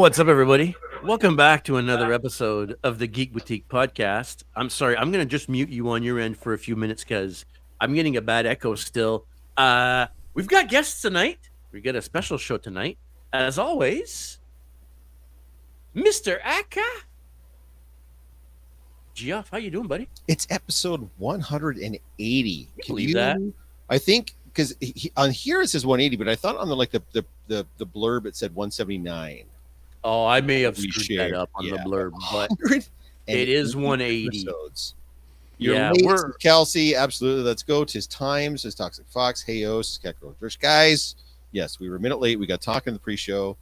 What's up, everybody? Welcome back to another episode of the Geek Boutique podcast. I'm sorry, I'm going to just mute you on your end for a few minutes because I'm getting a bad echo still. We've got guests tonight. We got a special show tonight. As always, Mr. Akka. Geoff, how you doing, buddy? It's episode 180. Can you believe that? I think because on here it says 180, but I thought on the blurb it said 179. Oh, I may have screwed that up on the blurb, but it is 180 episodes. Yeah, we're Kelsey. Absolutely. Let's go. Tis times. Tis Toxic Fox. Hey, guys. Yes, we were a minute late. We got talking in the pre-show.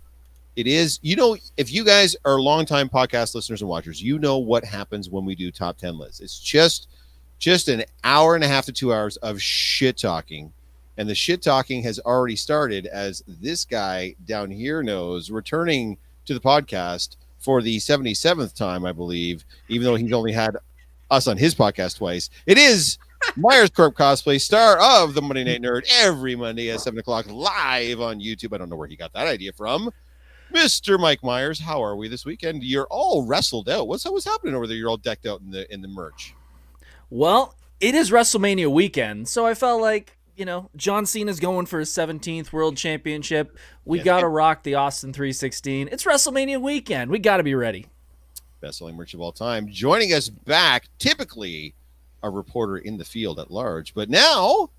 It is, if you guys are longtime podcast listeners and watchers, you know what happens when we do top 10 lists. It's just an hour and a half to 2 hours of shit talking. And the shit talking has already started, as this guy down here knows, returning to the podcast for the 77th time, I believe, even though he's only had us on his podcast twice. It is Myers Corp cosplay, star of the Monday Night Nerd, every Monday at 7 o'clock live on YouTube. I don't know where he got that idea from. Mr. Mike Myers, how are we this weekend? You're all wrestled out. What's happening over there? You're all decked out in the merch. Well, it is WrestleMania weekend, so I felt like, John Cena's going for his 17th World Championship. We got to rock the Austin 316. It's WrestleMania weekend. We got to be ready. Best-selling merch of all time. Joining us back, typically a reporter in the field at large, but now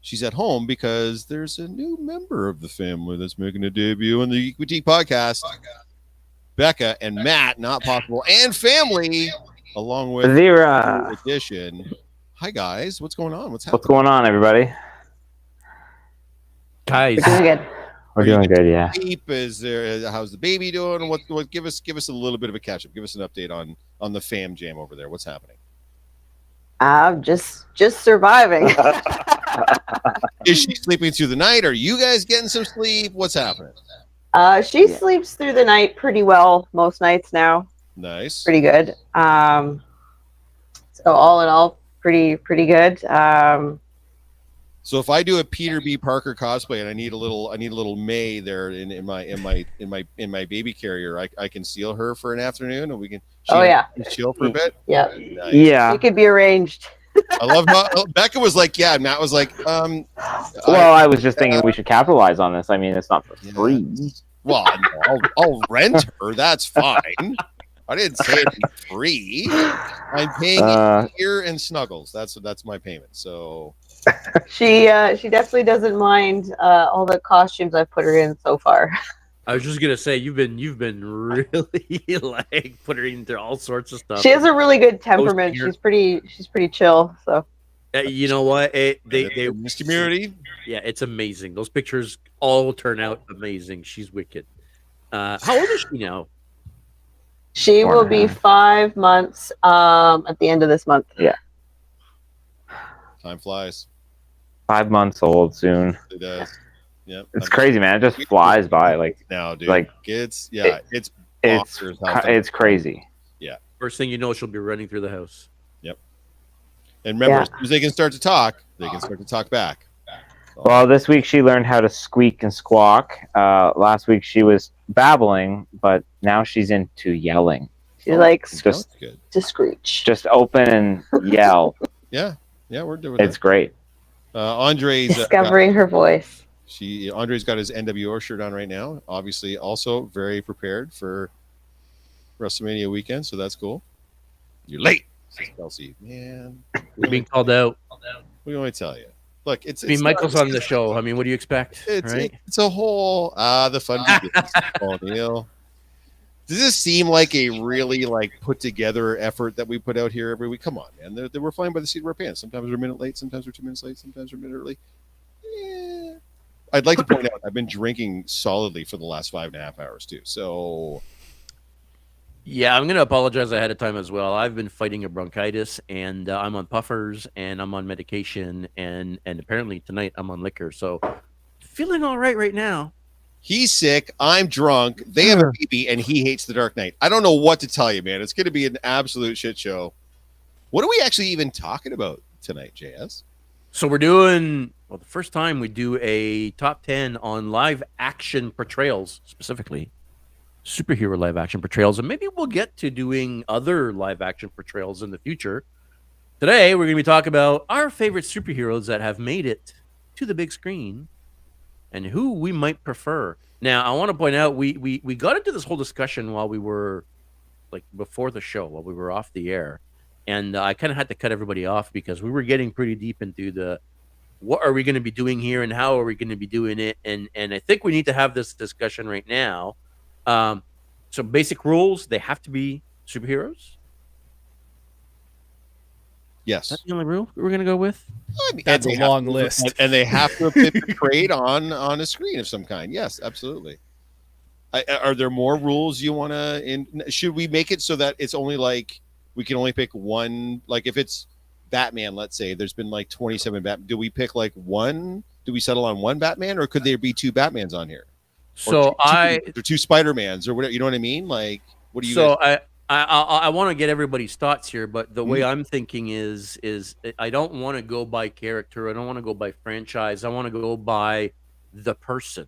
she's at home because there's a new member of the family that's making a debut on the Geek Boutique podcast. Becca and Matt, not possible, and family, along with Zira edition. Hi guys, what's going on? What's happening? What's going on, everybody? Guys, We're doing good, yeah. Is there? How's the baby doing? What? Give us a little bit of a catch up. Give us an update on the fam jam over there. What's happening? Just surviving. Is she sleeping through the night? Are you guys getting some sleep? What's happening? She sleeps through the night pretty well most nights now. Nice. Pretty good. So all in all, pretty good. So if I do a Peter B. Parker cosplay and I need a little May there in my baby carrier, I can steal her for an afternoon and we can chill for a bit. Yeah. Nice. Yeah. It could be arranged. I love how Becca was like, yeah, Matt was like, Well, I was just thinking we should capitalize on this. I mean, it's not for free. Well, I'll rent her. That's fine. I didn't say it'd be free. I'm paying ear and snuggles. That's my payment. So She definitely doesn't mind all the costumes I've put her in so far. I was just gonna say you've been really like putting her into all sorts of stuff. She has a really good temperament. She's pretty chill. So you know what? this community. Yeah, it's amazing. Those pictures all turn out amazing. She's wicked. How old is she now? she will be 5 months at the end of this month. Yeah. Time flies. 5 months old soon. It does. Yep. It's crazy, man. It just flies by. Like now, dude. Like it's it's crazy. Yeah. First thing you know, she'll be running through the house. Yep. And remember, as soon as they can start to talk, they can start to talk back. Well, this week she learned how to squeak and squawk. Last week she was babbling, but now she's into yelling. She likes Just good. to screech. Just open and yell. Yeah, we're doing It's it. great. Andre's Discovering her voice. Andre's got his NWO shirt on right now. Obviously, also very prepared for WrestleMania weekend, so that's cool. You're late, says Kelsey. Man, We're being called out. we only tell you. Look, it's Michael's on the show. I mean, what do you expect? Right? It's a whole the fun begins. Paul Neal. Does this seem like a really put together effort that we put out here every week? Come on, man. We're flying by the seat of our pants. Sometimes we're a minute late. Sometimes we're 2 minutes late. Sometimes we're a minute early. Yeah. I'd like to point out I've been drinking solidly for the last 5.5 hours too. So Yeah, I'm gonna apologize ahead of time as well. I've been fighting a bronchitis, and I'm on puffers, and I'm on medication, and apparently tonight I'm on liquor. So feeling all right now. he's sick. I'm drunk. They have a baby, and he hates The Dark Knight. I don't know what to tell you, man. It's going to be an absolute shit show. What are we actually even talking about tonight, JS? So we're doing, the first time we do a top 10 on live action portrayals specifically. superhero live action portrayals, and maybe we'll get to doing other live action portrayals in the future. Today, we're going to be talking about our favorite superheroes that have made it to the big screen and who we might prefer. Now, I want to point out we got into this whole discussion while we were like before the show, while we were off the air, and I kind of had to cut everybody off because we were getting pretty deep into the what are we going to be doing here and how are we going to be doing it, and I think we need to have this discussion right now. So basic rules: they have to be superheroes. Yes. That's the only rule we're going to go with. I mean, That's and a they have long to- list. and they have to have been portrayed on a screen of some kind. Yes, absolutely. Are there more rules you want to? Should we make it so that it's only like we can only pick one? Like if it's Batman, let's say there's been like 27 Batman. Do we pick like one? Do we settle on one Batman, or could there be two Batmans on here? So or two Spider-Mans, or whatever. You know what I mean? Like, what do you? So guys... I want to get everybody's thoughts here, but the way I'm thinking is I don't want to go by character. I don't want to go by franchise. I want to go by the person.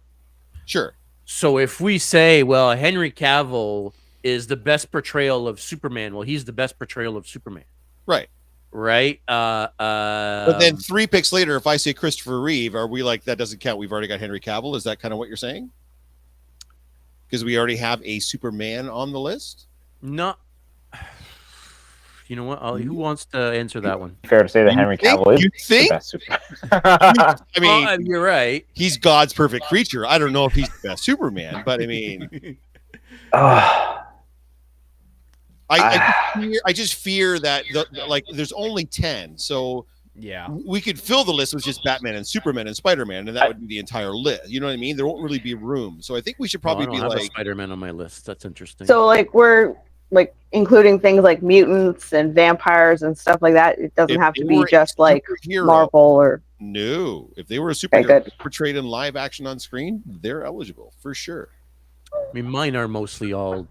Sure. So if we say, well, Henry Cavill is the best portrayal of Superman, well, he's the best portrayal of Superman. Right. Right. But then 3 picks later, if I say Christopher Reeve, are we like that doesn't count? We've already got Henry Cavill. Is that kind of what you're saying? Because we already have a Superman on the list. Not. You know what? Who wants to answer that one? Fair to say that Henry Cavill is the best Superman. I mean, well, you're right. He's God's perfect creature. I don't know if he's the best Superman, but I mean, I just fear that like there's only 10, so yeah, we could fill the list with just Batman and Superman and Spider-Man, and that would be the entire list. You know what I mean? There won't really be room. So I think we should probably I don't be have like a Spider-Man on my list. That's interesting. So like we're like including things like mutants and vampires and stuff like that. It doesn't if have they to be were a just like superhero- Marvel or No, if they were a superhero good. portrayed in live action on screen, they're eligible for sure. I mean, mine are mostly all.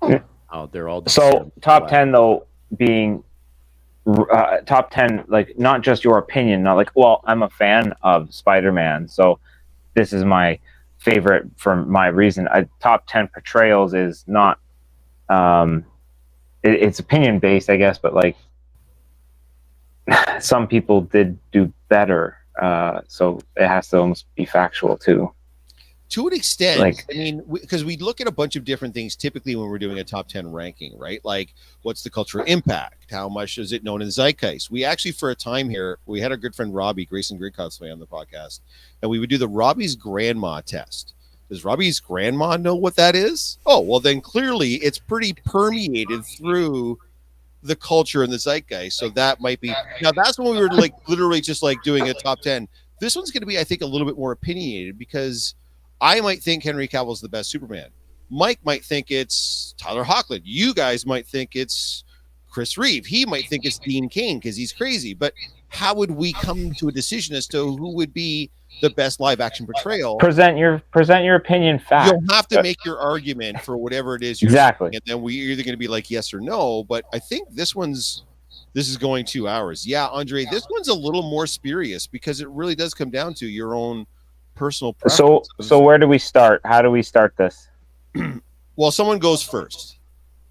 They're all. So top 10 though being top 10, like not just your opinion, not like, well, I'm a fan of Spider-Man, so this is my favorite for my reason. Top 10 portrayals is not. It's opinion based, I guess, but like some people did do better, so it has to almost be factual too. To an extent, Like- I mean, because we look at a bunch of different things typically when we're doing a top 10 ranking, right? Like, what's the cultural impact? How much is it known in zeitgeist? We actually, for a time here, we had our good friend Robbie, Grayson Grid Cosplay, on the podcast, and we would do the Robbie's grandma test. Does Robbie's grandma know what that is? Oh, well, then clearly it's pretty permeated through the culture and the zeitgeist. So that might be, now that's when we were like literally just like doing a top 10. This one's going to be, I think, a little bit more opinionated because I might think Henry Cavill's the best Superman. Mike might think it's Tyler Hoechlin. You guys might think it's Chris Reeve. He might think it's Dean Cain because he's crazy. But how would we come to a decision as to who would be the best live action portrayal? Present your opinion fact. You'll have to make your argument for whatever it is you're Exactly. saying, and then we're either going to be like yes or no. But I think this is going 2 hours. Yeah, Andre, this one's a little more spurious because it really does come down to your own personal preference. So where do we start? How do we start this? Well, someone goes first.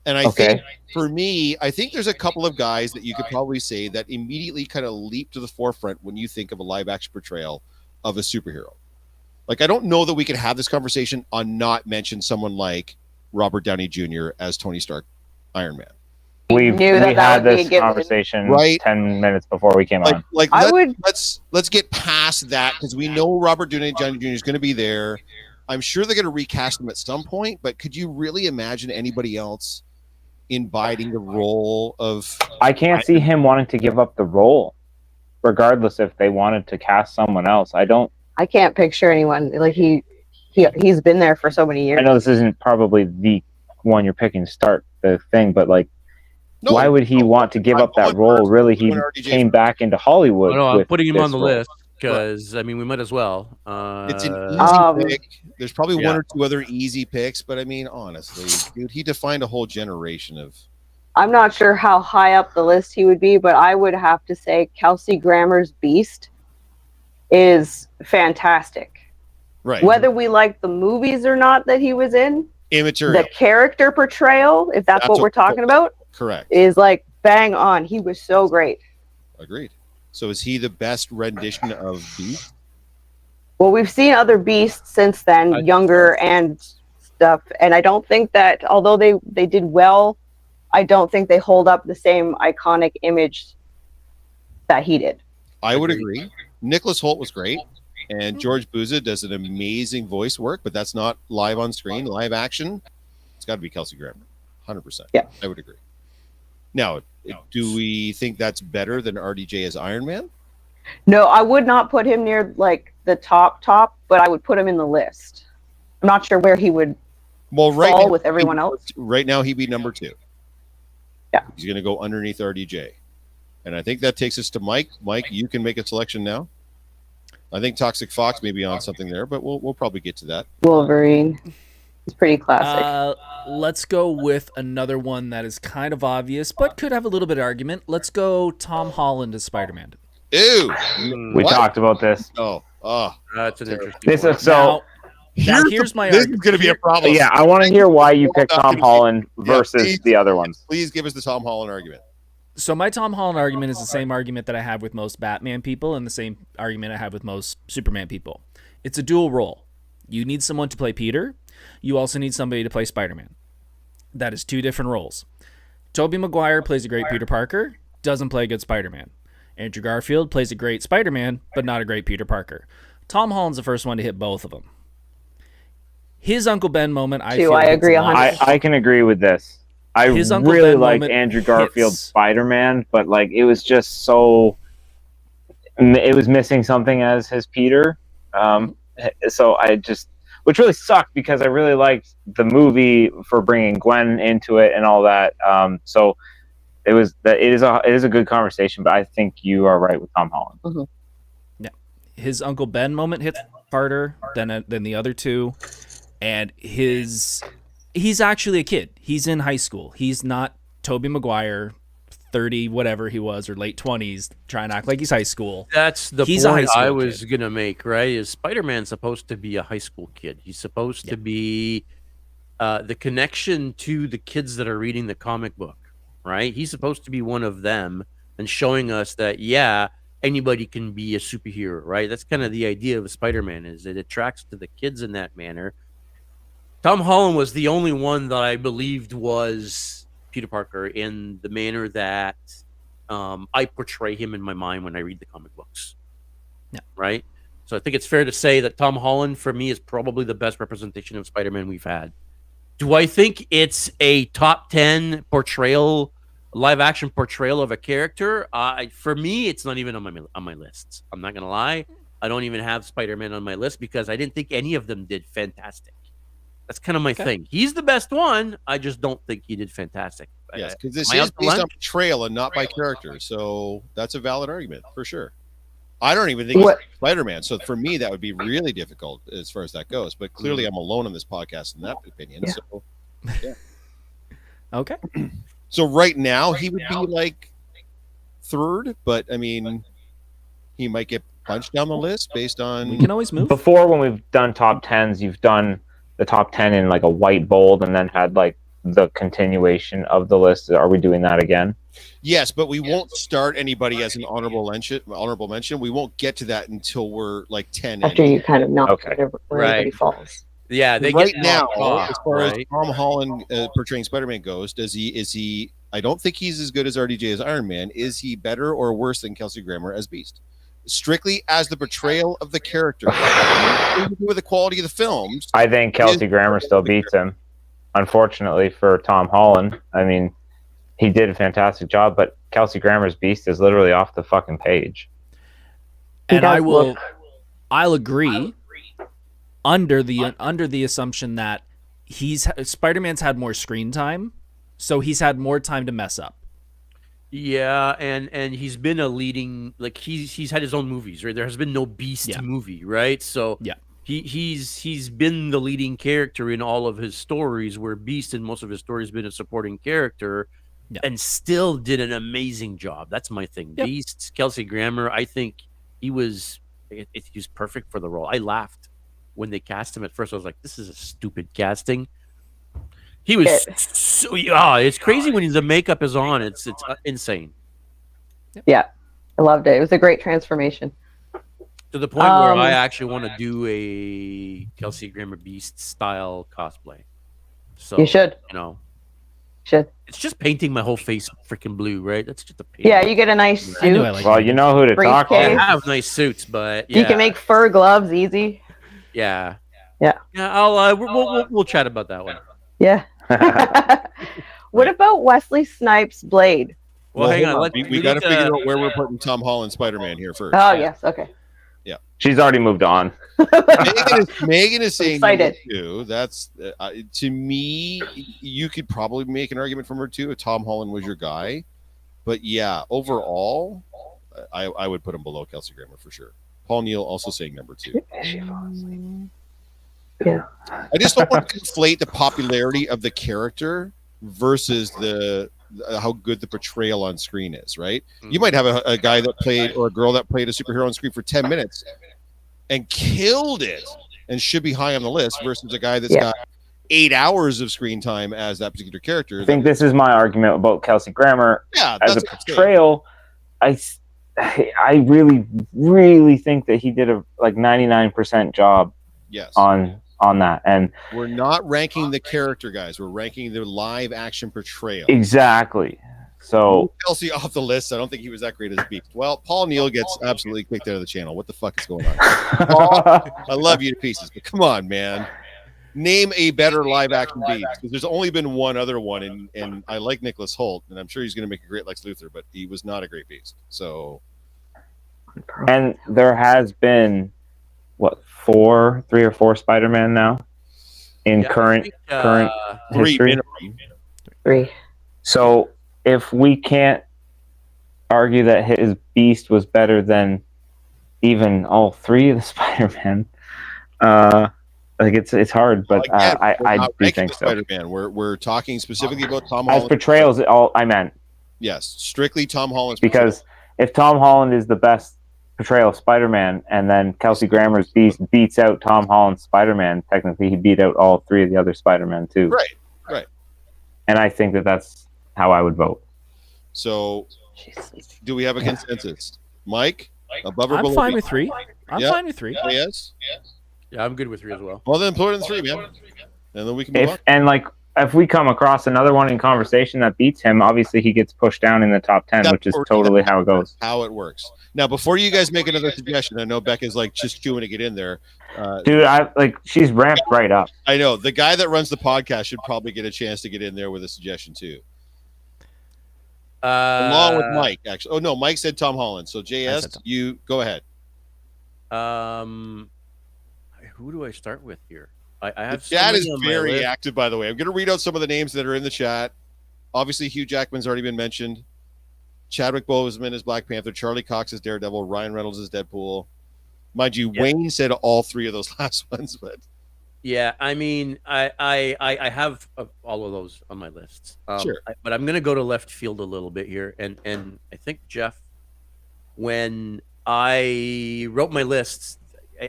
And I Okay. think for me, I think there's a couple of guys that you could probably say that immediately kind of leap to the forefront when you think of a live action portrayal of a superhero. Like, I don't know that we could have this conversation on not mention someone like Robert Downey Jr. as Tony Stark, Iron Man. We knew that had would be a this given. conversation Right. 10 minutes before we came on. Like I would let's get past that because we know Robert Downey Jr. is going to be there. I'm sure they're going to recast him at some point, but could you really imagine anybody else inviting the role of? I can't see him wanting to give up the role, regardless if they wanted to cast someone else. I can't picture anyone like he's been there for so many years. I know this isn't probably the one you're picking to start the thing, but like, No, why would he want to give I'm up that going role? first. Really, I'm he going RDJ came first. back into Hollywood. No, I'm with putting him this on the role. list because I mean we might as well. It's an easy Um, pick. There's probably yeah. one or two other easy picks, but I mean, honestly, dude, he defined a whole generation of. I'm not sure how high up the list he would be, but I would have to say Kelsey Grammer's Beast is fantastic. Right. Whether we like the movies or not that he was in, Immaterial. The character portrayal, if that's what we're talking about, correct, is like bang on. He was so great. Agreed. So is he the best rendition of Beast? Well, we've seen other Beasts since then, younger and stuff, and I don't think that, although they did well, I don't think they hold up the same iconic image that he did. I would agree. Nicholas Hoult was great, and George Buza does an amazing voice work, but that's not live on screen, live action. It's got to be Kelsey Grammer, 100%. Yeah, I would agree. Now, do we think that's better than RDJ as Iron Man? No, I would not put him near like the top, but I would put him in the list. I'm not sure where he would fall now, with everyone else. Right now, he'd be number 2. Yeah. He's going to go underneath RDJ. And I think that takes us to Mike. Mike, you can make a selection now. I think Toxic Fox may be on something there, but we'll probably get to that. Wolverine. It's pretty classic. Let's go with another one that is kind of obvious, but could have a little bit of argument. Let's go Tom Holland as Spider-Man. Ew. We talked about this. Oh, that's an interesting This one. is so. Now here's my this is going to be a problem. Yeah, I want to hear why you picked Tom Holland versus the other ones. Please give us the Tom Holland argument. So my Tom Holland argument is the same argument that I have with most Batman people and the same argument I have with most Superman people. It's a dual role. You need someone to play Peter. You also need somebody to play Spider-Man. That is 2 different roles. Tobey Maguire plays a great Peter Parker, doesn't play a good Spider-Man. Andrew Garfield plays a great Spider-Man, but not a great Peter Parker. Tom Holland's the first one to hit both of them. His Uncle Ben moment, I agree 100%. I can agree with this. I really like Andrew Garfield's Spider-Man, but like it was just so. It was missing something as his Peter, so which really sucked because I really liked the movie for bringing Gwen into it and all that. So it is a good conversation, but I think you are right with Tom Holland. Mm-hmm. Yeah, his Uncle Ben moment hits harder than the other 2, and he's actually a kid. He's in high school. He's not Tobey Maguire, 30 whatever he was, or late 20s, trying to act like he's high school. That's the He's a high point school I was kid. gonna make. Right? Is Spider-Man supposed to be a high school kid? He's supposed to be the connection to the kids that are reading the comic book. Right? He's supposed to be one of them and showing us that anybody can be a superhero. Right? That's kind of the idea of Spider-Man, is it attracts to the kids in that manner. Tom Holland was the only one that I believed was Peter Parker in the manner that I portray him in my mind when I read the comic books. Yeah. Right? So I think it's fair to say that Tom Holland, for me, is probably the best representation of Spider-Man we've had. Do I think it's a top 10 live-action portrayal of a character? For me, it's not even on my lists. I'm not going to lie. I don't even have Spider-Man on my list because I didn't think any of them did fantastic. That's kind of my thing. He's the best one. I just don't think he did fantastic. Yes, because this is based on portrayal and not by character. So that's a valid argument for sure. I don't even think he's Spider-Man. So for me, that would be really difficult as far as that goes. But clearly, I'm alone on this podcast in that opinion. Yeah. So, yeah. Okay. So right now, he would be like 3rd, but I mean, he might get punched down the list based on. We can always move. Before, when we've done top 10s, you've done the top 10 in like a white bold and then had like the continuation of the list. Are we doing that again? Yes, but we won't start anybody as an honorable mention. We won't get to that until we're like 10. After you kind of knock where everybody falls. Yeah, they right get now, off, as far as Tom Holland portraying Spider-Man goes, is he? I don't think he's as good as RDJ as Iron Man. Is he better or worse than Kelsey Grammer as Beast? Strictly as the portrayal of the character, nothing to do with the quality of the films. I think Kelsey Grammer still beats him. Unfortunately for Tom Holland, I mean, he did a fantastic job, but Kelsey Grammer's Beast is literally off the fucking page. And I'll agree under the assumption that Spider-Man's had more screen time, so he's had more time to mess up. Yeah, and he's been a leading, like he's had his own movies, right? There has been no Beast movie, right? So yeah, he's been the leading character in all of his stories, where Beast in most of his stories been a supporting character, and still did an amazing job. That's my thing. Yep. Beast, Kelsey Grammer, I think he was perfect for the role. I laughed when they cast him at first. I was like, this is a stupid casting. He was it's crazy when the makeup is on. It's insane Yeah, I loved it. It was a great transformation. to the point where I actually want to do a Kelsey Grammer Beast style cosplay. So You should. It's just painting my whole face freaking blue, right? That's just a pain. Yeah, you get a nice I knew suit. I liked Well, it. you know who to talk I Briefcase. to. have nice suits, but yeah, You can make fur gloves easy. yeah. Yeah. I'll we'll chat about that one. Yeah. What about Wesley Snipes' Blade? Well, hang hold on. We got to figure out where we're putting Tom Holland Spider-Man here first. Oh, yes. Okay. She's already moved on. Megan is saying Excited. number 2. That's to me. You could probably make an argument from her too if Tom Holland was your guy, but yeah, overall, I would put him below Kelsey Grammer for sure. Paul Neal also saying number 2. Yeah. I just don't want to conflate the popularity of the character versus the how good the portrayal on screen is. Right? You might have a guy that played or a girl that played a superhero on screen for 10 minutes and killed it and should be high on the list versus a guy that's got 8 hours of screen time as that particular character. I think this is my argument about Kelsey Grammer. Yeah, As a that's portrayal, I really, really think that he did a 99% job yes. on that. And We're not ranking the character, guys. We're ranking the live action portrayal. exactly. So Kelsey off the list. I don't think he was that great as Beast. Well, Paul Neal gets absolutely kicked out of the channel. What the fuck is going on? Paul, I love you to pieces, but come on, man. Name a better live action Beast, because there's only been one other one, and I like Nicholas Hoult, and I'm sure he's going to make a great Lex Luthor, but he was not a great Beast. So, and there has been three or four Spider-Man now in current 3 history. minimum. 3. So if we can't argue that his Beast was better than even all 3 of the Spider-Man, it's hard, but Again, we're I not do ranking think the so. Spider-Man. We're talking specifically about Tom As Holland. portrayals, all I meant, Yes, strictly Tom Holland's because if Tom Holland is the best portrayal of Spider-Man, and then Kelsey Grammer's Beast beats out Tom Holland's Spider-Man, technically he beat out all 3 of the other Spider-Man too. Right. And I think that that's how I would vote. So, do we have a consensus? Mike, above or I'm below? fine Beast? with 3. I'm Yeah. fine with 3. Yes. Yeah, I'm good with 3 as well. Well, then put it in 3, man, and then we can move on. If we come across another one in conversation that beats him, obviously he gets pushed down in the top 10, which is totally how it goes. How it works. Now, before you guys make another suggestion, I know Becca's just chewing to get in there. Dude, she's ramped right up. I know the guy that runs the podcast should probably get a chance to get in there with a suggestion too, along with Mike. Actually, oh no, Mike said Tom Holland. So JS, you go ahead. Who do I start with here? I have the chat so is many on my very list. active, by the way. I'm going to read out some of the names that are in the chat. Obviously, Hugh Jackman's already been mentioned. Chadwick Boseman is Black Panther. Charlie Cox is Daredevil. Ryan Reynolds is Deadpool. Mind you, Wayne said all 3 of those last ones, but yeah, I mean, I have all of those on my lists. Sure, but I'm going to go to left field a little bit here, and I think Jeff, when I wrote my lists,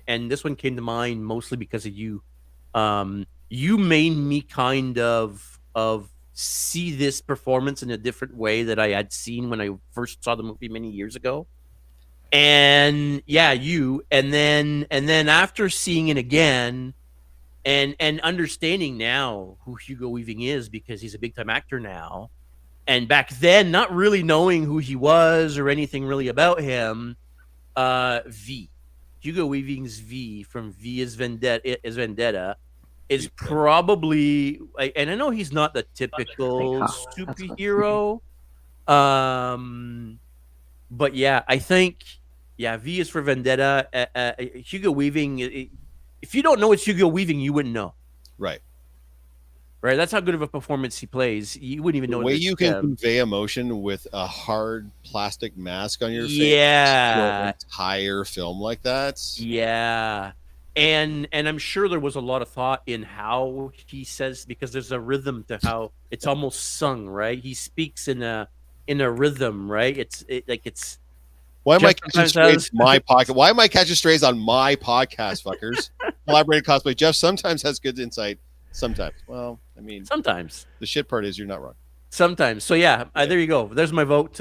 and this one came to mind mostly because of you. You made me kind of see this performance in a different way that I had seen when I first saw the movie many years ago. And yeah, and then after seeing it again and understanding now who Hugo Weaving is, because he's a big time actor now, and back then not really knowing who he was or anything really about him, Hugo Weaving's V from V is Vendetta is probably, and I know he's not the typical superhero, but yeah, I think, V is for Vendetta. Hugo Weaving, if you don't know it's Hugo Weaving, you wouldn't know. right. Right, that's how good of a performance he plays. You wouldn't even know. The way you can convey emotion with a hard plastic mask on your face, yeah, an entire film like that, yeah. And I'm sure there was a lot of thought in how he says, because there's a rhythm to how it's almost sung, right? He speaks in a rhythm, right? It's. Why am I Jeff catching strays on my podcast? Why am I catching strays on my podcast, fuckers? Collaborated cosplay. Jeff sometimes has good insight. Sometimes, well, I mean, Sometimes. the shit part is you're not wrong. Sometimes. So yeah, there you go. There's my vote.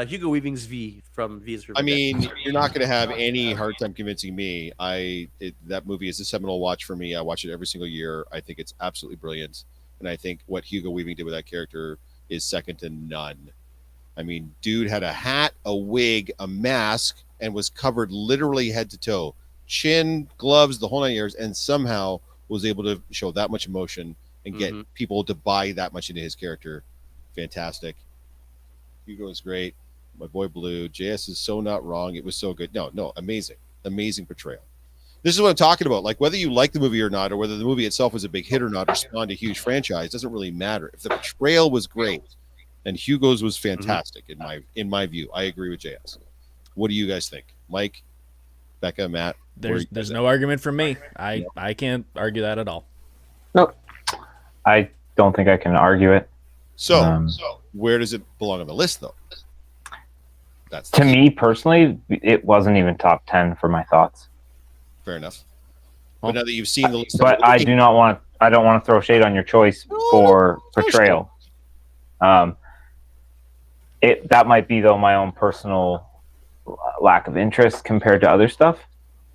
Hugo Weaving's V from V is for I Vendetta. mean, you're not going to have any hard time convincing me. That movie is a seminal watch for me. I watch it every single year. I think it's absolutely brilliant, and I think what Hugo Weaving did with that character is second to none. I mean, dude had a hat, a wig, a mask, and was covered literally head to toe, chin, gloves, the whole 9 years, and somehow was able to show that much emotion and get people to buy that much into his character. Fantastic. Hugo is great. My boy Blue. JS is so not wrong. It was so good. No, amazing. Amazing portrayal. This is what I'm talking about. Like, whether you like the movie or not, or whether the movie itself was a big hit or not, or spawned a huge franchise, doesn't really matter. If the portrayal was great, and Hugo's was fantastic in my view. I agree with JS. What do you guys think? Mike, Becca, Matt? There's no argument from me. I can't argue that at all. Nope. I don't think I can argue it. So where does it belong on the list, though? That's to me personally, it wasn't even top 10 for my thoughts. Fair enough. But now that you've seen the list, but I don't want to throw shade on your choice for portrayal. That might be though my own personal lack of interest compared to other stuff.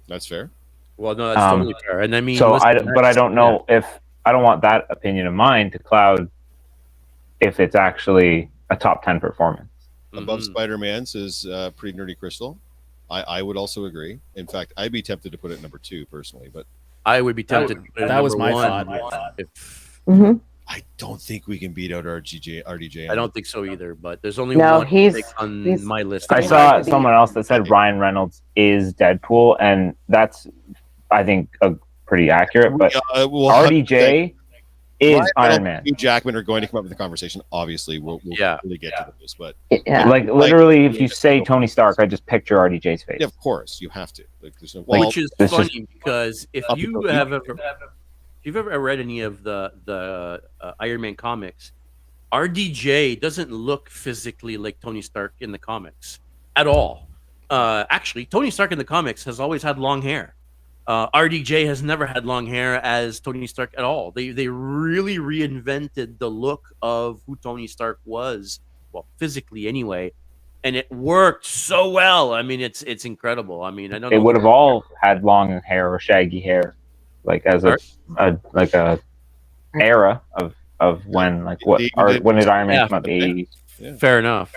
That's fair. Well, no, that's totally fair. And I mean, so I don't know if I don't want that opinion of mine to cloud if it's actually a top 10 performance. Above Spider-Man, says Pretty Nerdy Crystal. I would also agree. In fact, I'd be tempted to put it number 2 personally, but I would be tempted to put it that was number my one thought. I don't think we can beat out RDJ. I don't think so either, but there's only No, one he's on my list. I saw someone else that said Ryan Reynolds is Deadpool, and that's, I think, pretty accurate. But RDJ is Iron Man. Hugh Jackman are going to come up with the conversation. Obviously, we'll really get to this, but like literally, if you say Tony Stark, I just picture RDJ's face. Yeah, of course, you have to. Like, there's no, which is funny because if you've ever read any of the Iron Man comics, RDJ doesn't look physically like Tony Stark in the comics at all. Actually, Tony Stark in the comics has always had long hair. RDJ has never had long hair as Tony Stark at all. They really reinvented the look of who Tony Stark was, well, physically anyway, and it worked so well. I mean, it's incredible. I mean, I don't know. They would have all had long hair or shaggy hair, like as a era of when, like when did Iron Man come up? 80s. Yeah. Fair enough.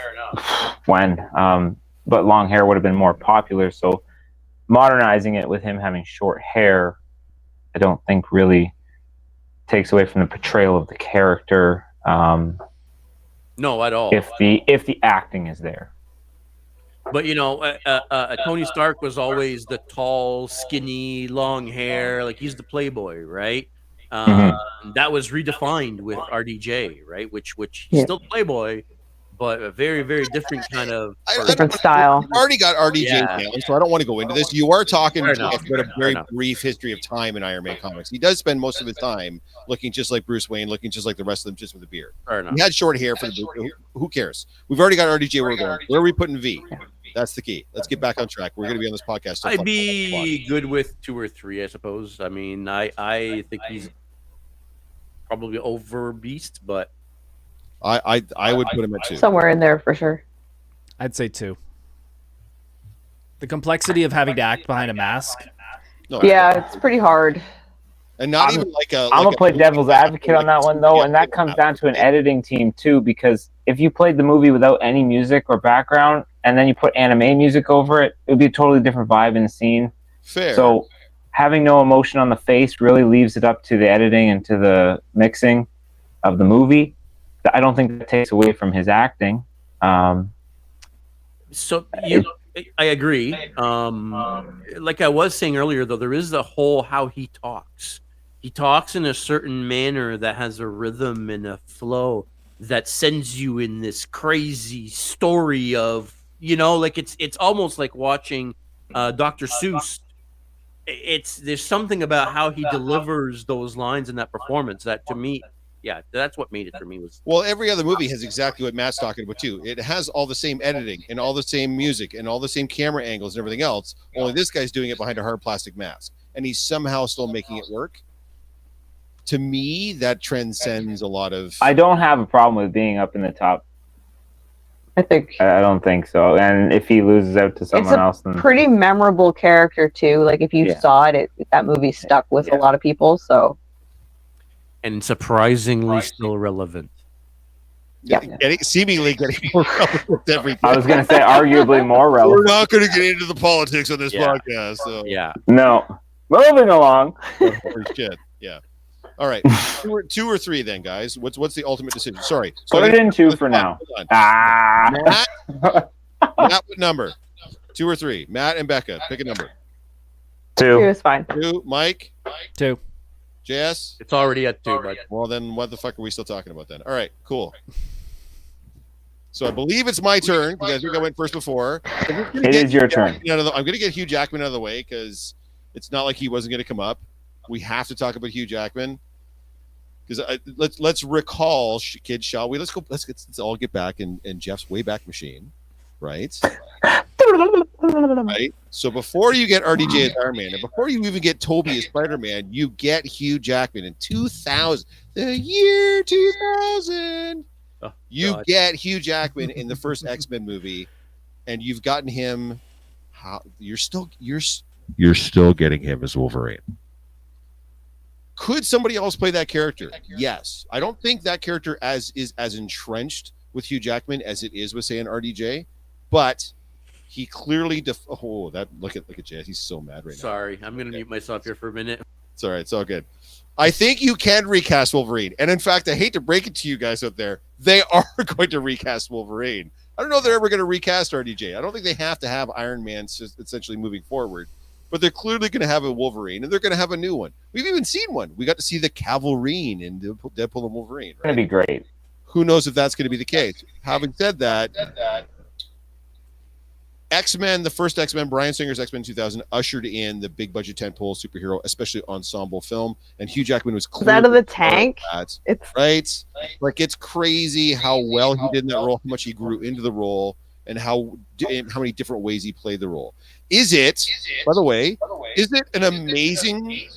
When, but long hair would have been more popular. So modernizing it with him having short hair, I don't think really takes away from the portrayal of the character. No, at all. If the acting is there. But you know, Tony Stark was always the tall, skinny, long hair. Like, he's the playboy, right? That was redefined with RDJ, right? Which he's still the playboy, but a very, very different kind of different style. We've already got RDJ down, so I don't want to go into this. You are talking about a very brief history of time in Iron Man comics. He does spend most of his time looking just like Bruce Wayne, looking just like the rest of them, just with a beard. Fair enough. He had short hair for the who cares? We've already got RDJ. Where we're going. Where are we putting V? That's the key. Let's get back on track. We're going to be on this podcast. I'd be good with 2 or 3, I suppose. I mean, I think he's probably over Beast, but I would put him at 2. Somewhere in there for sure. I'd say 2. The complexity of having to act behind a mask. It's pretty hard. And not even like a. I'm gonna play devil's advocate on that one though, and that comes down to an editing team too. Because if you played the movie without any music or background, and then you put anime music over it, it would be a totally different vibe in the scene. Fair. So having no emotion on the face really leaves it up to the editing and to the mixing of the movie. I don't think that takes away from his acting. So I agree. Like I was saying earlier, though, there is the whole how he talks. He talks in a certain manner that has a rhythm and a flow that sends you in this crazy story of, you know, like it's almost like watching Dr. Seuss. There's something about how he delivers those lines in that performance that, to me, that's what made it for me. Well, every other movie has exactly what Matt's talking about too. It has all the same editing and all the same music and all the same camera angles and everything else. Only this guy's doing it behind a hard plastic mask, and he's somehow still making it work. to me, that transcends a lot of. I don't have a problem with being up in the top. I think I don't think so. And if he loses out to someone else, then pretty memorable character too. Like if you saw it, that movie stuck with a lot of people. So, and surprisingly still relevant. Seemingly getting more relevant every day. I was going to say arguably more We're relevant. not going to get into the politics on this podcast. So. Yeah. No. Moving along. Holy shit. Yeah. All right. Two or three then, guys. What's the ultimate decision? Sorry. Put it in 2 for now. Hold on. Ah. Matt, what number? 2 or 3? Matt and Becca, pick a number. 2 2. is fine. 2. Mike? 2. JS? It's already at 2, but Well, then what the fuck are we still talking about then? All right, cool. So I believe it's my turn because I think I went first before. It is your turn. I'm going to get Hugh Jackman out of the way because it's not like he wasn't going to come up. We have to talk about Hugh Jackman because let's recall, kids, shall we? Let's all get back in Jeff's Wayback Machine, right? Right. So before you get RDJ as Iron Man, and before you even get Toby as Spider-Man, you get Hugh Jackman in 2000, the year 2000. Oh, you God. get Hugh Jackman in the first X-Men movie, and you've gotten him. You're still getting him as Wolverine. Could somebody else play that character? Yes. I don't think that character is as entrenched with Hugh Jackman as it is with, say, an RDJ, but he clearly look at Jay. He's so mad right now. sorry. I'm going to mute myself here for a minute. It's all right. It's all good. I think you can recast Wolverine. And in fact, I hate to break it to you guys out there, they are going to recast Wolverine. I don't know if they're ever going to recast RDJ. I don't think they have to have Iron Man essentially moving forward. But they're clearly going to have a Wolverine, and they're going to have a new one. We've even seen one. We got to see the Cavalrine in Deadpool and Wolverine. It's going to be great. Who knows if that's going to be the case? Having said that, X-Men, the first X-Men, Bryan Singer's X-Men 2000, ushered in the big budget tentpole superhero, especially ensemble film, and Hugh Jackman was clearly Out of the tank. It's right. Like it's crazy how well he did in that role, how much he grew into the role, and how many different ways he played the role. Is it, by the way, is it an amazing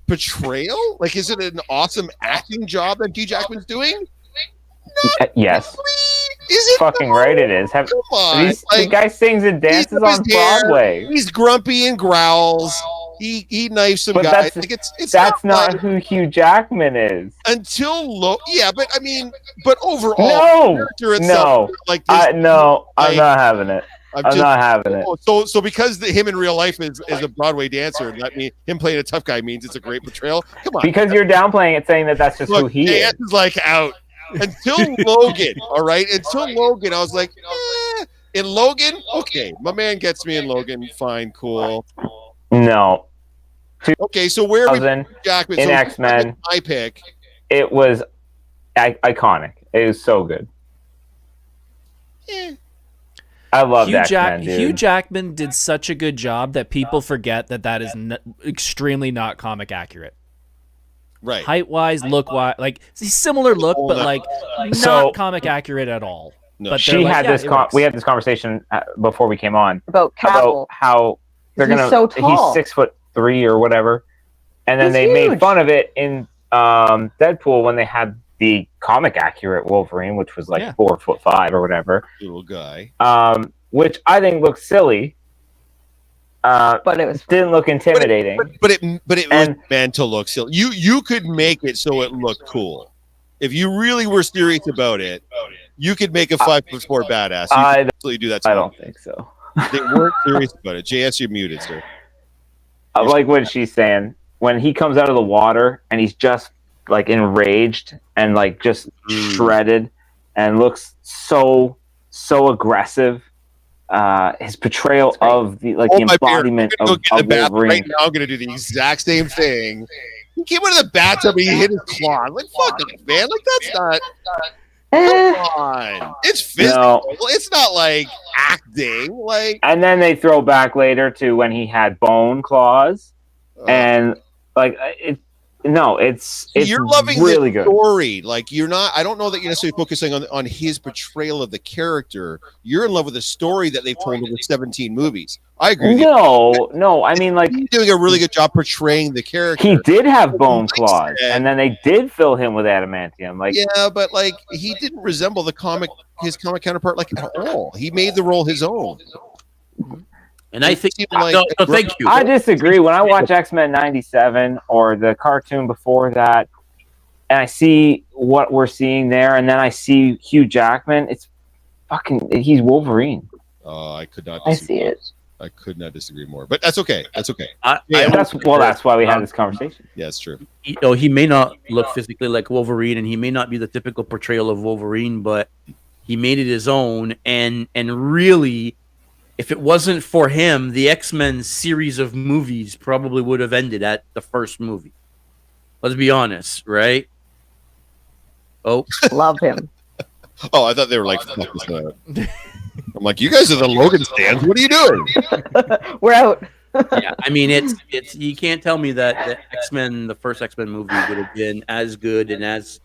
portrayal? Like, is it an awesome acting job that Hugh Jackman's doing? Yes. Is it Fucking not? right it is. Come on. The guy sings and dances on Broadway. He's grumpy and growls. He knifes some But guys. that's, Like it's that's not fun who Hugh Jackman is. but I mean, but overall, No, the character itself, like this, no, I'm like, not having it. I'm not having it. So because him in real life is a Broadway dancer, that mean him playing a tough guy means it's a great portrayal. Come on, Because you're downplaying it, saying that that's just who he is. is like out until Logan. All right, until Logan, I was like, in Logan, okay, my man gets me in Logan. Fine, cool. No. Okay, so where are we? 2000 Jackman in so X-Men. my pick. It was iconic. It was so good. I love X-Men, dude. Hugh Jackman did such a good job that people forget that is extremely not comic accurate. Right. Height-wise, look-wise, like he's similar look, but like not comic accurate at all. No. But She like, had this. We had this conversation before we came on About Cavill. about how they're He's gonna. so tall. He's 6'3" or whatever, and then He's they made huge. fun of it in Deadpool when they had the comic accurate Wolverine, which was like 4'5" or whatever. Little guy. Which I think looks silly. But it was Didn't look intimidating. But it was meant to look silly. You could make it so it looked cool. If you really were serious about it, you could make a 5'4" badass. You could absolutely do that. I don't think so. They weren't serious about it. JS, you're muted, sir. I like what she's saying. When he comes out of the water and he's just like enraged and like just shredded and looks so aggressive. His portrayal of the embodiment of Wolverine. Right now, I'm gonna do the exact same thing. He came out of the bathtub and he hit his claw. Like fuck it, man. Like that's not. Come on. It's physical. No. It's not like acting. Like And then they throw back later to when he had bone claws, and like no, it's you're loving really the good. story. Like you're not. I don't know that you're necessarily focusing on his portrayal of the character. You're in love with the story that they've told over 17 movies. I agree with No, I mean, like, you. He's doing a really good job portraying the character. he did have bone Like claws, said- and then they did fill him with adamantium. Like, Yeah, but like he didn't resemble his comic counterpart like at all. He made the role his own. And I think, Like- no, thank you. I disagree. When I watch X-Men 97 or the cartoon before that, and I see what we're seeing there, and then I see Hugh Jackman, it's he's Wolverine. I could not. I Disagree. see it. I could not disagree more. But that's okay. That's okay. I That's why we had this conversation. Yeah, it's true. he may not look physically like Wolverine, and he may not be the typical portrayal of Wolverine, but he made it his own. And really, if it wasn't for him, the X-Men series of movies probably would have ended at the first movie. Let's be honest, right? Oh, Love him. Oh, I thought they were like. Fuck this up. I'm like, you guys are the Logan stands. What are you doing? We're out. yeah. I mean, it's you can't tell me that the X-Men, the first X-Men movie, would have been as good and as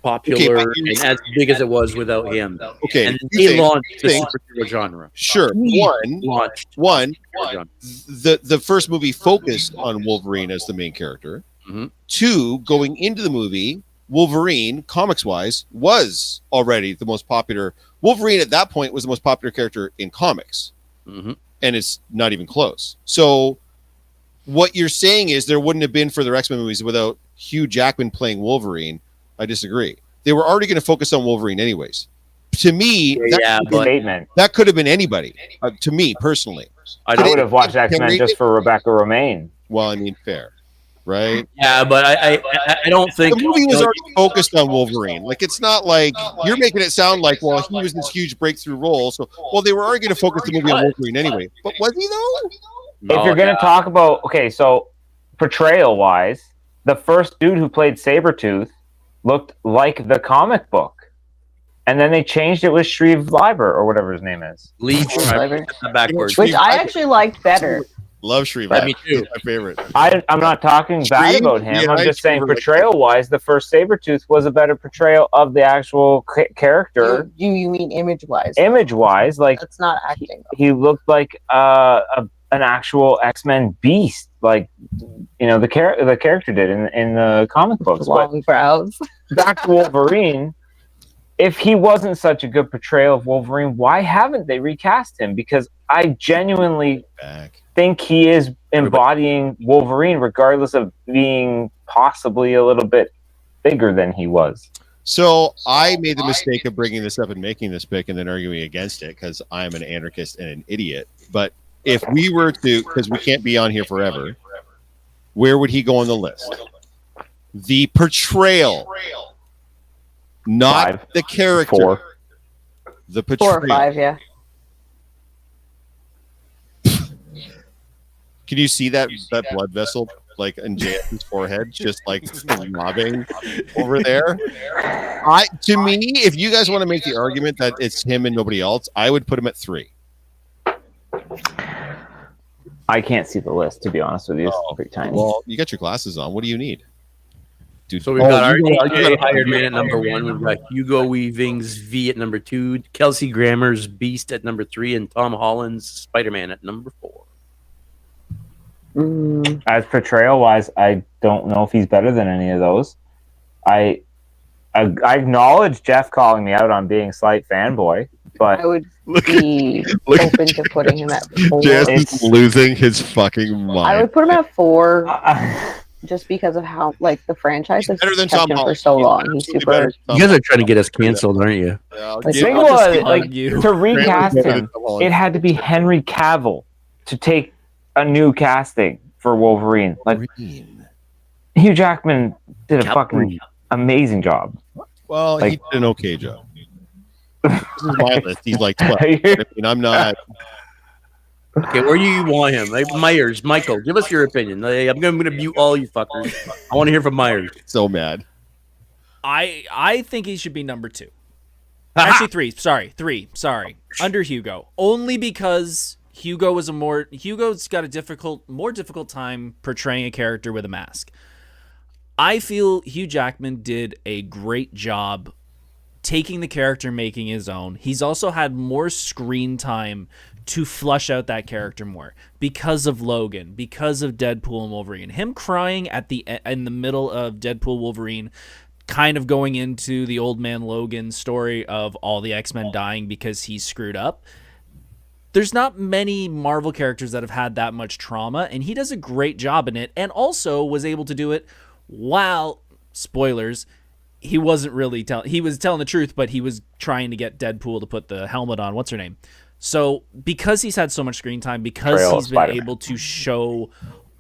popular and as big as it was without him. Okay, And you they think- launched the think- superhero genre. Sure. Launched One. superhero genre. The first movie focused on Wolverine as the main character. Mhm. Two, going into the movie, Wolverine, comics wise, was already the most popular. Wolverine at that point was the most popular character in comics, Mhm. and it's not even close. So, what you're saying is there wouldn't have been further X-Men movies without Hugh Jackman playing Wolverine. I disagree. They were already going to focus on Wolverine anyways. To me, Yeah, but Statement. that could have been anybody. To me personally. I I don't. would have watched X-Men just for Rebecca Romaine. Well, I mean, fair, right? Yeah, but I don't think The movie was already focused on Wolverine. Like, it's not like you're making it sound like, well, he was this huge breakthrough role. So, well, they were already going to focus the movie on Wolverine anyway. But was he though? If you're going to talk about, okay, so portrayal-wise, the first dude who played Sabretooth looked like the comic book. And then they changed it with Shreve Leiber, or whatever his name is. Leave Leiber. backwards. Which I actually liked better. Love Shreve. Me too. My favorite. I'm not talking bad Shreve? about him. Yeah, I'm I just saying remember, like- portrayal-wise, the first Sabretooth was a better portrayal of the actual character. You mean image-wise? Image-wise, like, That's not acting. Though. he looked like an actual X-Men beast, like, you know, the character did in the comic books. But Long brows. back to Wolverine, if he wasn't such a good portrayal of Wolverine, why haven't they recast him? Because I genuinely Back. think he is embodying Wolverine, regardless of being possibly a little bit bigger than he was. So I made the mistake of bringing this up and making this pick and then arguing against it because I'm an anarchist and an idiot. But if we were to, because we can't be on here forever, where would he go on the list? The portrayal, not 5, the character. 4. The portrayal. 4 or 5, yeah. Can you see that blood vessel like in JS's forehead, just like throbbing over there? To me, if you guys want to make the argument that it's him and nobody else, I would put him at 3. I can't see the list, to be honest with you. It's pretty tiny. Well, you got your glasses on. What do you need? Dude, So we've got you gotta- RDJ Hired Man at number 1. We've got Hugo Weaving's V at number 2, Kelsey Grammer's Beast at number 3, and Tom Holland's Spider-Man at number 4. As portrayal wise, I don't know if he's better than any of those. I acknowledge Jeff calling me out on being a slight fanboy, but I would Look be look at open to putting him at 4. JS is losing his fucking I mind. would put him at 4 just because of how, like, the franchise has Better than kept Tom him for Holland. so long. He's Absolutely super. better than You Tom guys are trying to get us canceled, aren't you? Holland. Yeah, I'll Like, give- think I'll just about it, like, argue. to recast better than him, Tom Holland. it had to be Henry Cavill to take a new casting for Wolverine. Like, Hugh Jackman did a fucking amazing job. Well, he like- did an okay job. This is my list. He's like 12. I mean, I'm not. Okay, where do you want him? Like Myers, Michael, give us your opinion. Like, I'm going to mute all you fuckers. I want to hear from Myers. So mad. I think he should be number 2. Actually, 3. Sorry, 3. Under Hugo, only because Hugo's got a more difficult time portraying a character with a mask. I feel Hugh Jackman did a great job taking the character, making his own. He's also had more screen time to flush out that character more because of Logan, because of Deadpool and Wolverine. Him crying in the middle of Deadpool Wolverine, kind of going into the old man Logan story of all the X-Men dying because he's screwed up. There's not many Marvel characters that have had that much trauma, and he does a great job in it, and also was able to do it while, spoilers, he wasn't really he was telling the truth, but he was trying to get Deadpool to put the helmet on. What's her name? So because he's had so much screen time, because he's been able to show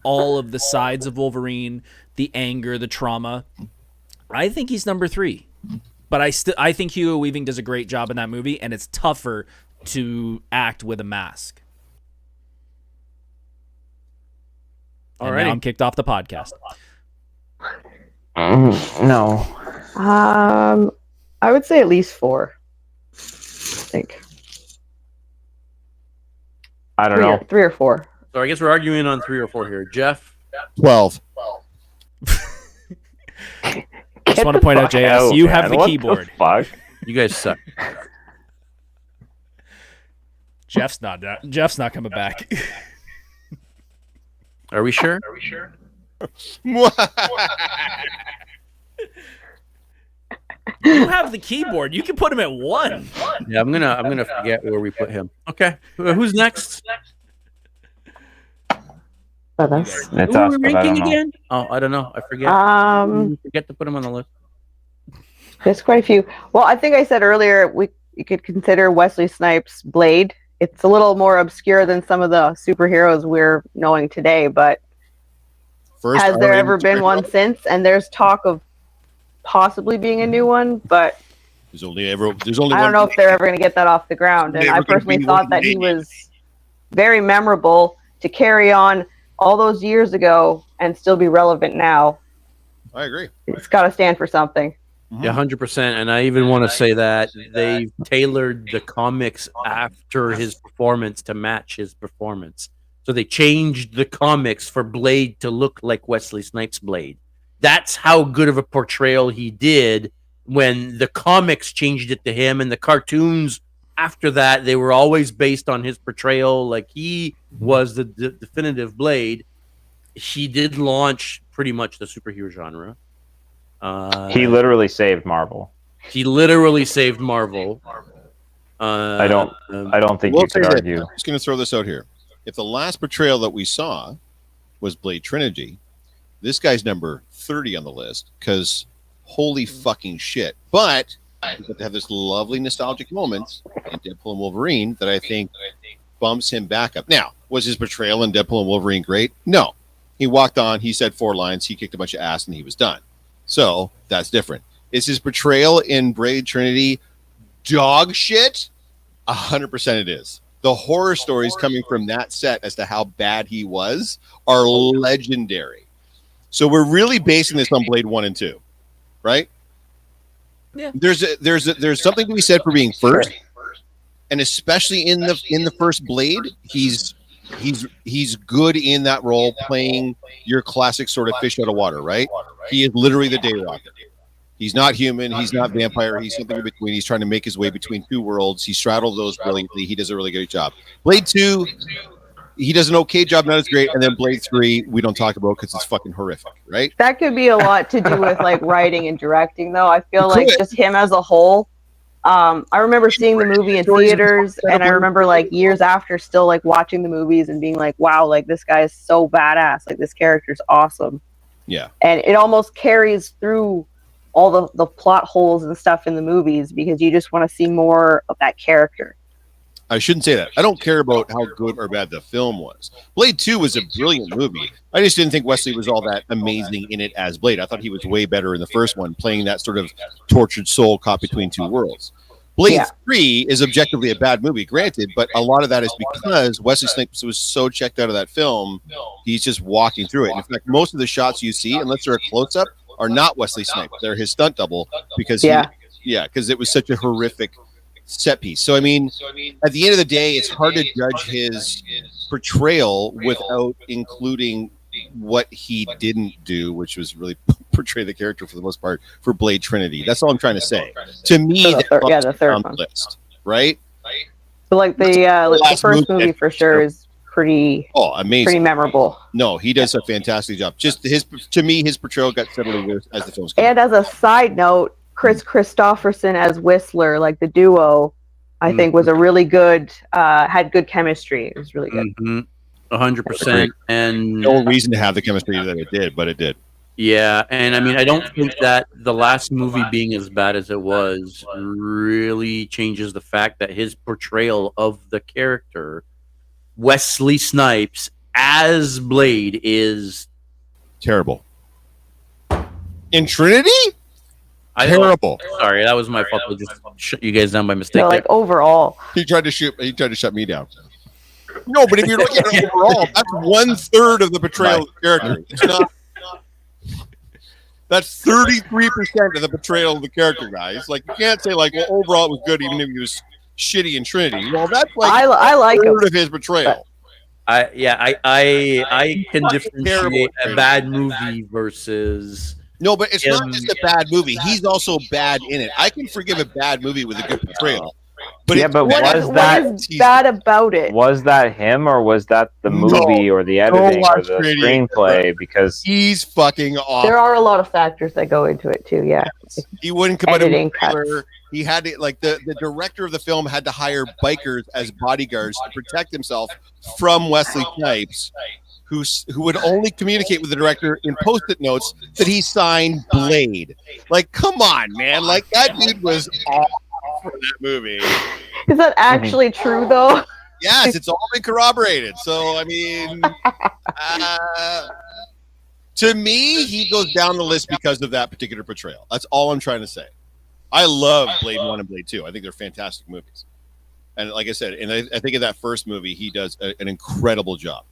all of the sides of Wolverine, the anger, the trauma, I think he's number 3. But I think Hugo Weaving does a great job in that movie, and it's tougher to act with a mask. All right, I'm kicked off the podcast. No. I would say at least 4. I think. I don't know. 3 or 4. So I guess we're arguing on 3 or 4 here. Jeff? 12. Just want to point out, JS, you have the keyboard. Fuck? You guys suck. Jeff's not coming back. Are we sure? You have the keyboard. You can put him at 1. Yeah, I'm gonna forget where we put him. Okay, who's next? It's It's Who us, are we but I don't ranking know. again? Oh, I don't know. I forget. Forget to put him on the list. There's quite a few. Well, I think I said earlier you could consider Wesley Snipes' Blade. It's a little more obscure than some of the superheroes we're knowing today, but has there ever been one since? And there's talk of possibly being a new one, but there's only I one. don't know if they're ever going to get that off the ground. And I personally thought that he was very memorable to carry on all those years ago and still be relevant now. I agree. It's got to stand for something. Yeah, 100%. And I even want to say that they tailored the comics after his performance to match his performance. So they changed the comics for Blade to look like Wesley Snipes' Blade. That's how good of a portrayal he did when the comics changed it to him, and the cartoons after that, they were always based on his portrayal. Like, he was the definitive Blade. He did launch pretty much the superhero genre. He literally saved Marvel. He literally saved Marvel. I don't think you could argue. I'm just going to throw this out here. If the last portrayal that we saw was Blade Trinity, this guy's number 30 on the list, because holy fucking shit. But we get to have this lovely nostalgic moments in Deadpool and Wolverine that I think bumps him back up. Now, was his portrayal in Deadpool and Wolverine great? No. He walked on, he said 4 lines, he kicked a bunch of ass, and he was done. So that's different. Is his portrayal in Blade Trinity dog shit? 100% it is. The horror stories coming from that set as to how bad he was are legendary. So we're really basing this on Blade 1 and 2, right? Yeah. There's something to be said for being first, and especially in the first Blade, he's good in that role, playing your classic sort of fish out of water, right? He is literally the Day Rocket. He's not human. He's not vampire. He's something in between. He's trying to make his way between 2 worlds. He straddles those brilliantly. He does a really good job. Blade 2, he does an okay job, not as great. And then Blade 3, we don't talk about because it's fucking horrific, right? That could be a lot to do with like writing and directing, though. I feel like just him as a whole. I remember seeing the movie in theaters, and I remember like years after still like watching the movies and being like, wow, like this guy is so badass. Like this character's awesome. Yeah. And it almost carries through all the plot holes and stuff in the movies because you just want to see more of that character. I shouldn't say that. I don't care about how good or bad the film was. Blade 2 was a brilliant movie. I just didn't think Wesley was all that amazing in it as Blade. I thought he was way better in the first one, playing that sort of tortured soul caught between 2 worlds. Blade 3 is objectively a bad movie, granted, but a lot of that is because Wesley Snipes was so checked out of that film, he's just walking through it. And in fact, most of the shots you see, unless they're a close-up, are not Wesley Snipes. They're his stunt double because because it was such a horrific set piece. So I mean, at the end of the day, it's hard to judge his portrayal without including what he didn't do, which was really portray the character for the most part for Blade Trinity. That's all I'm trying to say. To me, So the third on one. the list, right? So like the first movie for sure is pretty amazing, pretty memorable. No, he does a fantastic job. Just to me, his portrayal got steadily worse as the films came And as a side note, Chris Christopherson as Whistler, like the duo, I think was a really good, had good chemistry. It was really good. 100%. And no reason to have the chemistry that it did, but it did. Yeah, and I mean, I don't think that the last movie being as bad as it was really changes the fact that his portrayal of the character, Wesley Snipes, as Blade is terrible. In Trinity? Terrible. Sorry, that was my fault. I just shut you guys down by mistake. So, like overall, he tried to shut me down. No, but if you're looking at it overall, that's 1/3 of the portrayal of the character. It's not. That's 33% of the portrayal of the character, guys. Like, you can't say like, well, overall it was good, even if he was shitty in Trinity. Well, that's like I like third of his portrayal. I can differentiate a bad movie versus. No, but it's not just a bad movie. He's also bad in it. I can forgive a bad movie with a good portrayal. But yeah, but what is bad about it? Was that him, or was that the movie, or the editing, or the screenplay? Because he's fucking awful. There are a lot of factors that go into it too. Yeah, he wouldn't come editing out. He had to, like, the director of the film had to hire bikers as bodyguards to protect himself from Wesley Snipes, who would only communicate with the director in post-it notes that he signed Blade. Like, come on, man! Like, that dude was awful for that movie. Is that actually true, though? Yes, it's all been corroborated. So, I mean, to me, he goes down the list because of that particular portrayal. That's all I'm trying to say. I love Blade 1 and Blade 2. I think they're fantastic movies. And like I said, and I think in that first movie, he does an incredible job.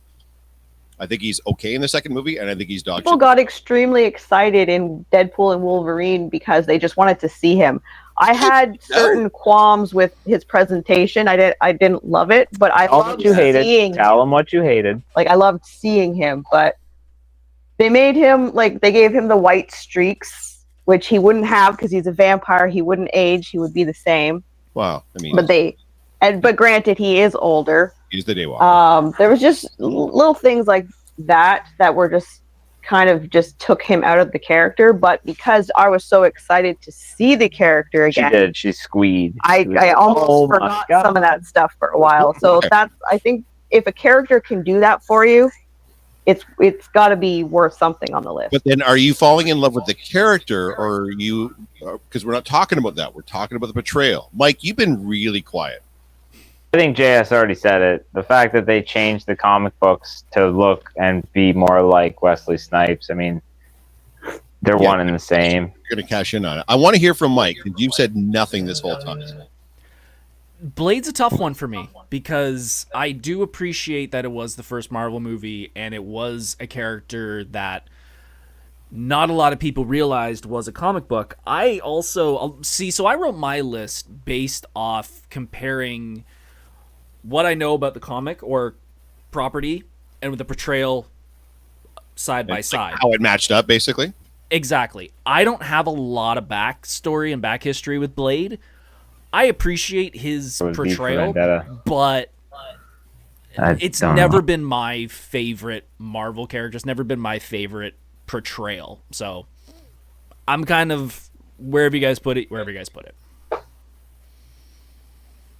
I think he's okay in the second movie, and I think he's dog shit. People got extremely excited in Deadpool and Wolverine because they just wanted to see him. I had certain qualms with his presentation. I didn't love it, but I loved seeing him. Tell him what you hated. Like, I loved seeing him, but they made him, like, they gave him the white streaks, which he wouldn't have because he's a vampire. He wouldn't age. He would be the same. Wow. I mean, but granted, he is older. He's the Daywalker. There was just little things like that were just kind of just took him out of the character. But because I was so excited to see the character again, she squeed. I almost forgot some of that stuff for a while. So I think if a character can do that for you, it's got to be worth something on the list. But then, are you falling in love with the character, or are you? Because we're not talking about that. We're talking about the portrayal. Mike, you've been really quiet. I think JS already said it. The fact that they changed the comic books to look and be more like Wesley Snipes. I mean, they're one and the same. You're going to cash in on it. I want to hear from Mike, because you've said nothing this whole time. Blade's a tough one for me because I do appreciate that it was the first Marvel movie and it was a character that not a lot of people realized was a comic book. I also so I wrote my list based off comparing what I know about the comic or property and with the portrayal side by side. How it matched up, basically. Exactly. I don't have a lot of backstory and back history with Blade. I appreciate his portrayal, but it's never been my favorite Marvel character. It's never been my favorite portrayal. So I'm kind of wherever you guys put it.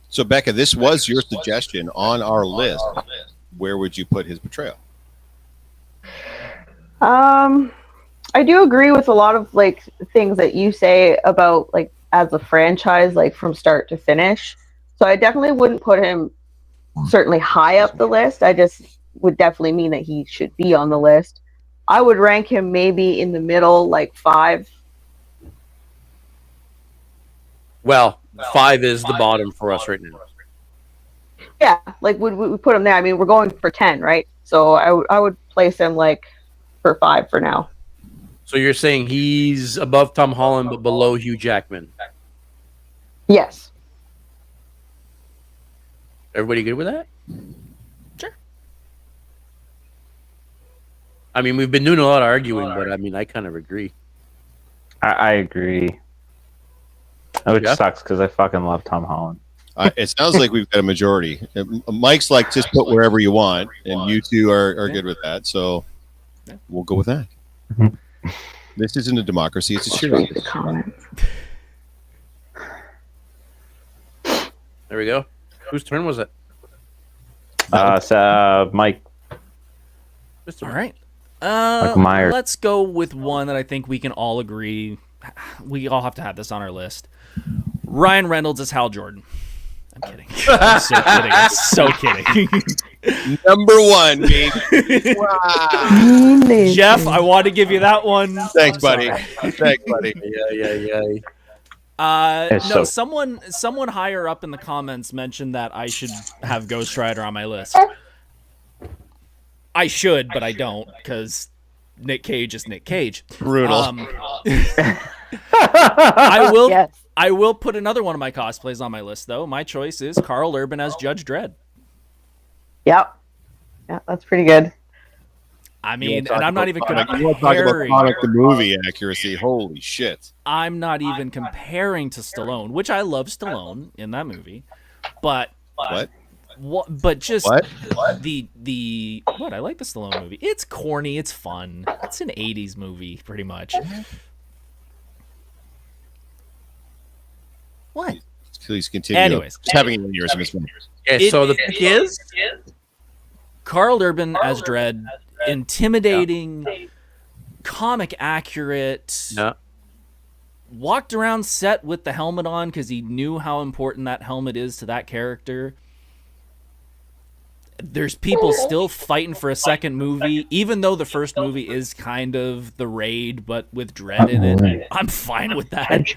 So, Becca, this was your suggestion on our list. Where would you put his portrayal? I do agree with a lot of like things that you say about like as a franchise, like from start to finish. So I definitely wouldn't put him certainly high up the list. I just would definitely mean that he should be on the list. I would rank him maybe in the middle, like 5. Well, 5 is the bottom for us right now. Yeah, like we put him there. I mean, we're going for 10, right? So I would place him like for 5 for now. So you're saying he's above Tom Holland but below Hugh Jackman? Yes. Everybody good with that? Sure. I mean, we've been doing a lot of arguing, but I mean, I kind of agree. I agree. Which Yeah. sucks because I fucking love Tom Holland. It sounds like we've got a majority. Mike's like, just put wherever you want, and you two are good with that. So we'll go with that. This isn't a democracy; it's a Read cheerleader. the comments. There we go. Whose turn was it? So Mike. Mr. All right. Like Myers. Let's go with one that I think we can all agree. We all have to have this on our list. Ryan Reynolds is Hal Jordan. I'm kidding. I'm so kidding. I'm so kidding. Number one, baby. Wow. Jeff, I want to give you that one. Thanks, I'm buddy. sorry. Thanks, buddy. No, someone higher up in the comments mentioned that I should have Ghost Rider on my list. I should, but I don't because Nick Cage is Nick Cage. Brutal. I will. Yes. I will put another one of my cosplays on my list, though. My choice is Carl Urban as Judge Dredd. Yep. Yeah, that's pretty good. I mean, and I'm not even You want to talk about comparing. comic to movie accuracy? Holy shit! I'm not even comparing to Stallone, which I love Stallone in that movie, but What? but just What? the what? I like the Stallone movie. It's corny. It's fun. It's an '80s movie, pretty much. What? Please continue. Anyways. Just having an aneurysm is fun. Okay, It- so the pick is Carl Urban as Dredd, intimidating, comic accurate. no. Walked around set with the helmet on because he knew how important that helmet is to that character. There's people still fighting for a second movie, even though the first movie is kind of the Raid, but with Dredd in it. I'm fine with that.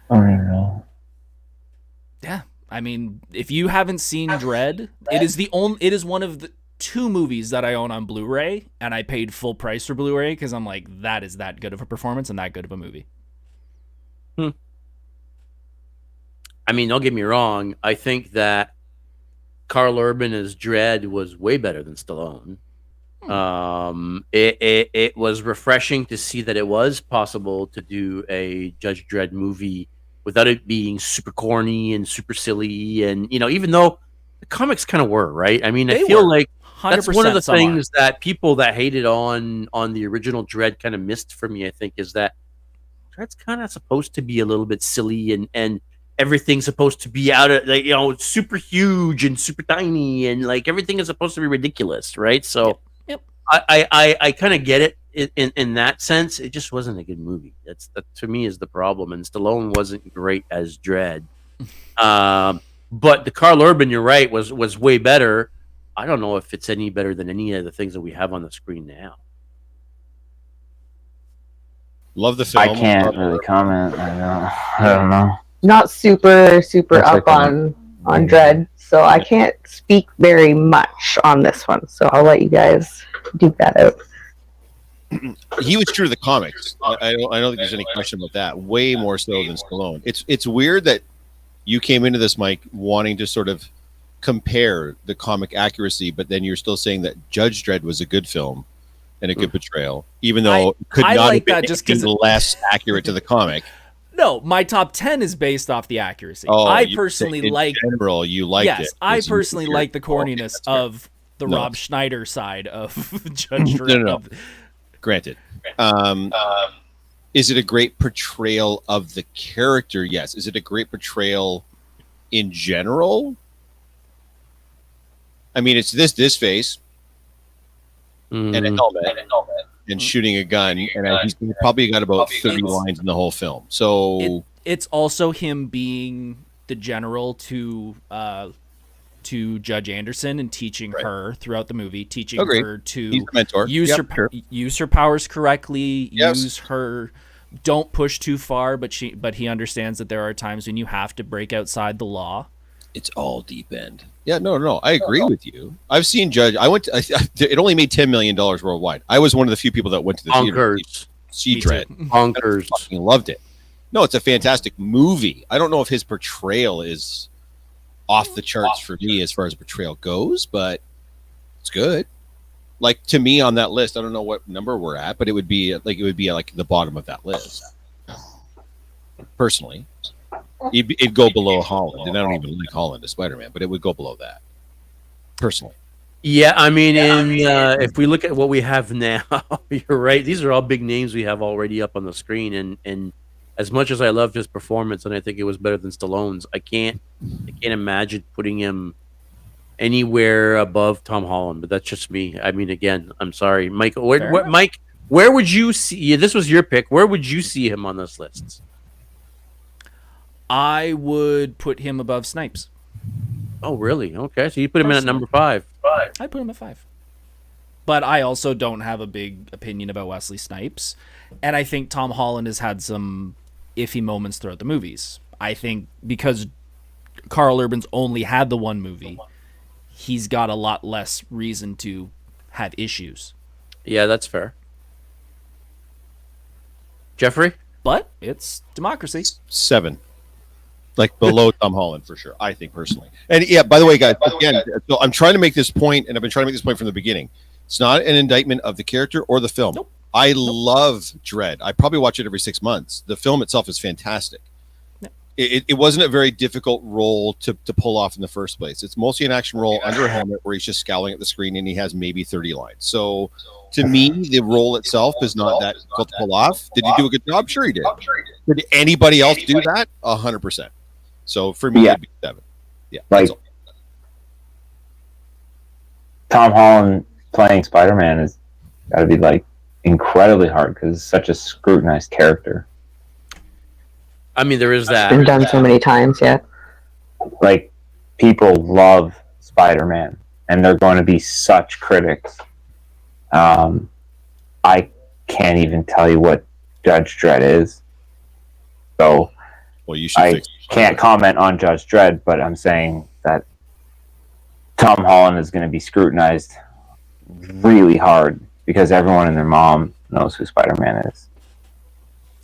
Oh no. Yeah, I mean, if you haven't seen Dredd, it is one of the 2 movies that I own on Blu-ray, and I paid full price for Blu-ray because I'm like, that is that good of a performance and that good of a movie. I mean, don't get me wrong. I think that Carl Urban as Dredd was way better than Stallone. It was refreshing to see that it was possible to do a Judge Dredd movie without it being super corny and super silly, and even though the comics kind of were, right? I mean, I They feel were. like that's one of the 100% some are. things that people that hated on the original Dredd kind of missed for me. I think is that Dredd's kind of supposed to be a little bit silly and everything's supposed to be out of super huge and super tiny and like everything is supposed to be ridiculous, right? So Yep. I kind of get it in that sense. It just wasn't a good movie. That to me is the problem. And Stallone wasn't great as Dredd. But the Carl Urban, you're right, was way better. I don't know if it's any better than any of the things that we have on the screen now. Love the film. I can't really comment. I don't know. Not super That's up like on Dredd, so I can't speak very much on this one. So I'll let you guys duke that out. He was true to the comics. I don't think there's any question about that. Way more so than Stallone. It's weird that you came into this, Mike, wanting to sort of compare the comic accuracy, but then you're still saying that Judge Dredd was a good film and a good portrayal, even though it could I not like have that been just 'cause any less accurate to the comic. No, my top 10 is based off the accuracy. Oh, I you- personally in like. general, you liked it. Yes, I It's personally weird. like the Okay, corniness that's fair. of the No. Rob Schneider side of Judge Dredd. No. Granted. Is it a great portrayal of the character? Yes. Is it a great portrayal in general? I mean, it's this face and a Mhm. helmet and shooting a gun, and he's probably got about 30 lines in the whole film. So It's also him being the general to Judge Anderson and teaching Right. her throughout the movie, teaching Agreed. her he's to the mentor. use Yep, her sure. use her powers correctly, Yes. use her. Don't push too far, but he understands that there are times when you have to break outside the law. It's all deep end. Yeah, no. I agree with you. I've seen Judge. It only made $10 million worldwide. I was one of the few people that went to the theater to Bonkers. see Me too. Dredd. Bonkers. Fucking loved it. No, it's a fantastic movie. I don't know if his portrayal is off the charts for me as far as portrayal goes, but it's good. Like to me on that list, I don't know what number we're at, but it would be like the bottom of that list. personally. It'd go below Holland, and I don't even like Holland as Spider-Man, but it would go below that, personally. Yeah, I mean, if we look at what we have now, you're right. These are all big names we have already up on the screen, and as much as I loved his performance, and I think it was better than Stallone's, I can't imagine putting him anywhere above Tom Holland. But that's just me. I mean, again, I'm sorry, Michael. Mike, where would you see? Yeah, this was your pick. Where would you see him on this list? I would put him above Snipes. Oh, really? Okay, so you put him in at number 5. I put him at 5. But I also don't have a big opinion about Wesley Snipes. And I think Tom Holland has had some iffy moments throughout the movies. I think because Carl Urban's only had the one movie, he's got a lot less reason to have issues. Yeah, that's fair. Jeffrey? But it's democracy. 7. Like below Tom Holland for sure, I think personally. And yeah, by the way, guys, again, so I'm trying to make this point, and I've been trying to make this point from the beginning. It's not an indictment of the character or the film. Nope. I love Dredd. I probably watch it every 6 months. The film itself is fantastic. Yeah. It wasn't a very difficult role to pull off in the first place. It's mostly an action role under a helmet where he's just scowling at the screen and he has maybe 30 lines. So to me, the role itself is not that difficult to pull off. Did he do a good job? Sure he did. Did anybody else do that? 100%. So for me, it'd be 7. Yeah. Like Tom Holland playing Spider-Man is got to be like incredibly hard because it's such a scrutinized character. I mean, there is that. Been done so many times, yeah. Like people love Spider-Man, and they're going to be such critics. I can't even tell you what Judge Dredd is. So well, you should I can't comment on Judge Dredd, but I'm saying that Tom Holland is going to be scrutinized really hard because everyone and their mom knows who Spider-Man is.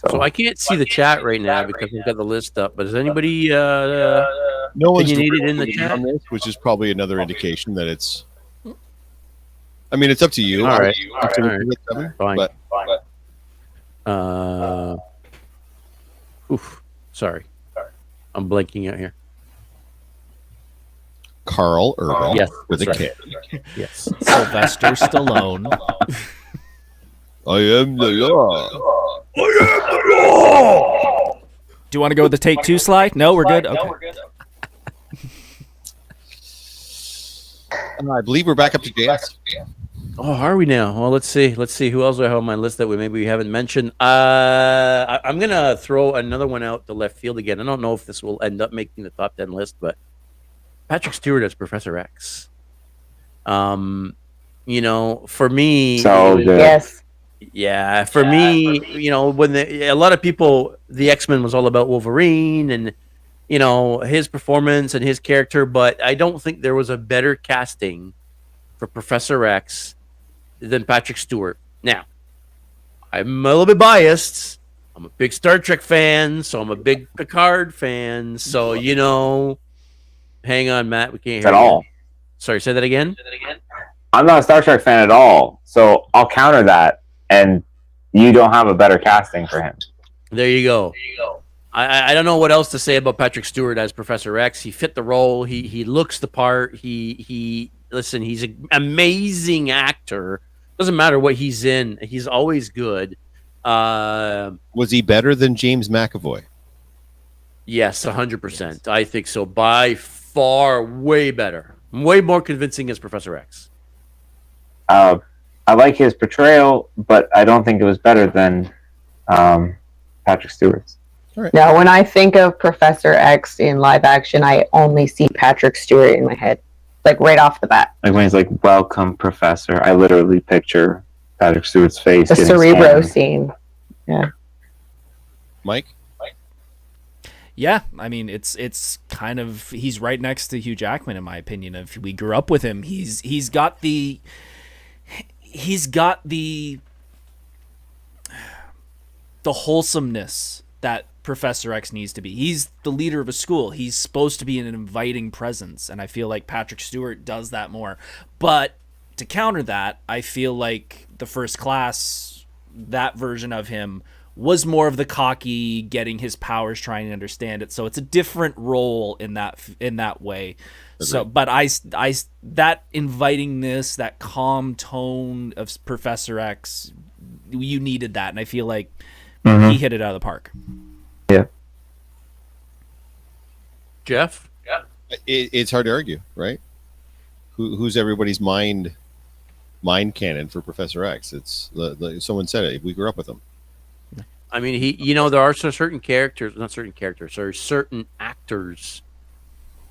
So I can't see the chat right now because we've got the list up. But is anybody no one's opinionated in the chat on this, which is probably another indication that it's. I mean, it's up to you. All right. Fine. But sorry, I'm blanking out here. Carl Urban, Yes, with a that's K. Yes. Sylvester Stallone. I am the law. Do you want to go with the take 2 slide? No, we're good. Okay. I believe we're back up to JS. Oh, are we now? Well, let's see. Who else do I have on my list that we haven't mentioned? I'm gonna throw another one out to left field again. I don't know if this will end up making the top 10 list, but Patrick Stewart as Professor X. For me, So good. Yes. yeah, for me, when a lot of people, the X-Men was all about Wolverine and his performance and his character, but I don't think there was a better casting for Professor X than Patrick Stewart. Now, I'm a little bit biased. I'm a big Star Trek fan, so I'm a big Picard fan. So hang on, Matt, we can't hear At you. all. Sorry, say that again. I'm not a Star Trek fan at all, so I'll counter that. And you don't have a better casting for him. There you go. I don't know what else to say about Patrick Stewart as Professor X. He fit the role. He looks the part. Listen, he's an amazing actor. Doesn't matter what he's in. He's always good. Was he better than James McAvoy? Yes, 100%. I think so. By far, way better. Way more convincing as Professor X. I like his portrayal, but I don't think it was better than Patrick Stewart's. Now, when I think of Professor X in live action, I only see Patrick Stewart in my head, like right off the bat. Like when he's like, "Welcome, Professor," I literally picture Patrick Stewart's face. The getting Cerebro scanned. scene. Yeah. Mike? Yeah, I mean it's kind of, he's right next to Hugh Jackman in my opinion. If we grew up with him, he's got the wholesomeness that Professor X needs to be. He's the leader of a school. He's supposed to be an inviting presence, and I feel like Patrick Stewart does that more. But to counter that, I feel like the First Class, that version of him was more of the cocky, getting his powers, trying to understand it. So it's a different role in that way. So, but I that invitingness, that calm tone of Professor X, you needed that, and I feel like he hit it out of the park. Yeah. Jeff? It's hard to argue, right? Who's everybody's mind canon for Professor X? It's someone said it. We grew up with him. I mean, there are certain characters, not certain characters, or certain actors.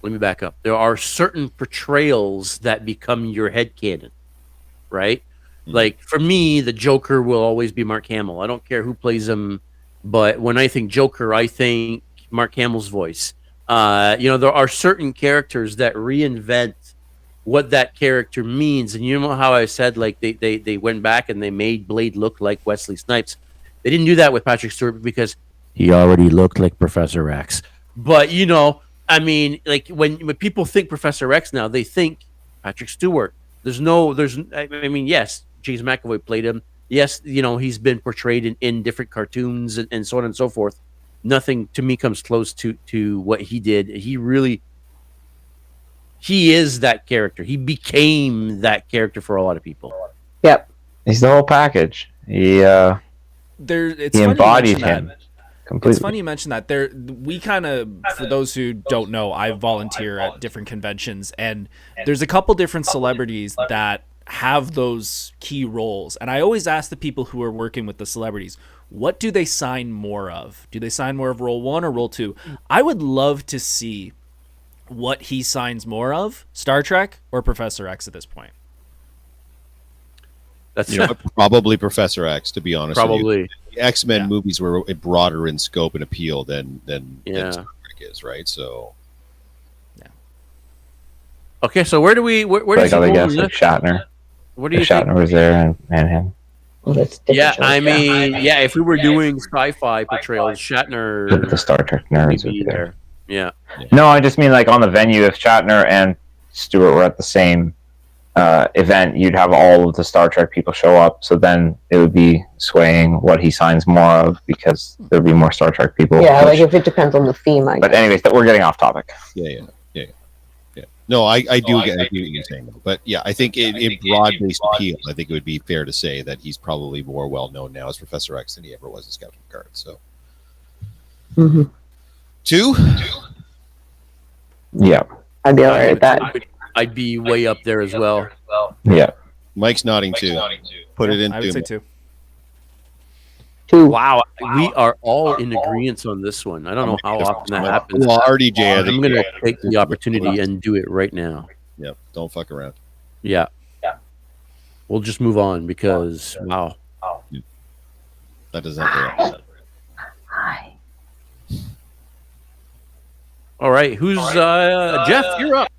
Let me back up. There are certain portrayals that become your headcanon, right? Like, for me, the Joker will always be Mark Hamill. I don't care who plays him, but when I think Joker, I think Mark Hamill's voice. There are certain characters that reinvent what that character means. And you know how I said, like, they went back and they made Blade look like Wesley Snipes. They didn't do that with Patrick Stewart because he already looked like Professor X. But, I mean, like, when people think Professor X now, they think Patrick Stewart. Yes, James McAvoy played him. Yes, he's been portrayed in different cartoons and so on and so forth. Nothing to me comes close to what he did. He is that character. He became that character for a lot of people. Yep. He's the whole package. He embodied him completely. It's funny you mention that. We kind of, for those who don't know, I volunteer at different conventions, and there's a couple different celebrities that have those key roles. And I always ask the people who are working with the celebrities, what do they sign more of? Do they sign more of role 1 or role 2? I would love to see what he signs more of, Star Trek or Professor X at this point. That's probably Professor X, to be honest. Probably. The X-Men movies were broader in scope and appeal than Star Trek is, right? So. Yeah. Okay, so where does he go guess like Shatner. What do you think? Shatner was there and him. Well, if we were doing sci-fi portrayals, Shatner, the Star Trek nerds would be there. Yeah. No, I just mean like on the venue, if Shatner and Stewart were at the same event, you'd have all of the Star Trek people show up. So then it would be swaying what he signs more of because there'd be more Star Trek people. Yeah, like if it depends on the theme. But anyways, we're getting off topic. Yeah. No, I do get what you're saying, but yeah, I think in broad-based appeal, I think it would be fair to say that he's probably more well-known now as Professor X than he ever was as Captain Picard. So, 2? Yeah, I'd be alright with that. I'd be way up there as well. Yeah, Mike's nodding too. Put it in. I would say 2. 2. Wow, we are all in agreement on this one. I don't know how often that happens. Well, RDJ, I'm going to take the opportunity and do it right now. Yep, don't fuck around. Yeah. We'll just move on because, wow. That doesn't happen. Hi. All right, who's Jeff? You're up.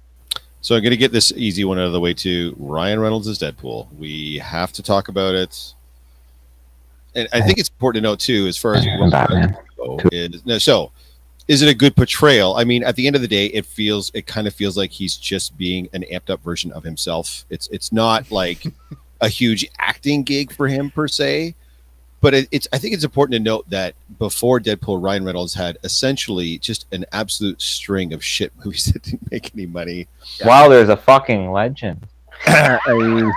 So I'm going to get this easy one out of the way too. Ryan Reynolds is Deadpool. We have to talk about it. And I think it's important to note too, as far as Batman. Is it a good portrayal? I mean, at the end of the day, it kind of feels like he's just being an amped up version of himself. It's not like a huge acting gig for him per se, but I think it's important to note that before Deadpool, Ryan Reynolds had essentially just an absolute string of shit movies that didn't make any money. Wilder's a fucking legend. Van Wilder.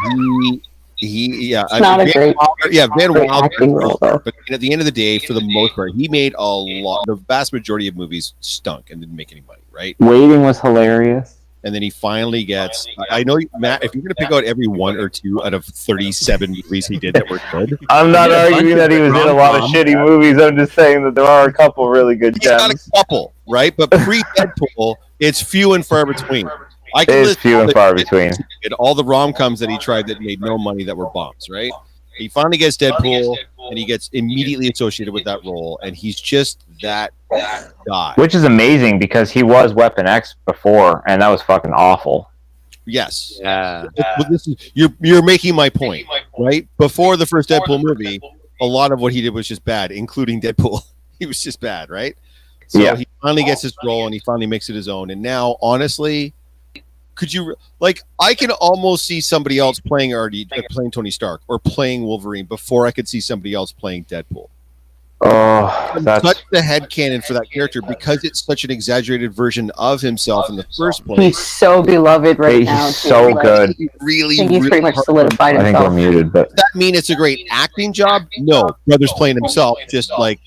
But at the end of the day, for the most part, he made a lot. The vast majority of movies stunk and didn't make any money, right? Waiting was hilarious. And then he finally gets. I know, Matt, if you're going to pick out every 1 or 2 out of 37 movies he did that were good. I'm not arguing that he was in a lot of shitty movies. I'm just saying that there are a couple really good gems. Got a couple, right? But pre-Deadpool, it's few and far between. It is few and far between. All the rom-coms that he tried that made no money that were bombs, right? He finally gets Deadpool, and he gets immediately associated with that role, and he's just that guy. Which is amazing because he was Weapon X before, and that was fucking awful. Yes. Yeah. But you're making my point, right? Before the first Deadpool movie, a lot of what he did was just bad, including Deadpool. He was just bad, right? So he finally gets his role, and he finally makes it his own. And now, honestly, could you I can almost see somebody else playing Tony Stark or playing Wolverine before I could see somebody else playing Deadpool. Oh, that's such the headcanon for that character because it's such an exaggerated version of himself in the first He's place. so beloved right he's now. too. so Like, good. Really, I think he's really pretty much hard. solidified I think we're himself. muted, but Does that mean it's a great acting job? No, brother's playing himself, just like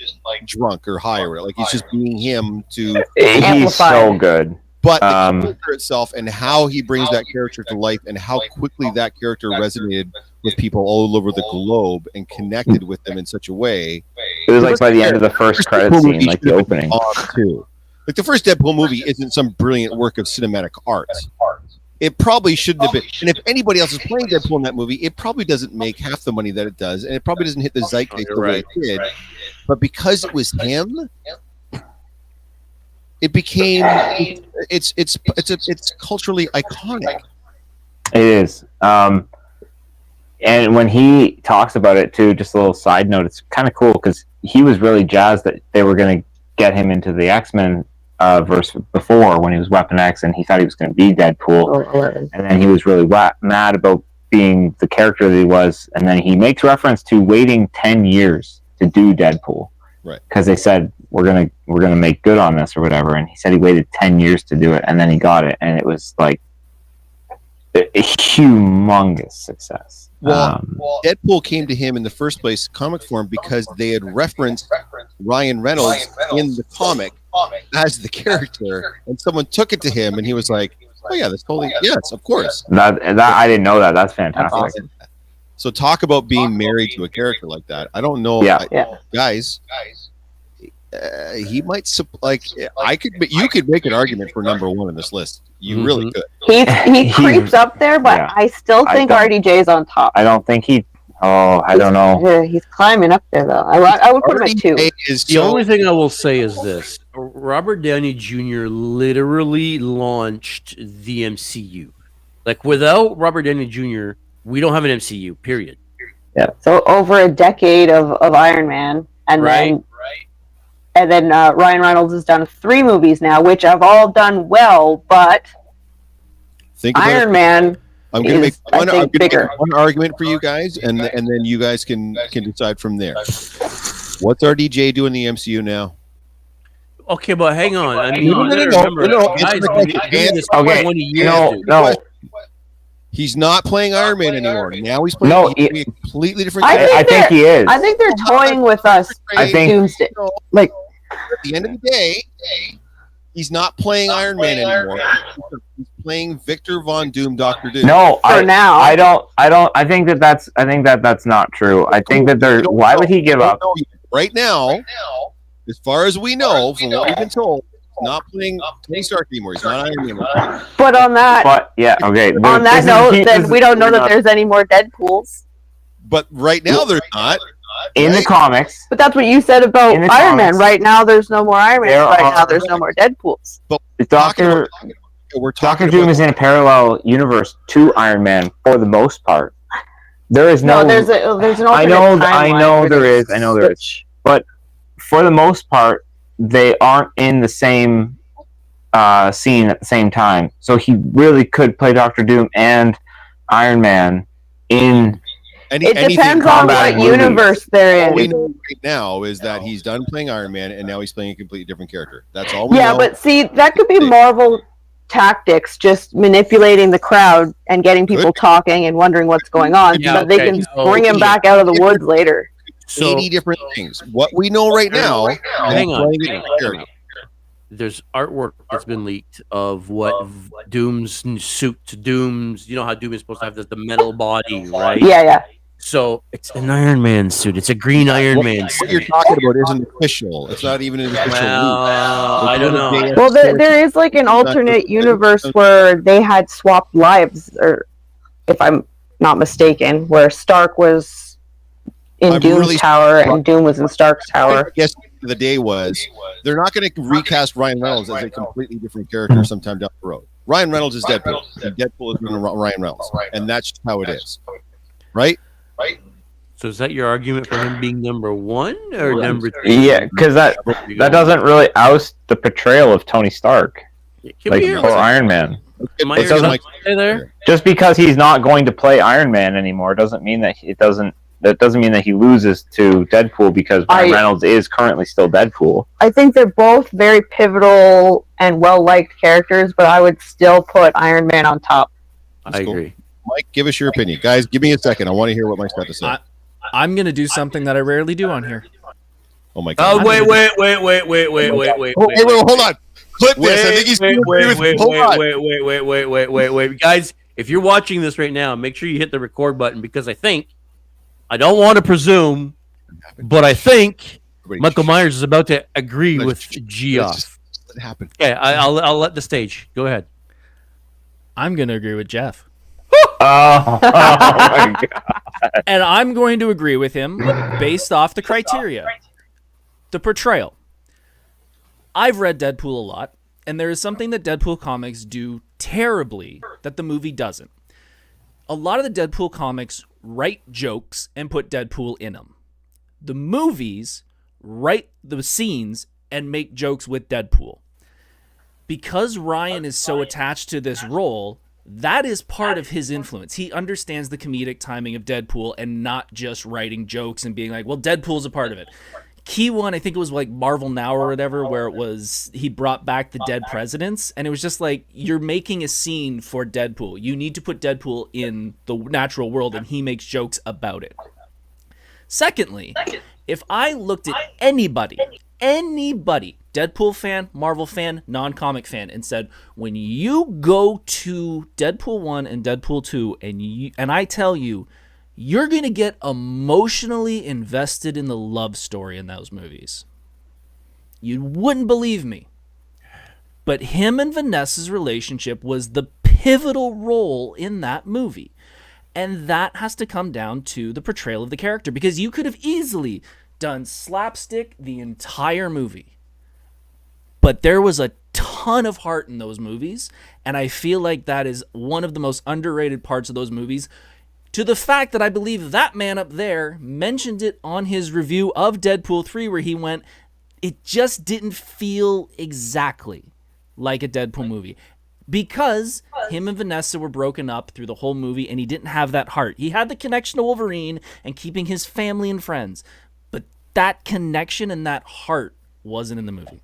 drunk or high, or like he's just being him to. he's Amplified. so good. But the character itself and how he brings that character to life and how quickly that character resonated with people all over the globe and connected with them in such a way. It was like by the end of the first credit Deadpool scene, movie like the should have been opening. awesome, too. Like the first Deadpool movie isn't some brilliant work of cinematic art. It probably shouldn't have been. And if anybody else is playing Deadpool in that movie, it probably doesn't make half the money that it does, and it probably doesn't hit the zeitgeist the way it did. But because it was him, it became it's culturally iconic. It is. And when he talks about it too, just a little side note, it's kind of cool because he was really jazzed that they were going to get him into the X-Men verse before when he was Weapon X, and he thought he was going to be Deadpool. And then he was really mad about being the character that he was. And then he makes reference to waiting 10 years to do Deadpool. Right. Because they said, we're gonna make good on this or whatever. And he said he waited 10 years to do it, and then he got it. And it was like a humongous success. Well, Deadpool came to him in the first place, comic form, because they had referenced Ryan Reynolds in the comic as the character, and someone took it to him, and he was like, "Oh yeah, that's totally yes, of course." That I didn't know that. That's fantastic. That's awesome. So talk about being married to a character like that. I don't know, guys. He might you could make an argument for number one on this list. You really could. He creeps up there, but I still think RDJ's on top. I don't think he. Oh, I don't know. Yeah, he's climbing up there though. I would put him at 2. The only thing I will say is this: Robert Downey Jr. literally launched the MCU. Like without Robert Downey Jr., we don't have an MCU. Period. Yeah. So over a decade of Iron Man, and then Ryan Reynolds has done 3 movies now, which have all done well, but Iron Man. I'm going to make one argument for you guys, and then you guys can decide from there. What's RDJ doing in the MCU now? Okay, but hang on. I mean, no. He's not playing Iron Man anymore. Now he's playing a completely different character. I think he is. I think they're toying with us. I think Doomsday. Like at the end of the day, he's not playing Iron Man anymore. He's playing Victor Von Doom, Doctor Doom. No, now. I don't. I think that's not true. I think that they're. Why would he give up? Right now, as far as we know, from what we've been told, he's not playing Tony Stark anymore. He's not Iron Man anymore. But on that, On that note, then we don't know that there's any more Deadpools. But right now, there's not. In the comics. But that's what you said about Iron Man. Right now, there's no more Iron Man. Right now, there's no more Deadpools. But Doctor Doom is in a parallel universe to Iron Man for the most part. There is no. There's an alternate I know there is. But for the most part, they aren't in the same scene at the same time. So he really could play Doctor Doom and Iron Man in. It depends on what universe they're in. All we know right now is that he's done playing Iron Man, and now he's playing a completely different character. That's all we know. Yeah, but see, that could be Marvel tactics, just manipulating the crowd and getting people talking and wondering what's going on, so that they can bring him back out of the woods later. 80 different things. What we know right now, hang on. There's artwork that's been leaked of what Doom's suit, Doom's, you know how Doom is supposed to have the metal body, right? Yeah. So it's an Iron Man suit. It's a green Iron Man suit. What you're talking about isn't official. It's not even an official leak. I don't know. Well, there is like an alternate universe where they had swapped lives, or if I'm not mistaken, where Stark was in Doom's tower and Doom was in Stark's tower. Yes, the day was they're not going to recast Ryan Reynolds as a completely different character sometime down the road. Ryan Reynolds is Deadpool, and Deadpool is Ryan Reynolds, and that's just how it is, right? So is that your argument for him being number 1 or number 2? Yeah, because that doesn't really oust the portrayal of Tony Stark, or Iron Man. It doesn't, just because he's not going to play Iron Man anymore doesn't mean that it doesn't that doesn't mean that he loses to Deadpool because Ryan Reynolds is currently still Deadpool. I think they're both very pivotal and well-liked characters, but I would still put Iron Man on top. I agree. Mike, give us your opinion. Guys, give me a second. I want to hear what Mike's got to say. I'm going to do something that I rarely do on here. Oh, my God. Oh, wait, hold on. Clip this. I think he's wait. Guys, if you're watching this right now, make sure you hit the record button because I don't want to presume, but I think Michael Myers is about to agree with Geoff. Let it happen. Okay, I'll let the stage. Go ahead. I'm going to agree with Jeff. Oh my God. And I'm going to agree with him based off the criteria. The portrayal. I've read Deadpool a lot, and there is something that Deadpool comics do terribly that the movie doesn't. A lot of the Deadpool comics write jokes and put Deadpool in them. The movies write the scenes and make jokes with Deadpool. Because Ryan is so attached to this role, that is part of his influence. He understands the comedic timing of Deadpool and not just writing jokes and being like, well, Deadpool's a part of it. Key one, I think it was like Marvel Now or whatever, where it was he brought back the dead presidents, and it was just like, you're making a scene for Deadpool. You need to put Deadpool in the natural world, and he makes jokes about it. Secondly, if I looked at anybody, Deadpool fan, Marvel fan, non-comic fan, and said, when you go to Deadpool 1 and Deadpool 2, and I tell you, you're going to get emotionally invested in the love story in those movies, you wouldn't believe me. But him and Vanessa's relationship was the pivotal role in that movie. And that has to come down to the portrayal of the character, because you could have easily done slapstick the entire movie. But there was a ton of heart in those movies, and I feel like that is one of the most underrated parts of those movies, to the fact that I believe that man up there mentioned it on his review of Deadpool 3, where he went, it just didn't feel exactly like a Deadpool movie. Because him and Vanessa were broken up through the whole movie, and he didn't have that heart. He had the connection to Wolverine and keeping his family and friends, but that connection and that heart wasn't in the movie.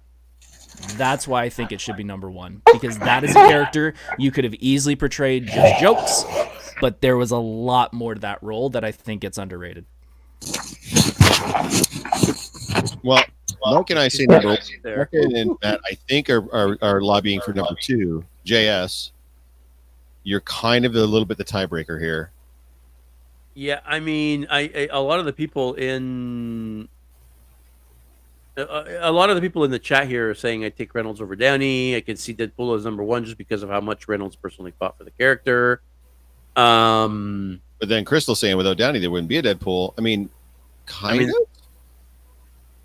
That's why I think it should be number one, because that is a character you could have easily portrayed just jokes, but there was a lot more to that role that I think gets underrated. Well, Mike and I say number one, and Matt, I think are lobbying for number two. JS, you're kind of a little bit the tiebreaker here. Yeah, I mean, a lot of the people in the chat here are saying I take Reynolds over Downey. I can see Deadpool as number one just because of how much Reynolds personally fought for the character. But then Crystal's saying without Downey there wouldn't be a Deadpool. I mean, kind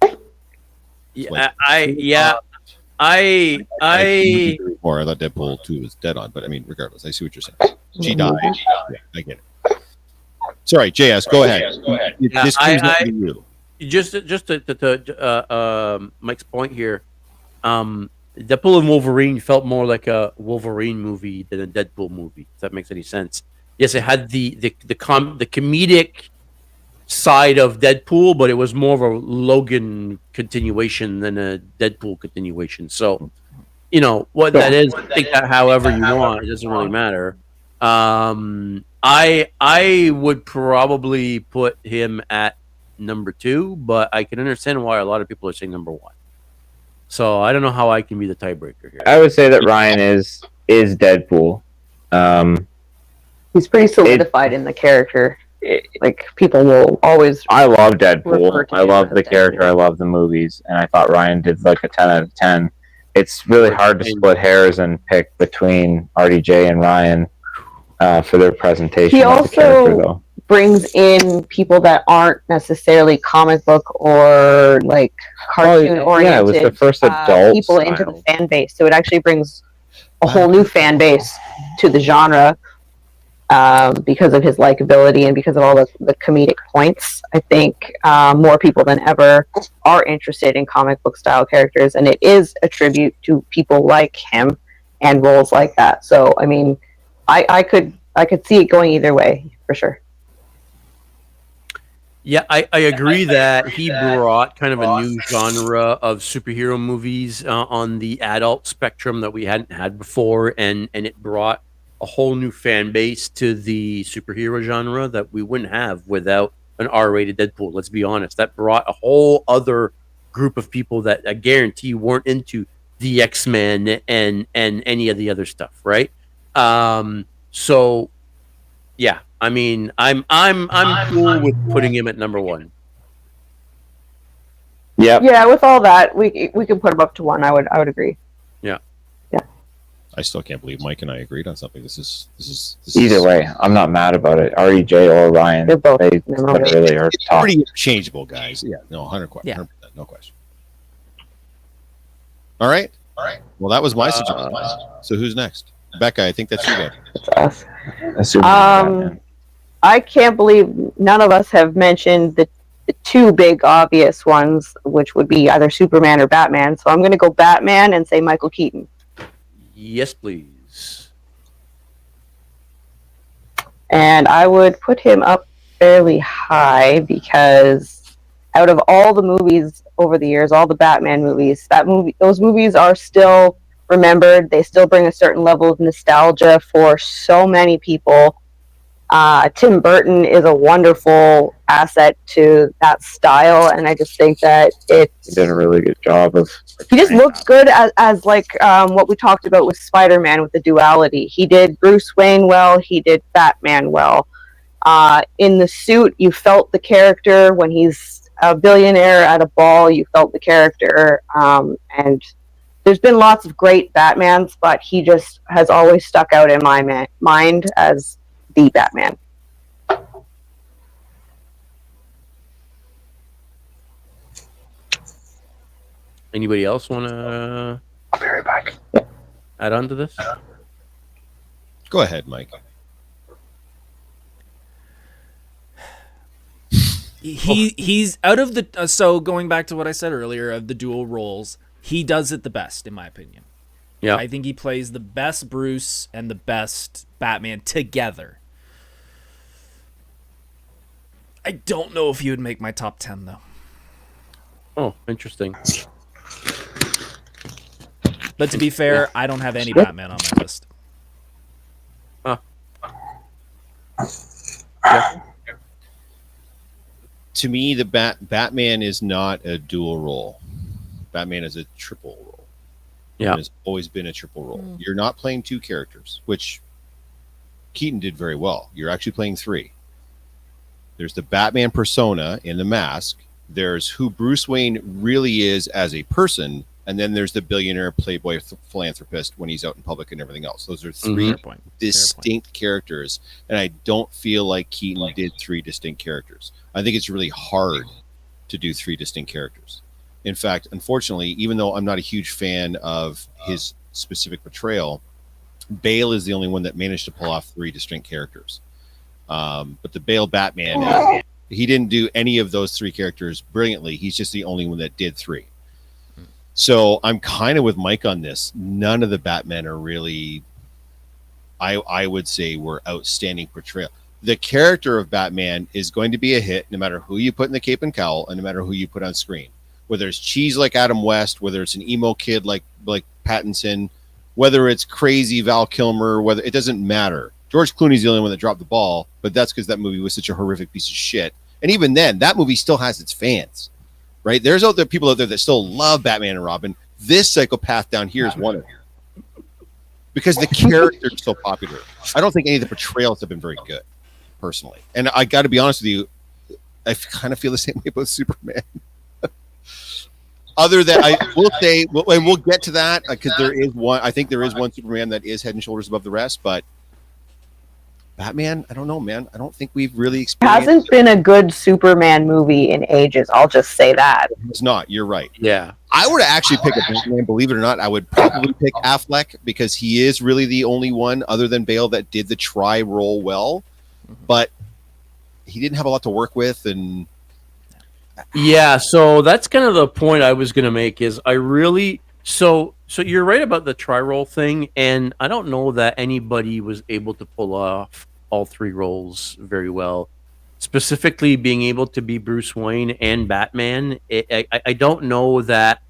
of. Yeah, Or I thought Deadpool 2 was dead on, but I mean, regardless, I see what you're saying. She died. Yeah, I get it. Sorry, JS, go ahead. This comes up to you. Just to Mike's point here, Deadpool and Wolverine felt more like a Wolverine movie than a Deadpool movie. If that makes any sense. Yes, it had the comedic side of Deadpool, but it was more of a Logan continuation than a Deadpool continuation. So, you know what that is. Take that however you want. It doesn't really matter. I would probably put him at number two, but I can understand why a lot of people are saying number one. So I don't know how I can be the tiebreaker here. I would say that Ryan is Deadpool. He's pretty solidified in the character. Like, people will always. I love Deadpool. I love the character. I love the movies, and I thought Ryan did like a 10 out of 10. It's really hard to split hairs and pick between RDJ and Ryan for their presentation. He of the character, also though. brings in people that aren't necessarily comic book or like cartoon oriented. Yeah, it was the first adult people into the fan base, so it actually brings a whole new fan base to the genre. Because of his likability and because of all the comedic points, I think more people than ever are interested in comic book style characters, and it is a tribute to people like him and roles like that. So, I mean, I could see it going either way for sure. Yeah, I agree that he brought kind of a new genre of superhero movies on the adult spectrum that we hadn't had before, and it brought a whole new fan base to the superhero genre that we wouldn't have without an R-rated Deadpool. Let's be honest, that brought a whole other group of people that I guarantee weren't into the X-Men and any of the other stuff, right? So yeah, I mean, I'm cool with putting him at number one. Yep. Yeah, with all that, we could put him up to one. I would agree. Yeah. Yeah. I still can't believe Mike and I agreed on something. This is Either way, I'm not mad about it. REJ or Ryan, They're both they memorable. really are It's top. pretty interchangeable, guys. Yeah, no, 100%, Yeah. 100%, no question. All right. Well, that was my suggestion. So who's next? Becca, I think that's you guys. It's us. Batman. I can't believe none of us have mentioned the two big obvious ones, which would be either Superman or Batman. So I'm going to go Batman and say Michael Keaton. Yes, please. And I would put him up fairly high because out of all the movies over the years, all the Batman movies, those movies are still remembered. They still bring a certain level of nostalgia for so many people. Tim Burton is a wonderful asset to that style, and I just think that He did a really good job of. he just looks good as like what we talked about with Spider-Man with the duality. He did Bruce Wayne well. He did Batman well. In the suit, you felt the character. When he's a billionaire at a ball, you felt the character. And there's been lots of great Batmans, but he just has always stuck out in my mind as the Batman. Anybody else want to I'll be right back. add on to this? Go ahead, Mike. He's out of the so going back to what I said earlier of the dual roles, he does it the best in my opinion. Yeah. I think he plays the best Bruce and the best Batman together. I don't know if he would make my top 10 though. Oh, interesting. But to be fair, I don't have any Batman on my list. Yeah. To me, the Batman is not a dual role. Batman is a triple role. Yeah. It has always been a triple role. You're not playing two characters, which Keaton did very well. You're actually playing three. There's the Batman persona in the mask. There's who Bruce Wayne really is as a person. And then there's the billionaire playboy philanthropist when he's out in public and everything else. Those are three Fair point. distinct characters. And I don't feel like Keaton did three distinct characters. I think it's really hard to do three distinct characters. In fact, unfortunately, even though I'm not a huge fan of his specific portrayal, Bale is the only one that managed to pull off three distinct characters. But the Bale Batman, he didn't do any of those three characters brilliantly. He's just the only one that did three. So I'm kind of with Mike on this. None of the Batmen are really, I would say, were outstanding portrayal. The character of Batman is going to be a hit no matter who you put in the cape and cowl and no matter who you put on screen. Whether it's cheese like Adam West, whether it's an emo kid like Pattinson, whether it's crazy Val Kilmer, whether it doesn't matter. George Clooney's the only one that dropped the ball, but that's because that movie was such a horrific piece of shit. And even then, that movie still has its fans, right? There's people out there that still love Batman and Robin. This psychopath down here is one of them because the character is so popular. I don't think any of the portrayals have been very good, personally. And I got to be honest with you, I kind of feel the same way about Superman. Other than I will say, and we'll get to that because there is one. I think there is one Superman that is head and shoulders above the rest, but Batman, I don't know, man. I don't think we've really experienced. Hasn't been a good Superman movie in ages. I'll just say that. It's not. You're right. Yeah. I would actually pick a Batman. Believe it or not, I would probably pick Affleck because he is really the only one other than Bale that did the try role well, but he didn't have a lot to work with and. Yeah, so that's kind of the point I was going to make is I really so you're right about the tri-roll thing, and I don't know that anybody was able to pull off all three roles very well. specifically being able to be Bruce Wayne and Batman. I don't know that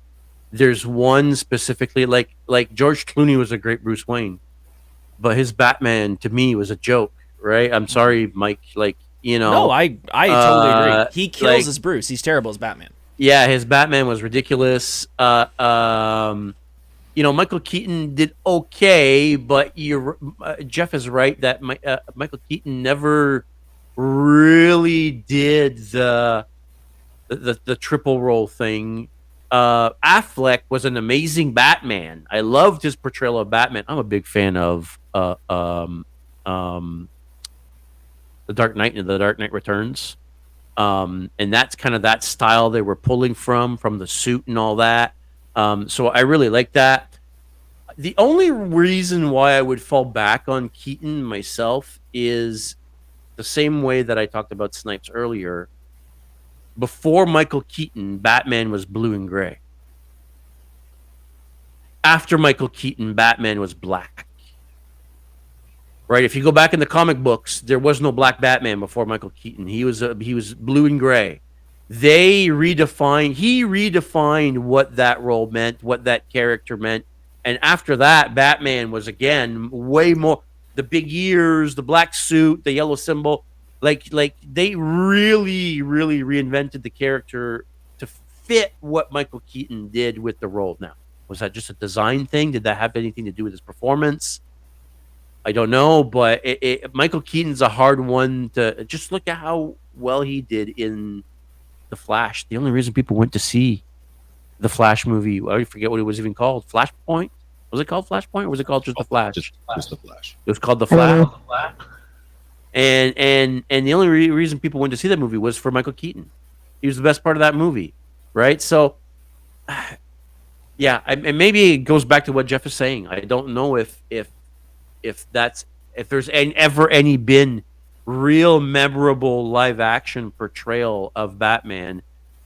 there's one specifically like George Clooney was a great Bruce Wayne, but his Batman to me was a joke, right? I'm sorry, Mike. Like, you know, No, I totally agree. He kills like- as Bruce. He's terrible as Batman. yeah, his Batman was ridiculous. You know, Michael Keaton did okay, but Jeff is right that Michael Keaton never really did the triple role thing. Affleck was an amazing Batman. I loved his portrayal of Batman. I'm a big fan of the Dark Knight and the Dark Knight Returns. And that's kind of that style they were pulling from the suit and all that. So I really like that. The only reason why I would fall back on Keaton myself is the same way that I talked about Snipes earlier. Before Michael Keaton, Batman was blue and gray. After Michael Keaton, Batman was black. Right? If you go back in the comic books, there was no black Batman before Michael Keaton. He was blue and gray. He redefined what that role meant, what that character meant. And after that, Batman was again way more the big ears, the black suit, the yellow symbol. Like they really, really reinvented the character to fit what Michael Keaton did with the role. Now, was that just a design thing? Did that have anything to do with his performance? I don't know, but Michael Keaton's a hard one to just look at how well he did in The Flash. The only reason people went to see the Flash movie, I forget what it was even called. Flashpoint? Was it called Flashpoint or was it called just The Flash? Just The Flash. It was called The Flash. And the only reason people went to see that movie was for Michael Keaton. He was the best part of that movie, right? So, yeah, and maybe it goes back to what Jeff is saying. I don't know if there's ever any been real memorable live action portrayal of Batman,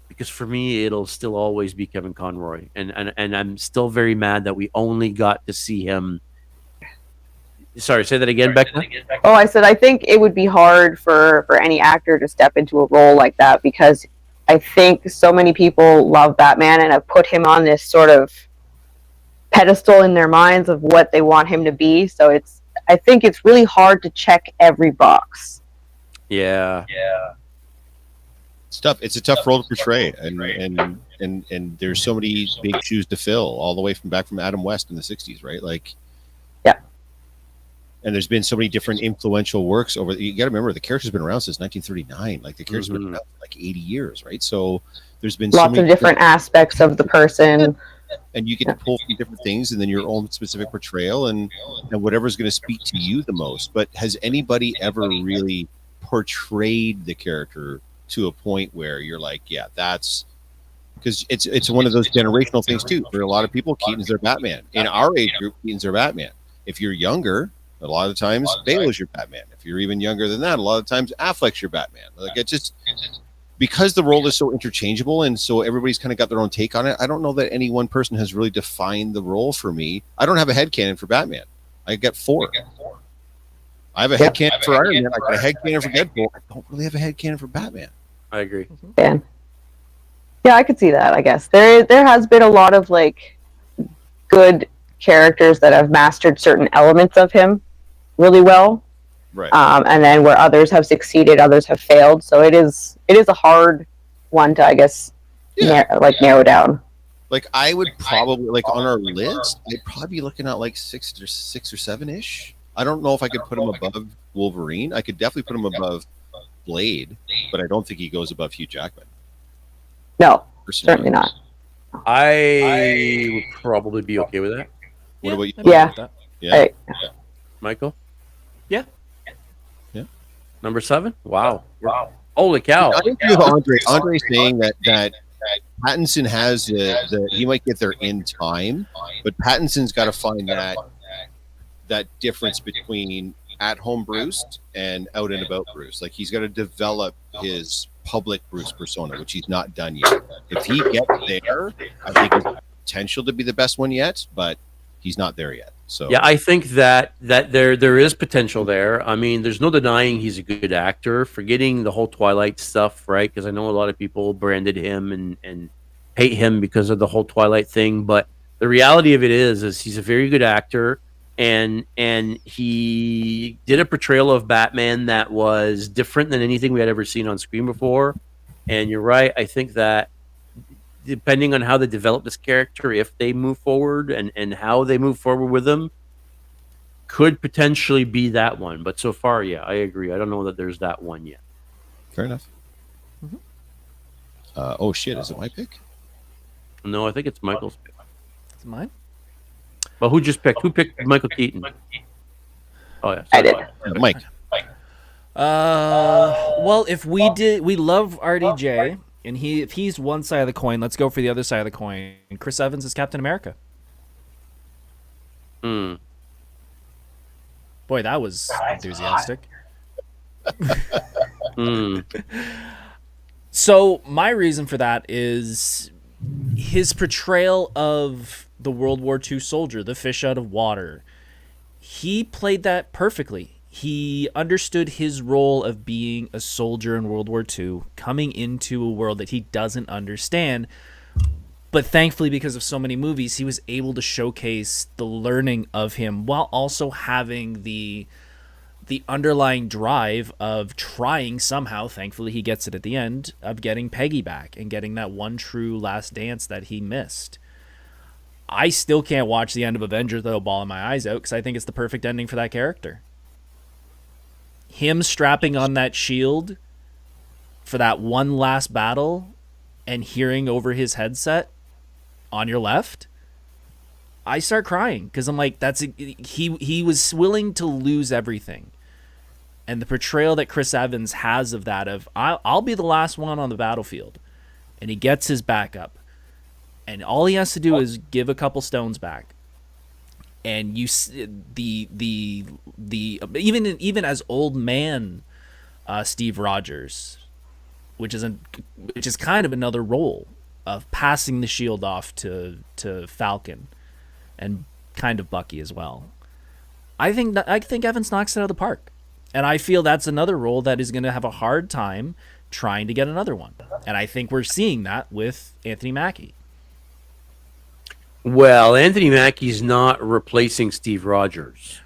because for me it'll still always be Kevin Conroy, and I'm still very mad that we only got to see him. Sorry, say that again, Becca. Oh, I said I think it would be hard for any actor to step into a role like that, because I think so many people love Batman and have put him on this sort of pedestal in their minds of what they want him to be. So I think it's really hard to check every box. Yeah. It's a tough role to portray, and there's so many big shoes to fill, all the way from Adam West in the '60s, right? Like, yeah. And there's been so many different influential works over. You got to remember, the character's been around since 1939. Like, the character's been around for like 80 years, right? So there's been lots of different aspects of the person, and you get to pull from different things, and then your own specific portrayal, and whatever's going to speak to you the most. But has anybody ever really portrayed the character to a point where you're like, yeah, that's because it's one of those generational things too. For a lot of people, Keaton's their Batman. In our age group, Keaton's their Batman. If you're younger, a lot of times Bale is your Batman. If you're even younger than that, a lot of times Affleck's your Batman. Like, it just, because the role is so interchangeable and so everybody's kind of got their own take on it. I don't know that any one person has really defined the role for me. I don't have a headcanon for Batman. I get 4. I have a headcanon for Iron Man. I got a headcanon for Deadpool. I don't really have a headcanon for Batman. I agree. Yeah, I could see that. I guess there has been a lot of like good characters that have mastered certain elements of him really well, right? And then where others have succeeded, others have failed. So it is a hard one to, I guess, narrow down. Like, I would probably, like, on our list, I'd probably be looking at like 6 or 7-ish. I don't know if I could put him above Wolverine. I could definitely put him above Blade, but I don't think he goes above Hugh Jackman. No, personally. certainly not. I would probably be okay with that. What about you? Yeah. Michael? Yeah. Number 7? Wow. Holy cow. I agree with Andre. Andre's saying that Pattinson has he might get there in time, but Pattinson's got to find that difference between at-home Bruce and out and about Bruce. Like, he's got to develop his public Bruce persona, which he's not done yet. If he gets there, I think he's got potential to be the best one yet, but he's not there yet. So Yeah, I think that there is potential there. I mean, there's no denying he's a good actor. Forgetting the whole Twilight stuff, right? Because I know a lot of people branded him and hate him because of the whole Twilight thing. But the reality of it is he's a very good actor, and he did a portrayal of Batman that was different than anything we had ever seen on screen before. And you're right. I think that depending on how they develop this character, if they move forward and how they move forward with them, could potentially be that one. But so far, yeah, I agree. I don't know that there's that one yet. fair enough. Mhm. Oh shit! Is it my pick? No, I think it's Michael's pick. Is it mine? Well, who just picked? Who picked Michael Keaton? Oh yeah, I did. Mike. Well, if we love RDJ, and if he's one side of the coin, let's go for the other side of the coin. Chris Evans is Captain America. Hmm. Boy, that was enthusiastic. Hmm. So my reason for that is his portrayal of the World War II soldier, the fish out of water. He played that perfectly. He understood his role of being a soldier in World War II, coming into a world that he doesn't understand. But thankfully, because of so many movies, he was able to showcase the learning of him while also having the underlying drive of trying somehow, thankfully he gets it at the end, of getting Peggy back and getting that one true last dance that he missed. I still can't watch the end of Avengers without bawling my eyes out because I think it's the perfect ending for that character. Him strapping on that shield for that one last battle and hearing over his headset, "On your left," I start crying because I'm like, he was willing to lose everything. And the portrayal that Chris Evans has of that, of I'll be the last one on the battlefield, and he gets his back up, and all he has to do is give a couple stones back, and you even as old man Steve Rogers, which is kind of another role of passing the shield off to Falcon, and kind of Bucky as well. I think Evans knocks it out of the park. And I feel that's another role that is going to have a hard time trying to get another one. And I think we're seeing that with Anthony Mackie. Well, Anthony Mackie's not replacing Steve Rogers,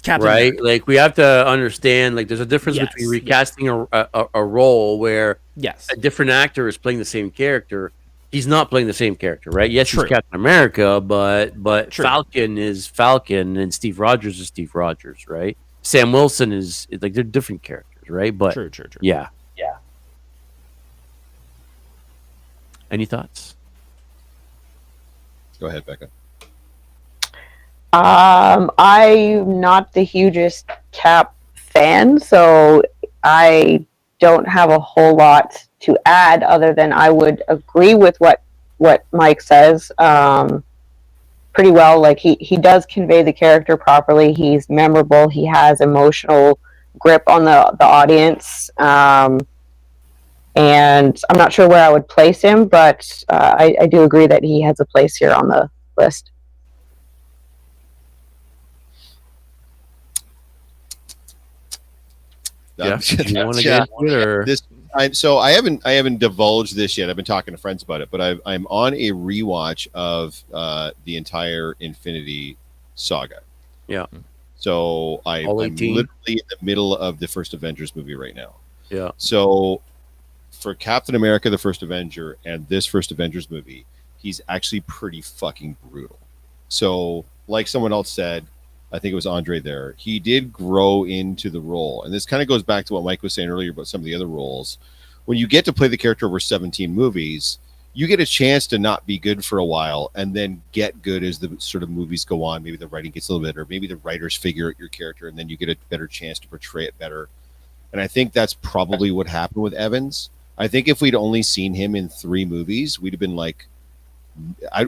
Captain right? America. Like we have to understand, like there's a difference Yes, between recasting a role where Yes. a different actor is playing the same character. He's not playing the same character, right? Yes, True. he's Captain America, but True. Falcon is Falcon, and Steve Rogers is Steve Rogers, right? Sam Wilson is like they're different characters, right? But True. yeah. Any thoughts? Go ahead, Becca. I'm not the hugest Cap fan, so I don't have a whole lot to add other than I would agree with what Mike says pretty well. Like he does convey the character properly. He's memorable. He has emotional grip on the audience. And I'm not sure where I would place him, but I do agree that he has a place here on the list. Yeah. You want to get into it, or This so I haven't divulged this yet. I've been talking to friends about it, but I'm on a rewatch of the entire Infinity Saga. Yeah. So I'm 18? literally in the middle of the first Avengers movie right now. yeah. So for Captain America, the first Avenger, and this first Avengers movie, he's actually pretty fucking brutal. So like someone else said, I think it was Andre there, he did grow into the role. And this kind of goes back to what Mike was saying earlier about some of the other roles. When you get to play the character over 17 movies, you get a chance to not be good for a while and then get good as the sort of movies go on. Maybe the writing gets a little better, maybe the writers figure out your character, and then you get a better chance to portray it better. And I think that's probably what happened with Evans. I think if we'd only seen him in 3 movies, we'd have been like,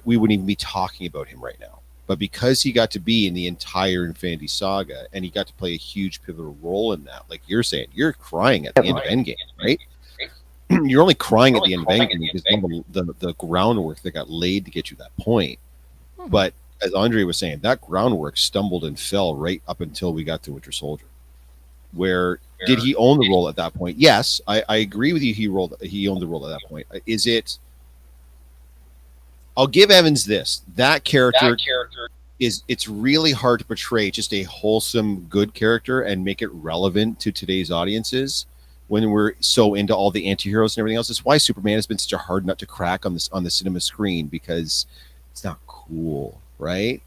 we wouldn't even be talking about him right now. But because he got to be in the entire Infinity Saga and he got to play a huge pivotal role in that, like you're saying, you're crying at the end of Endgame, right? You're only crying at the end of Endgame because of the groundwork that got laid to get you that point. But as Andre was saying, that groundwork stumbled and fell right up until we got to Winter Soldier. Where did he own the role at that point? Yes, I agree with you. He owned the role at that point. Is it? I'll give Evans this. That character it's really hard to portray just a wholesome, good character and make it relevant to today's audiences when we're so into all the anti-heroes and everything else. That's why Superman has been such a hard nut to crack on the cinema screen, because it's not cool, right?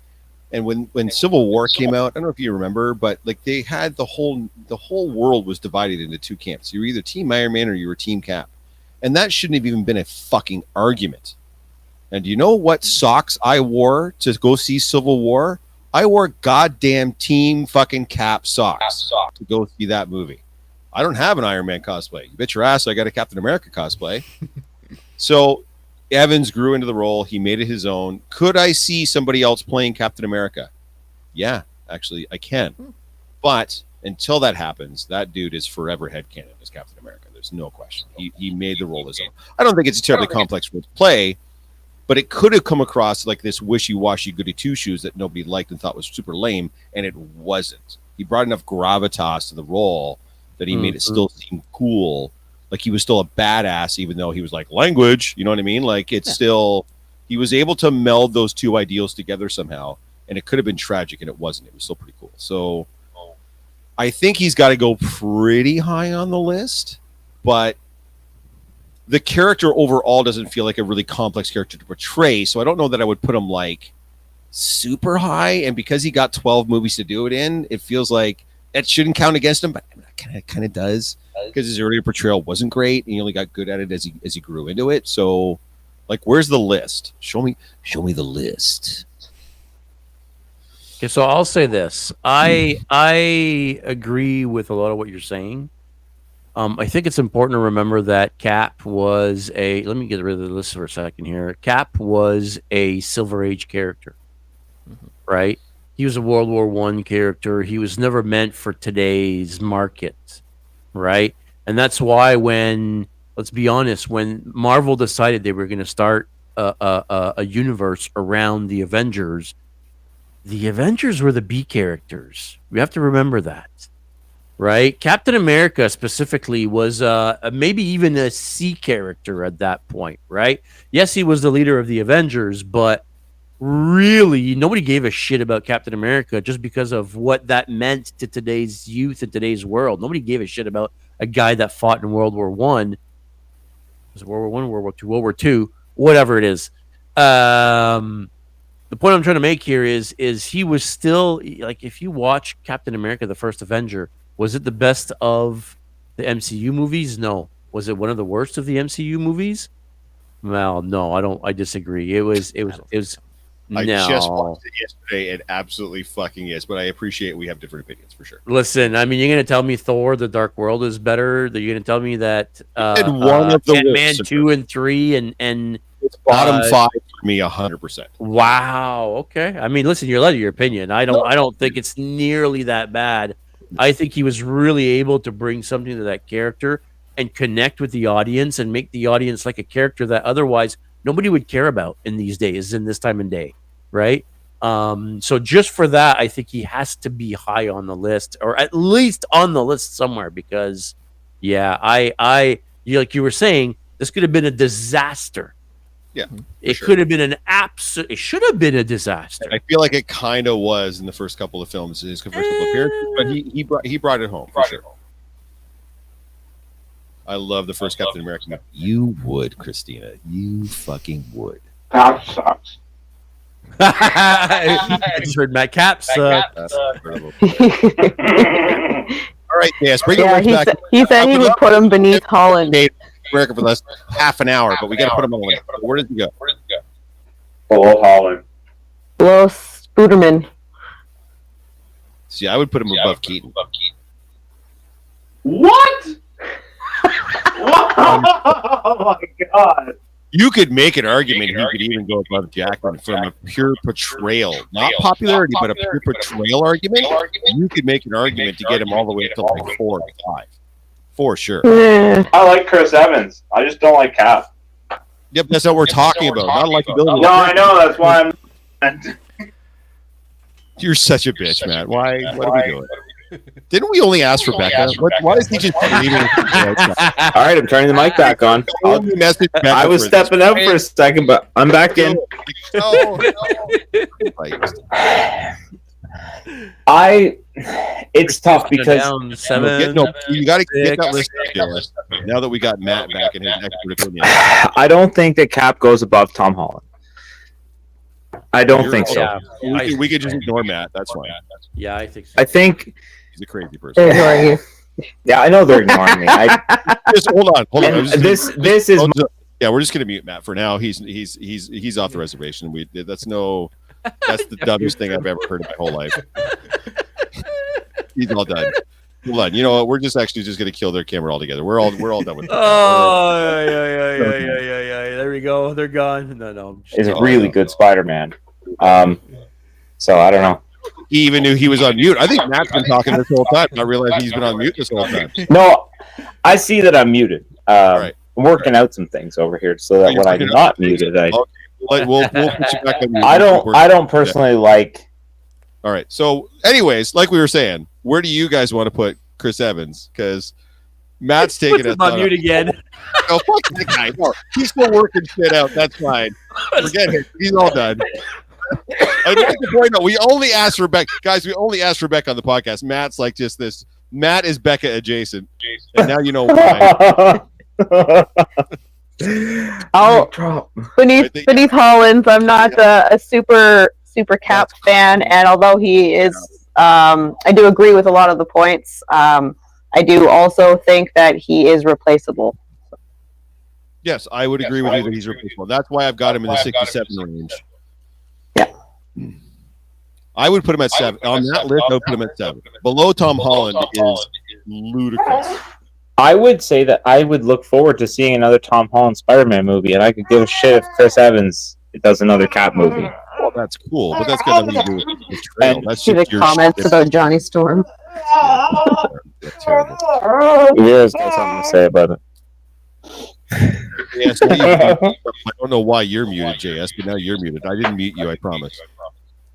And when Civil War came out, I don't know if you remember, but like they had the whole world was divided into two camps. You were either Team Iron Man or you were Team Cap. And that shouldn't have even been a fucking argument. And do you know what socks I wore to go see Civil War? I wore goddamn Team fucking Cap socks to go see that movie. I don't have an Iron Man cosplay. You bet your ass I got a Captain America cosplay. So Evans grew into the role. He made it his own. Could I see somebody else playing Captain America? Yeah, actually, I can. But until that happens, that dude is forever headcanon as Captain America. There's no question. He made the role his own. I don't think it's a terribly complex role to play, but it could have come across like this wishy-washy goody two-shoes that nobody liked and thought was super lame, and it wasn't. He brought enough gravitas to the role that he made it still seem cool. Like he was still a badass, even though he was like language, you know what I mean? Like it's still, he was able to meld those two ideals together somehow, and it could have been tragic, and it wasn't. It was still pretty cool. So I think he's got to go pretty high on the list, but the character overall doesn't feel like a really complex character to portray. So I don't know that I would put him like super high. And because he got 12 movies to do it in, it feels like it shouldn't count against him, but it kind of does, because his earlier portrayal wasn't great, and he only got good at it as he grew into it. So, like, where's the list? Show me the list. Okay, so I'll say this: I agree with a lot of what you're saying. I think it's important to remember that Cap was let me get rid of the list for a second here. Cap was a Silver Age character, right? He was a World War I character. He was never meant for today's market, right? And that's why let's be honest, when Marvel decided they were going to start a universe around the Avengers were the B characters. We have to remember that. Right, Captain America specifically was maybe even a C character at that point, right? Yes, he was the leader of the Avengers, but really nobody gave a shit about Captain America just because of what that meant to today's youth and today's world. Nobody gave a shit about a guy that fought in World War One. Was it World War One, World War Two, World War Two, whatever it is. The point I'm trying to make here is he was still like, if you watch Captain America: The First Avenger. Was it the best of the MCU movies? No. Was it one of the worst of the MCU movies? Well, no, I disagree. It was I just watched it yesterday. It absolutely fucking is, but I appreciate we have different opinions for sure. Listen, I mean, you're going to tell me Thor: The Dark World is better? You're going to tell me that one of the Ant-Man 2 and 3 and it's bottom 5 for me 100%. Wow. Okay. I mean, listen, you're allowed your opinion. I don't think it's nearly that bad. I think he was really able to bring something to that character and connect with the audience and make the audience like a character that otherwise nobody would care about in these days, in this time and day, right? So just for that, I think he has to be high on the list, or at least on the list somewhere, because like you were saying, this could have been a disaster. Yeah, it could have been it should have been a disaster. I feel like it kind of was in the first couple of films, his first couple of appearances, but he brought it home for sure. I love the first Captain America. You would, Christina. You fucking would. Cap sucks. I just heard Matt Cap suck. That's incredible. All right, yes, bring your words back. He said he would put him beneath Holland. America for the last half an hour, but we got to put him on the list. Where does he go? Below Holland. Below Spooderman. See, I would put him above Keaton. What? Oh my god. You could make an argument he could even go above Jackman from a pure portrayal. Not popularity, but a pure portrayal argument. You could make an argument to get him all the way up to like 4 or 5. For sure. I like Chris Evans. I just don't like Cap. Yep, that's what we're talking about. Not likability. No, I know. That's why I'm. You're such a bitch, Matt. Why? What are we doing? Didn't we only ask for Becca? Why is he just leaving? All right, I'm turning the mic back on. I was stepping up for a second, but I'm back in. No. It's tough because down 7. You got to get that list together. Now that we got Matt back in his expert opinion, I don't think that Cap goes above Tom Holland. I don't think so. Yeah. We could just ignore Matt. That's fine. Yeah, I think so. I think He's a crazy person. They're ignoring you. Yeah, I know they're ignoring me. Just hold on. This is Yeah, we're just gonna mute Matt for now. He's off the reservation. That's the dumbest thing I've ever heard in my whole life. He's all done. Hold on. You know what? We're just gonna kill their camera altogether. We're all done with that. Oh yeah. There we go. They're gone. No. is a really good Spider-Man. So I don't know. He even knew he was on mute. I think Matt's been talking this whole time. I realize he's been on mute this whole time. No, I see that I'm muted. Right. I'm working out some things over here so that when I'm not muted, we'll put you back on mute. I don't personally like. All right. So, anyways, like we were saying, where do you guys want to put Chris Evans? Because Matt's taking it on mute again. Oh, fuck that guy. No, he's still working shit out. That's fine. Forget him. He's all done. I'd like to point out, we only asked for Becca. Guys, we only asked for Becca on the podcast. Matt's like just this. Matt is Becca adjacent. And now you know why. Beneath Hollins, I'm not a super Cap fan, and although he is, I do agree with a lot of the points. I do also think that he is replaceable. Yes, I would agree with you that he's replaceable. That's why I've got him in the 67 range. Yeah. I would put him at 7. On that list, I would put him at 7. Below Tom Holland is ludicrous. I would say that I would look forward to seeing another Tom Holland Spider-Man movie, and I could give a shit if Chris Evans does another Cap movie. Well, that's cool, but that's got nothing to do with the trail. That's To the just your comments about Johnny Storm. That's terrible. Vera's got something to say about it. Yeah, so I don't know why you're muted, JS, but now you're muted. I didn't mute you, I promise.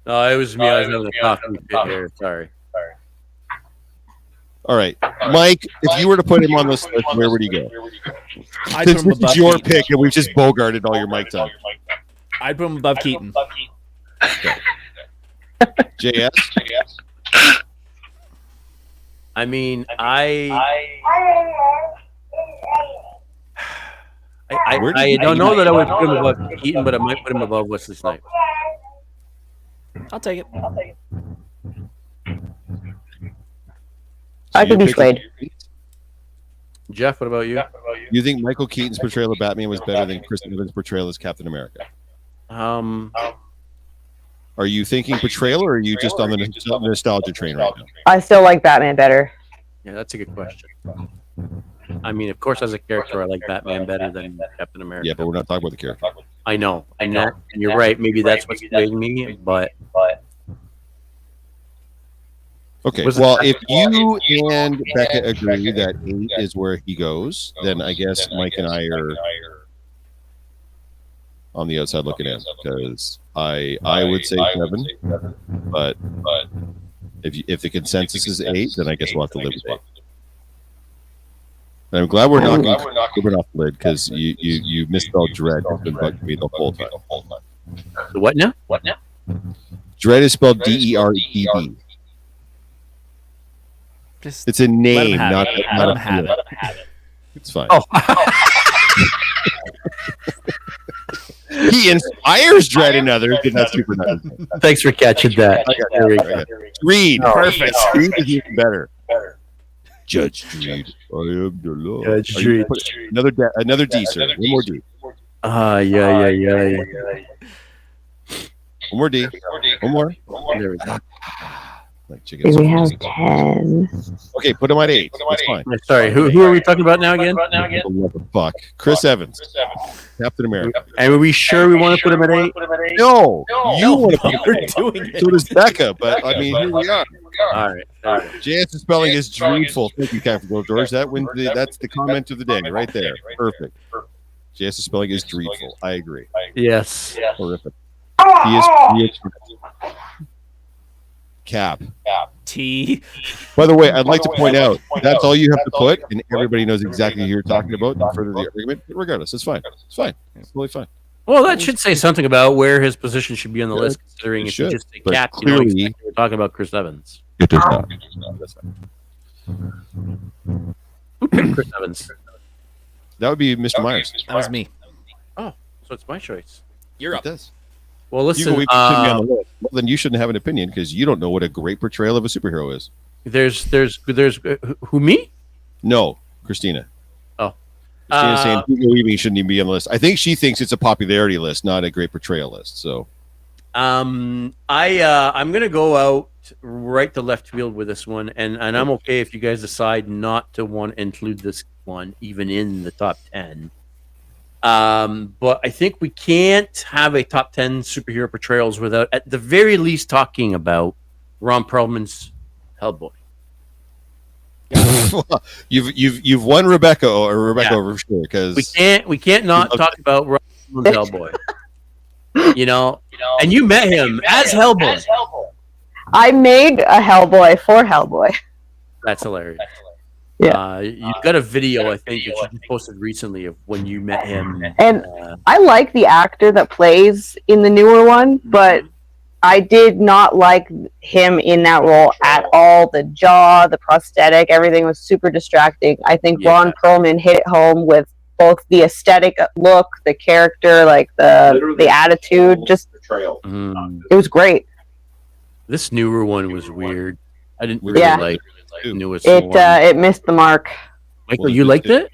No, it was me. I was having a talking fit here. Sorry. All right, Mike, if you were to put him on this list, where would he go? I'd put Since him this above is your Keaton. pick, and we've just bogarted all your mic time. I'd put him above Keaton. JS? I mean, I don't know that I would put him above Keaton, but I might put him above Wesley Snipes. I'll take it. I could be swayed. Jeff, what about you? You think Michael Keaton's portrayal of Batman was better than Chris Evans' portrayal as Captain America? Are you thinking portrayal, or are you just on the nostalgia train right now? I still like Batman better. Yeah, that's a good question. I mean, of course, as a character, I like Batman better than Captain America. Yeah, but we're not talking about the character. I know. And you're right. Maybe that's what's swaying me, but Okay, well, if you and Becca agree that 8 is where he goes, then I guess Mike and I are on the outside looking in, because I would say 7, but if the consensus is 8, then I guess we'll have to live with 8. And I'm glad we're knocking off the lid, because you misspelled dread. It's been bugging me the whole time. what now? Dread is spelled D-E-R-E-D. Just It's a name, not Let a him have feeling. it. It's fine. Oh. He inspires dread in others, and that's super nice. Thanks for catching that. There we go. Reed. Perfect. Reed is even better. Judge Dredd. I am the law. Judge Are you Dredd. put- Another D, sir. One more D. Yeah. One more D. One more. There we go. Like chicken. We have 10. Okay, put him at 8. That's fine. Sorry, who are we talking about now again? What the fuck? Chris Evans. Captain America. And are we sure we want to put him at 8? No. You want to put We're him at 8. doing it. So does Becca, but I mean, here we are. All right. JS spelling is dreadful. Thank you, Captain George. That's the comment of the day right there. Perfect. JS spelling is dreadful. I agree. Yes. Horrific. He is Cap. T. By the way, I'd like to point out that's all you have to put, and everybody knows exactly who you're talking about. And further the argument, but regardless, it's fine. It's fine. It's totally fine. Well, that should say something about where his position should be on the list, considering It if you should, just say but Cap, you know clearly- exactly we're talking about Chris Evans. It does not. That's fine. Who picked Chris Evans? That would be Mr. Myers. That was me. Oh, so it's my choice. You're It up. does. Well, You listen, go, we shouldn't be on the list. Well, then you shouldn't have an opinion because you don't know what a great portrayal of a superhero is. there's who me? No, Christina. Oh. Christina's saying Hugo Weaving shouldn't even be on the list. I think she thinks it's a popularity list, not a great portrayal list. So I'm gonna go out right to left field with this one, and I'm okay if you guys decide not to want to include this one even in the top 10. But I think we can't have a top 10 superhero portrayals without, at the very least, talking about Ron Perlman's Hellboy. you've won Rebecca over sure because We can't not talk about Ron Perlman's Hellboy. You know, and you met him as Hellboy. I made a Hellboy for Hellboy. That's hilarious. Yeah. You've got a video, I think, that you posted recently of when you met him. And I like the actor that plays in the newer one, but I did not like him in that role at all. The jaw, the prosthetic, everything was super distracting. I think Ron Perlman hit it home with both the aesthetic look, the character, like the attitude. Just it was great. This newer one was weird. I didn't really Yeah. like the newest It one. it missed the mark. Michael, you liked it?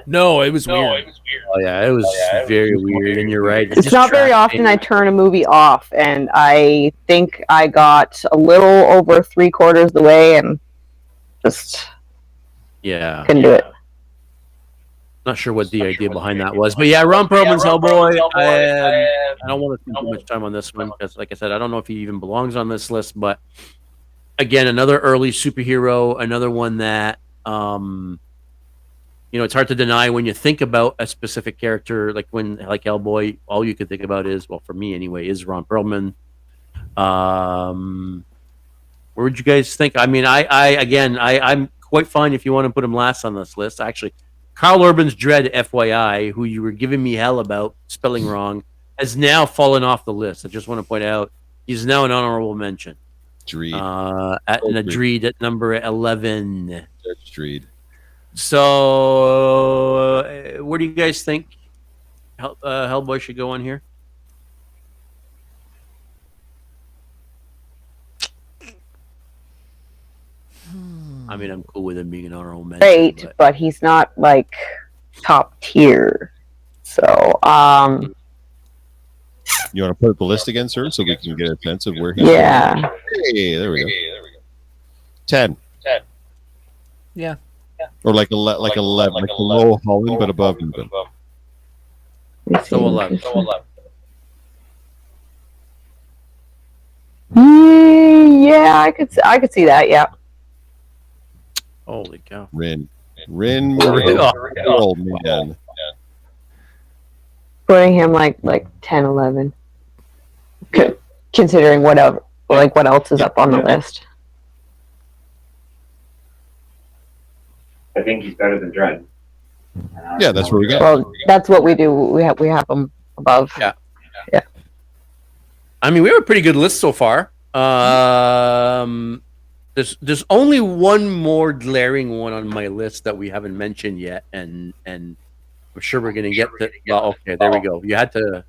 No, it was weird. Oh yeah, it was very weird, and you're right. It's not very often I turn a movie off, and I think I got a little over 3/4 the way and just couldn't do it. Not sure what the idea behind that was, but yeah, Ron Perlman's Hellboy. I don't want to spend too much time on this one because, like I said, I don't know if he even belongs on this list. But again, another early superhero, another one that it's hard to deny when you think about a specific character, like Hellboy. All you can think about is, well, for me anyway, is Ron Perlman. Where would you guys think? I mean, I'm quite fine if you want to put him last on this list. Actually, Carl Urban's Dread, FYI, who you were giving me hell about spelling wrong, has now fallen off the list. I just want to point out he's now an honorable mention. Dreed. At Dreed at number 11. Dreed. So, where do you guys think Hellboy should go on here? I mean, I'm cool with him being an honorable mention. Great, but he's not like top tier. So, you want to put up the list again, sir, so we can get a sense of where he's yeah. Hey, there we go. 10. Yeah. Or like 11, like below Holland, but above Ruben. So 11. Yeah, I could see that. Yeah. Holy cow. Rin. Oh, man. Putting him like 10, 11. Considering what else is up on the list. I think he's better than Dread. Yeah, that's where we go. Well, that's what we do. We have them above. Yeah. I mean, we have a pretty good list so far. There's only one more glaring one on my list that we haven't mentioned yet, and I'm sure we're gonna get to. Well, okay, there we go. You had to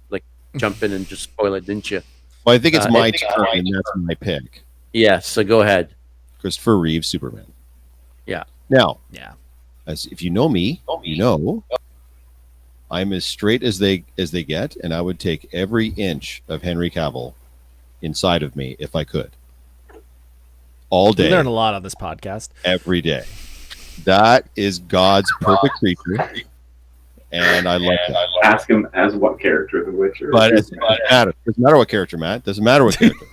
jump in and just spoil it, didn't you? Well, I think it's my turn, and that's my pick. Yeah. So go ahead. Christopher Reeve, Superman. Yeah. Now, Yeah. as if you know me, you know I'm as straight as they get, and I would take every inch of Henry Cavill inside of me if I could. All day. We learn a lot on this podcast. Every day. That is God's perfect creature, and I love that. Ask him as what character The Witcher. But it doesn't matter. It doesn't matter what character, Matt. It doesn't matter what character.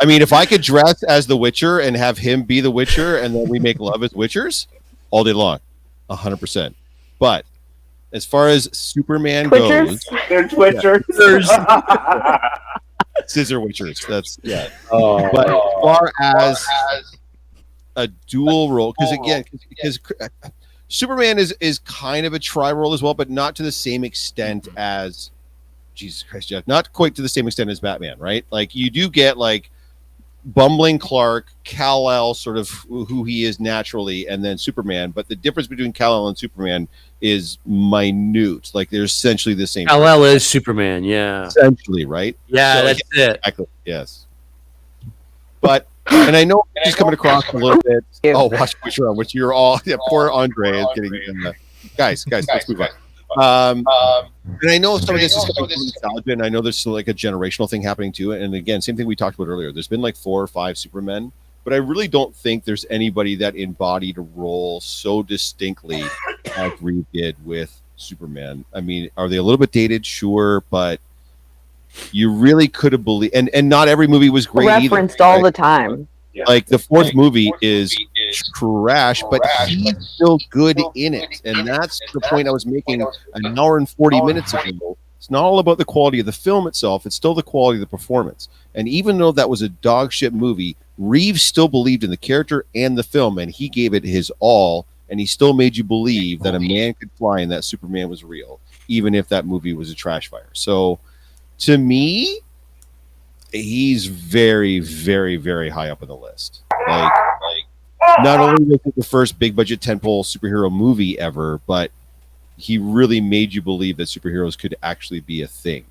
I mean, if I could dress as the Witcher and have him be the Witcher, and then we make love as Witchers all day long, 100%. But as far as Superman Twitchers? goes, They're Twitchers. Scissor Witchers. That's yeah. Oh, But as far as a dual role, because Superman is kind of a tri role as well, but not to the same extent as Jesus Christ, Jeff. Not quite to the same extent as Batman, right? Like you do get like bumbling Clark, Kal-El, sort of who he is naturally, and then Superman. But the difference between Kal-El and Superman is minute. Like they're essentially the same. Kal-El is Superman, yeah. Essentially, right? Yeah, So, that's it. exactly. Yes. But and I know he's coming across a little bit. Oh, watch which one, which you're all poor Andre is getting in the guys, let's move on. And I know some of this is coming from nostalgia, and I know there's still like a generational thing happening to it. And again, same thing we talked about earlier. There's been like 4 or 5 Supermen, but I really don't think there's anybody that embodied a role so distinctly as Reeve did with Superman. I mean, are they a little bit dated? Sure, but you really could have believed, and not every movie was great Referenced either, all right? the time. Like the 4th movie is trash, but he's still good in it, and that's the point I was making an hour and 40 minutes ago. It's not all about the quality of the film itself; it's still the quality of the performance. And even though that was a dog shit movie, Reeves still believed in the character and the film, and he gave it his all. And he still made you believe that a man could fly and that Superman was real, even if that movie was a trash fire. So, to me, he's very, very, very high up on the list. Like not only was it the first big budget tentpole superhero movie ever, but he really made you believe that superheroes could actually be a thing.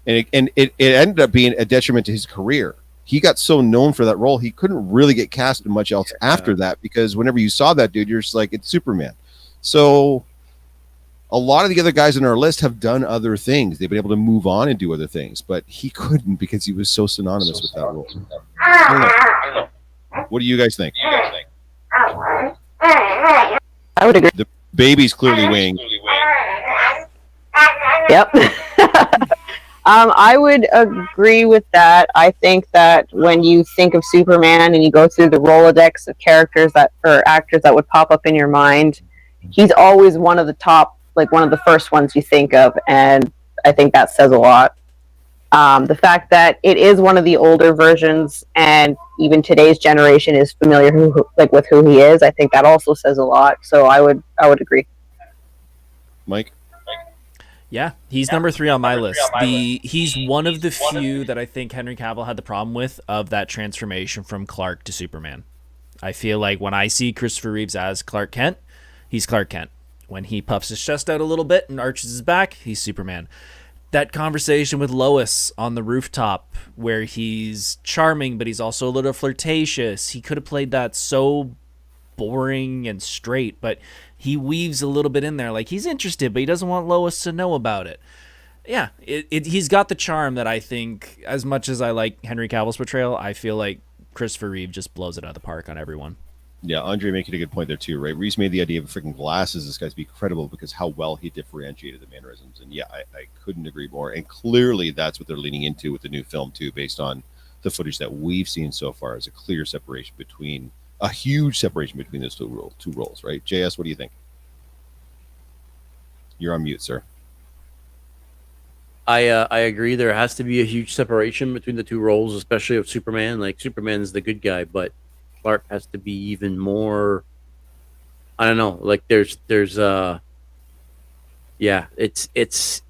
And it ended up being a detriment to his career. He got so known for that role, he couldn't really get cast in much else after that, because whenever you saw that dude, you're just like, it's Superman. So a lot of the other guys on our list have done other things. They've been able to move on and do other things, but he couldn't because he was so synonymous with that role. I don't know. What do you guys think? I would agree. The baby's clearly weighing. Yep. I would agree with that. I think that when you think of Superman and you go through the Rolodex of characters that or actors that would pop up in your mind, he's always one of the top, like one of the first ones you think of, and I think that says a lot. The fact that it is one of the older versions, and even today's generation is familiar with who he is, I think that also says a lot. So I would agree. Mike? Yeah, he's number 3 on my list. He's one of the few that I think Henry Cavill had the problem with of that transformation from Clark to Superman. I feel like when I see Christopher Reeves as Clark Kent, he's Clark Kent. When he puffs his chest out a little bit and arches his back, he's Superman. That conversation with Lois on the rooftop where he's charming, but he's also a little flirtatious. He could have played that so boring and straight, but he weaves a little bit in there. Like he's interested, but he doesn't want Lois to know about it. Yeah, he's got the charm that I think, as much as I like Henry Cavill's portrayal, I feel like Christopher Reeve just blows it out of the park on everyone. Yeah, Andre making a good point there too, right? Reeves made the idea of freaking glasses this guy's be credible because how well he differentiated the mannerisms. And yeah, I couldn't agree more. And clearly that's what they're leaning into with the new film too, based on the footage that we've seen so far, is a clear separation between a huge separation between those two roles, right? JS, what do you think? You're on mute, sir. I agree. There has to be a huge separation between the two roles, especially of Superman. Like Superman's the good guy, but Clark has to be even more. I don't know. Like there's yeah. It's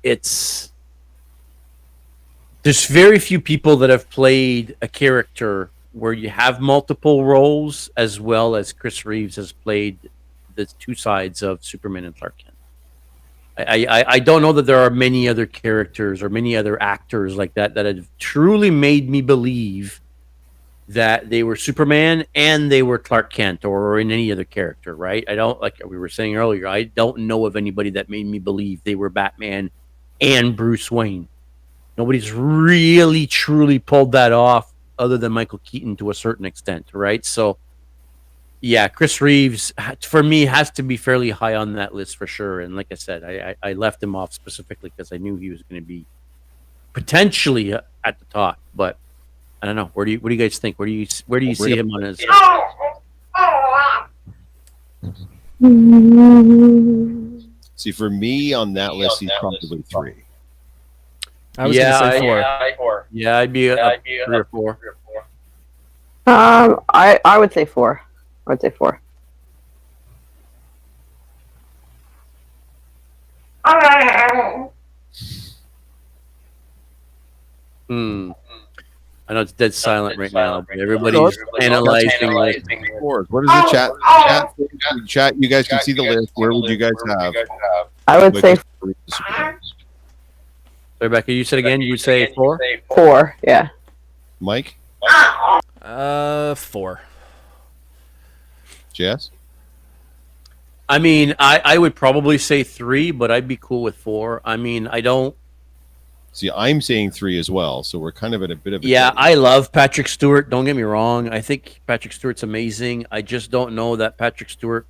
there's very few people that have played a character where you have multiple roles, as well as Chris Reeves has played the two sides of Superman and Clark Kent. I don't know that there are many other characters or many other actors like that have truly made me believe that they were Superman and they were Clark Kent or in any other character, right? I don't, like we were saying earlier, I don't know of anybody that made me believe they were Batman and Bruce Wayne. Nobody's really truly pulled that off other than Michael Keaton to a certain extent, right? So yeah, Chris Reeves, for me, has to be fairly high on that list for sure. And like I said, I left him off specifically because I knew he was going to be potentially at the top. But I don't know. What do you guys think? Where do you see him on his? See, for me on that list, he's probably 3. I was going to say 4. Yeah, I'd be up 3 or 4. I would say 4. I would say 4. Hmm. I know it's dead silent right now, but everybody's analyzing. What is the chat? Chat, you guys can see the list. Where would you guys have? I would say Rebecca, you said again, you would say 4? 4. Yeah. Mike? 4. Jess? I mean, I would probably say 3, but I'd be cool with 4. I mean, I don't. See, I'm saying 3 as well, so we're kind of at a bit of a Yeah, I love Patrick Stewart. Don't get me wrong. I think Patrick Stewart's amazing. I just don't know that Patrick Stewart,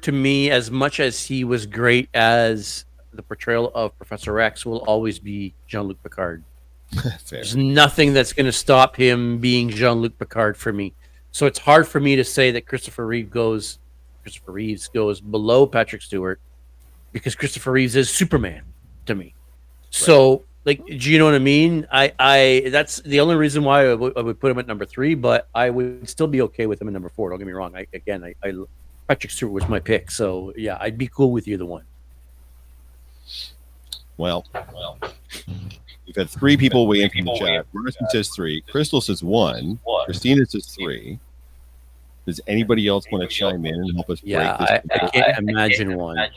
to me, as much as he was great as the portrayal of Professor X, will always be Jean-Luc Picard. Fair. There's nothing that's going to stop him being Jean-Luc Picard for me. So it's hard for me to say that Christopher Reeves goes below Patrick Stewart, because Christopher Reeves is Superman to me. So, like, do you know what I mean? I that's the only reason why I would put him at number 3, but I would still be okay with him at number 4. Don't get me wrong. Patrick Stewart was my pick, so yeah, I'd be cool with either one. Well, we've had 3 people weighing in the chat. Marcy says 3. Crystal says 1. Christina says 3. Does anybody else want to chime in and help us break this? I can't imagine 1.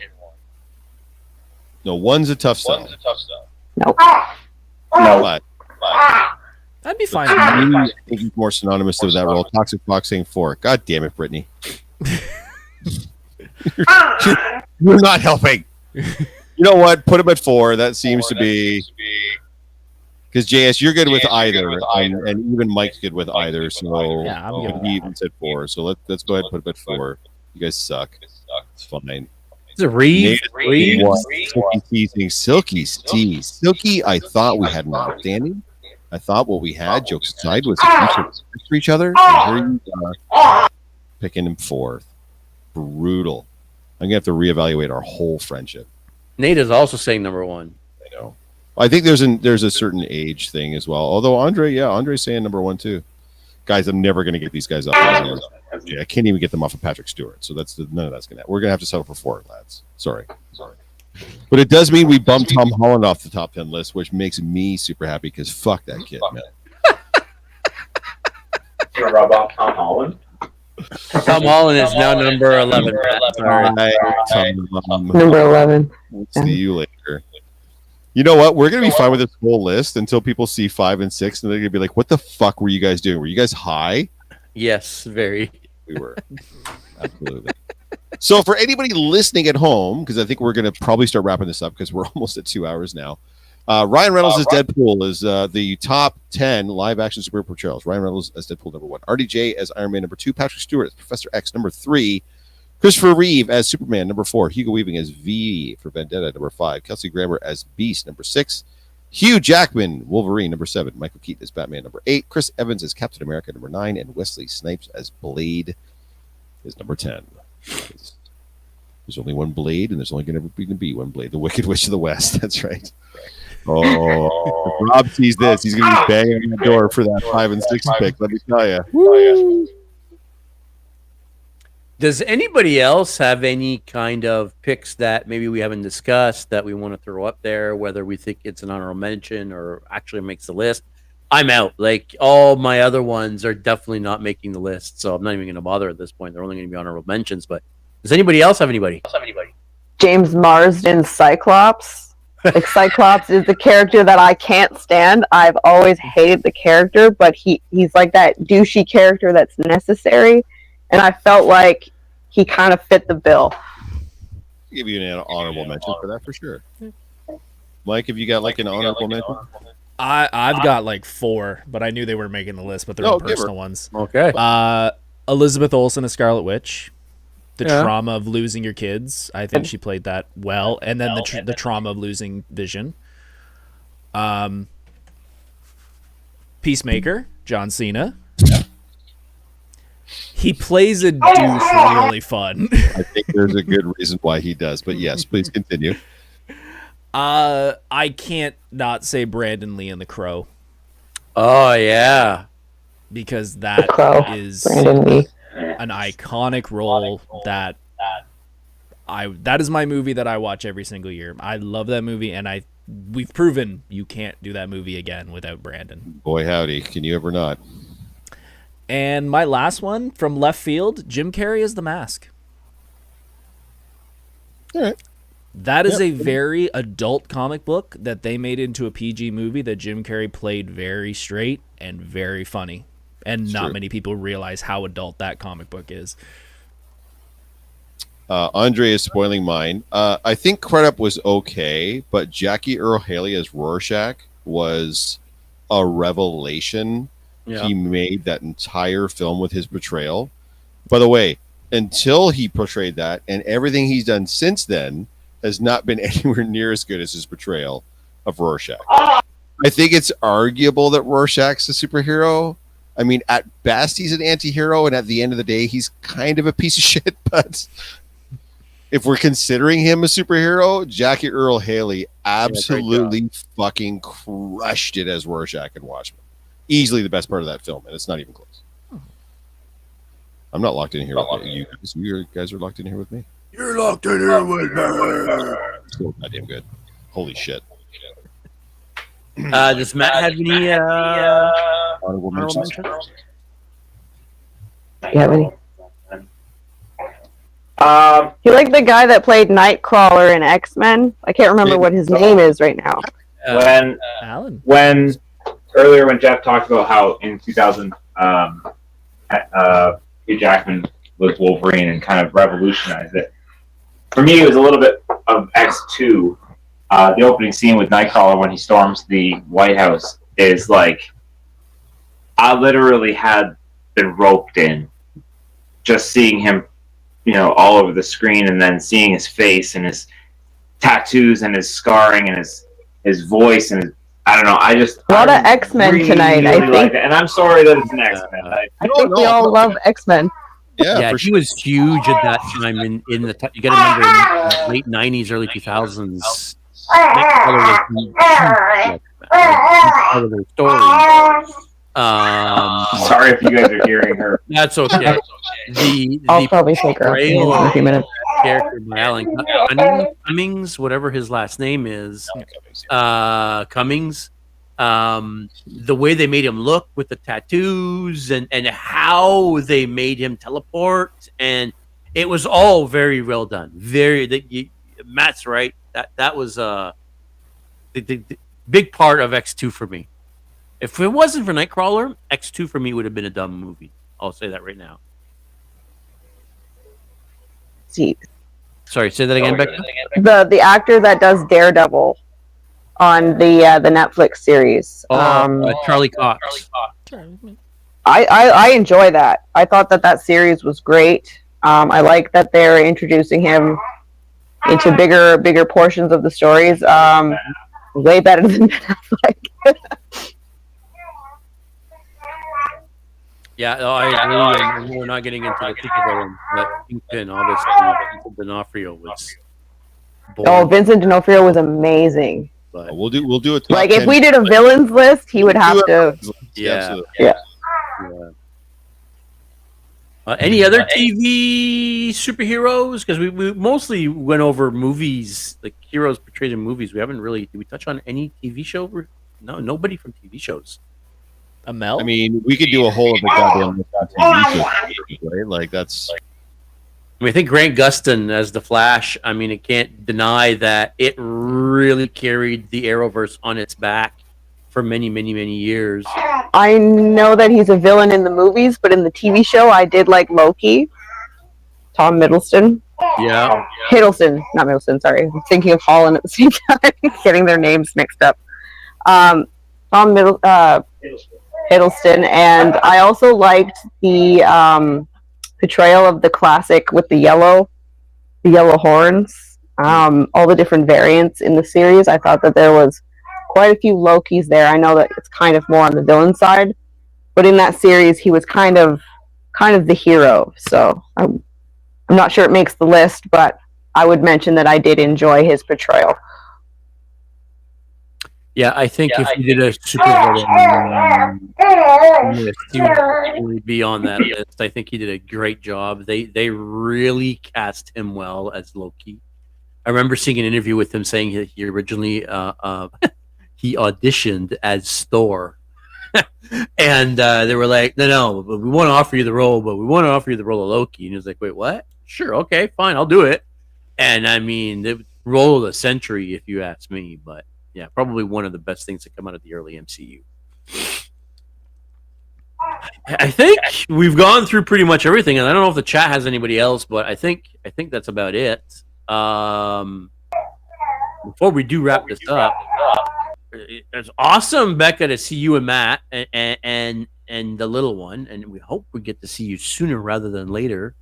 No, 1's a tough sell. Nope. But That'd be fine. I think he's more synonymous with that role. Toxic Fox saying 4. God damn it, Brittany. You're not helping. You know what? Put him at 4. That seems to be... Because JS, you're good with either, and even Mike's good with either. So yeah, I'm good with he even said 4. So let's go ahead and put him at 4. You guys suck. It's fine. Is it Reeves? Silky teasing. Silky, I thought we had an outstanding. I thought what we had, jokes aside, was a future for each other. And here you are, picking him 4th. Brutal. I'm gonna have to reevaluate our whole friendship. Nate is also saying number 1. I know. I think there's a certain age thing as well. Although Andre's saying number 1 too. Guys, I'm never gonna get these guys up. I can't even get them off of Patrick Stewart. So none of that's gonna happen. We're gonna have to settle for 4, lads. Sorry. But it does mean we bumped Tom Holland off the top 10 list, which makes me super happy because fuck that kid, man. You want to rub off Tom Holland? Tom Holland is now number 11. Sorry. Number 11. We'll see you later. You know what? We're going to be fine with this whole list until people see 5 and 6, and they're going to be like, what the fuck were you guys doing? Were you guys high? Yes, very. We were. Absolutely. So for anybody listening at home, because I think we're going to probably start wrapping this up because we're almost at 2 hours now. Ryan Reynolds as Deadpool is the top 10 live-action superhero portrayals. Ryan Reynolds as Deadpool, number 1. RDJ as Iron Man, number 2. Patrick Stewart as Professor X, number 3. Christopher Reeve as Superman, number 4. Hugo Weaving as V for Vendetta, number 5. Kelsey Grammer as Beast, number 6. Hugh Jackman, Wolverine, number 7. Michael Keaton as Batman, number 8. Chris Evans as Captain America, number 9. And Wesley Snipes as Blade is number 10. There's only one Blade, and there's only going to be one Blade. The Wicked Witch of the West. That's right. Oh, if Rob sees this, he's going to be banging on the door for that 5 and 6 pick. Let me tell you. Does anybody else have any kind of picks that maybe we haven't discussed that we want to throw up there, whether we think it's an honorable mention or actually makes the list? I'm out. Like, all my other ones are definitely not making the list, so I'm not even going to bother at this point. They're only going to be honorable mentions. But does anybody else have anybody? James Marsden Cyclops. Like, Cyclops is the character that I can't stand. I've always hated the character, but he's like that douchey character that's necessary, and I felt like he kind of fit the bill. I'll give you an honorable mention for that for sure. Mike, have you got like an honorable mention? I've got like 4, but I knew they weren't making the list, but they're personal ones. Okay. Elizabeth Olsen as Scarlet Witch. The trauma of losing your kids. I think she played that well. And then the trauma of losing Vision. Peacemaker, John Cena. He plays a douche really fun. I think there's a good reason why he does, but yes, please continue. I can't not say Brandon Lee in The Crow Oh yeah. because The that Crow. is Brandon Lee. an iconic role that is my movie that I watch every single year. I love that movie, and we've proven you can't do that movie again without Brandon. Boy, howdy. Can you ever not? And my last one from left field, Jim Carrey as The Mask. All right. That is a very adult comic book that they made into a PG movie that Jim Carrey played very straight and very funny. And not many people realize how adult that comic book is. Andre is spoiling mine. I think Credit was okay, but Jackie Earle Haley as Rorschach was a revelation. Yeah. He made that entire film with his portrayal. By the way, until he portrayed that, and everything he's done since then has not been anywhere near as good as his portrayal of Rorschach. I think it's arguable that Rorschach's a superhero. I mean, at best, he's an anti-hero, and at the end of the day, he's kind of a piece of shit. But if we're considering him a superhero, Jackie Earle Haley absolutely fucking crushed it as Rorschach in Watchmen. Easily the best part of that film, and it's not even close. I'm not locked in here with you guys. You guys are locked in here with me. You're locked in here with me. So goddamn good. Holy shit. Does Matt have any Honorable mentions? You have any? You like the guy that played Nightcrawler in X-Men? I can't remember what his name is right now. Alan. When earlier when Jeff talked about how in 2000 Hugh Jackman was Wolverine and kind of revolutionized it. For me, it was a little bit of X2. The opening scene with Nightcrawler when he storms the White House is like, I literally had been roped in just seeing him, all over the screen, and then seeing his face and his tattoos and his scarring and his voice and his, I don't know. A lot of X-Men tonight, I think. Like it. And I'm sorry that it's an X-Men. I think we all love X-Men. Yeah, he was huge at that time in the you got to remember in the late 90s, early 2000s. Part of their story. Sorry if you guys are hearing her. That's okay. I'll probably take her off the hands in a few minutes. Character by Alan Cummings, whatever his last name is, Cummings. The way they made him look with the tattoos and how they made him teleport, and it was all very well done. Matt's right. That was the big part of X2 for me. If it wasn't for Nightcrawler, X2 for me would have been a dumb movie. I'll say that right now. See, sorry, say that again, Becca. The actor that does Daredevil on the Netflix series. Charlie Cox. I enjoy that. I thought that series was great. I like that they're introducing him into bigger portions of the stories. Way better than Ben Affleck. Yeah, I agree. And we're not getting into the supervillain, but Kingpin, obviously, D'Onofrio was. Oh, Vincent D'Onofrio was amazing. But we'll do it. Like if we did a villains list, he would have to. Yeah. Any other TV superheroes? Because we mostly went over movies, like heroes portrayed in movies. We haven't really. Did we touch on any TV show? No, nobody from TV shows. Amel? I mean, we could do a whole other goddamn TV show, right? Like that's. I think Grant Gustin as the Flash. I mean, it can't deny that it really carried the Arrowverse on its back for many, many, many years. I know that he's a villain in the movies, but in the TV show, I did like Loki. Tom Hiddleston. Yeah. Hiddleston, not Middleton. Sorry, I'm thinking of Holland at the same time, getting their names mixed up. Tom Hiddleston, and I also liked the portrayal of the classic with the yellow horns. All the different variants in the series. I thought that there was quite a few Lokis there. I know that it's kind of more on the villain side, but in that series, he was kind of the hero. So I'm not sure it makes the list, but I would mention that I did enjoy his portrayal. Yeah, I think if you did a super villain list, you would definitely be on that list. I think he did a great job. They really cast him well as Loki. I remember seeing an interview with him saying he originally he auditioned as Thor, and they were like, "No, but we want to offer you the role, but we want to offer you the role of Loki." And he was like, "Wait, what? Sure, okay, fine, I'll do it." And I mean, the role of the century, if you ask me. But yeah, probably one of the best things to come out of the early MCU. I think we've gone through pretty much everything, and I don't know if the chat has anybody else, but I think that's about it. Before we do wrap this up, it's awesome, Becca, to see you and Matt and the little one, and we hope we get to see you sooner rather than later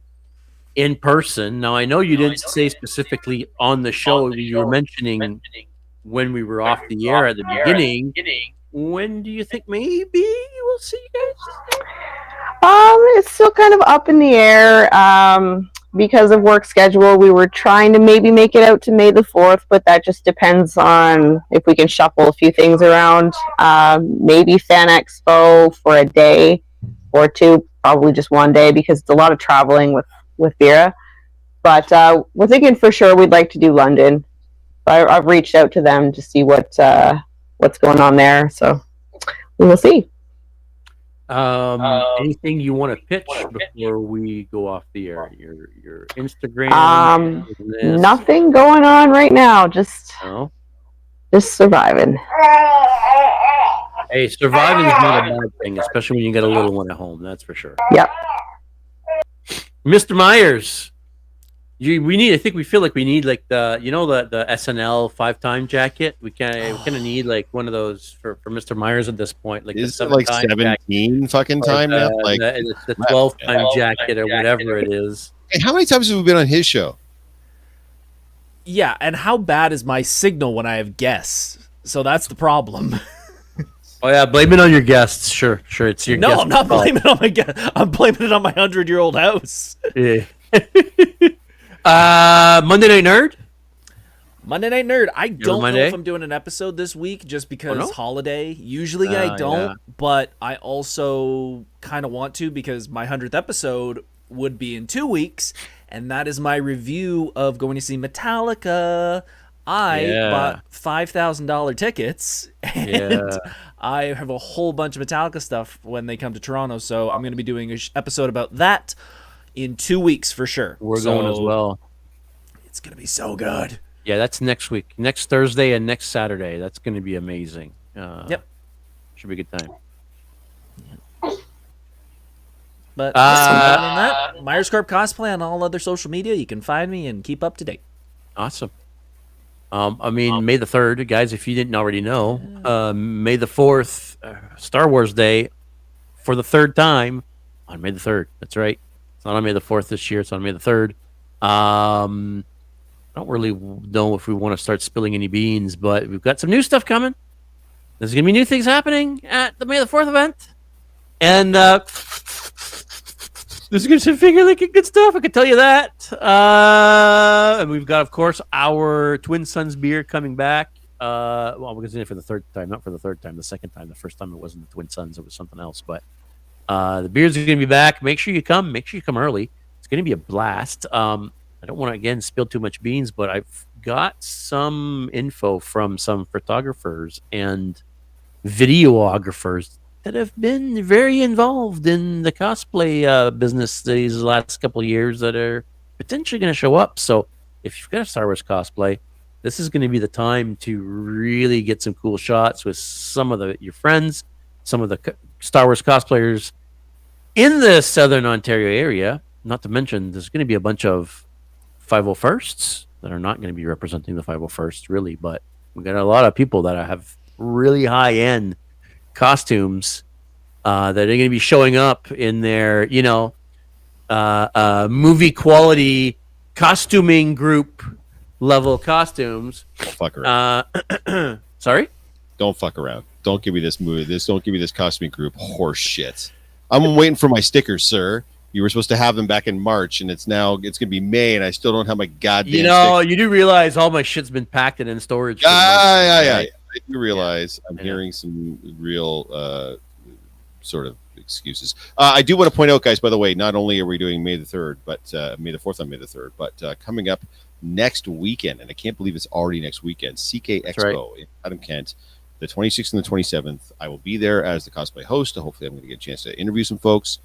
in person. Now, I know you didn't say specifically on the show. You were mentioning when we were off the air at the beginning. When do you think maybe we'll see you guys? It's still kind of up in the air. Because of work schedule, we were trying to maybe make it out to May the 4th, but that just depends on if we can shuffle a few things around. Maybe Fan Expo for a day or two, probably just one day, because it's a lot of traveling with Vera. But we're thinking for sure we'd like to do London. I've reached out to them to see what's going on there. So we will see. Anything you want to pitch before we go off the air? Your Instagram? Nothing going on right now. Just surviving. Hey, surviving is not a bad thing, especially when you get a little one at home. That's for sure. Yep. Mr. Myers, I think we feel like we need like the SNL 5-time jacket. We kind of need like one of those for Mr. Myers at this point. Like is it like 17 fucking time now? Like the 12-time jacket or whatever it is. Hey, how many times have we been on his show? Yeah, and how bad is my signal when I have guests? So that's the problem. Oh yeah, blame it on your guests. Sure, it's your guests. No, I'm not blaming it on my guests. I'm blaming it on my 100-year-old house. Yeah. Monday Night Nerd. I don't know if I'm doing an episode this week just because holiday. Usually I don't, but I also kind of want to because my 100th episode would be in 2 weeks, and that is my review of going to see Metallica. I bought $5,000 tickets, and I have a whole bunch of Metallica stuff when they come to Toronto, so I'm going to be doing an episode about that in 2 weeks for sure. We're going as well. It's going to be so good. Yeah, that's next week. Next Thursday and next Saturday. That's going to be amazing. Yep. Should be a good time. But other than that, Myers Corp cosplay on all other social media. You can find me and keep up to date. Awesome. May the 3rd, guys, if you didn't already know, May the 4th, Star Wars Day for the 3rd time on May the 3rd. That's right. It's not on May the 4th this year. It's on May the 3rd. I don't really know if we want to start spilling any beans, but we've got some new stuff coming. There's going to be new things happening at the May the 4th event. And there's going to be some Finger Licking good stuff. I can tell you that. And we've got, of course, our Twin Sons beer coming back. Well, we're going to do it for the 3rd time. Not for the 3rd time. The 2nd time. The first time it wasn't the Twin Sons. It was something else. But the beers are going to be back. Make sure you come. Make sure you come early. It's going to be a blast. I don't want to, again, spill too much beans, but I've got some info from some photographers and videographers that have been very involved in the cosplay business these last couple of years that are potentially going to show up. So if you've got a Star Wars cosplay, this is going to be the time to really get some cool shots with some of your friends, some of the Star Wars cosplayers in the Southern Ontario area. Not to mention, there's going to be a bunch of 501sts that are not going to be representing the 501st, really, but we got a lot of people that have really high-end costumes that are going to be showing up in their, movie quality costuming group level costumes. Don't fuck around. Sorry? Don't fuck around. Don't give me this movie. Don't give me this costuming group horse shit. I'm waiting for my stickers, sir. You were supposed to have them back in March, and it's going to be May, and I still don't have my goddamn stickers. You do realize all my shit's been packed and in storage. Yeah. do realize I'm I know. hearing some real sort of excuses. I do want to point out, guys, by the way, not only are we doing May the 3rd, but May the 4th on May the 3rd, but coming up next weekend, and I can't believe it's already next weekend, CK Expo in Adam Kent, the 26th and the 27th. I will be there as the cosplay host. Hopefully, I'm going to get a chance to interview some folks.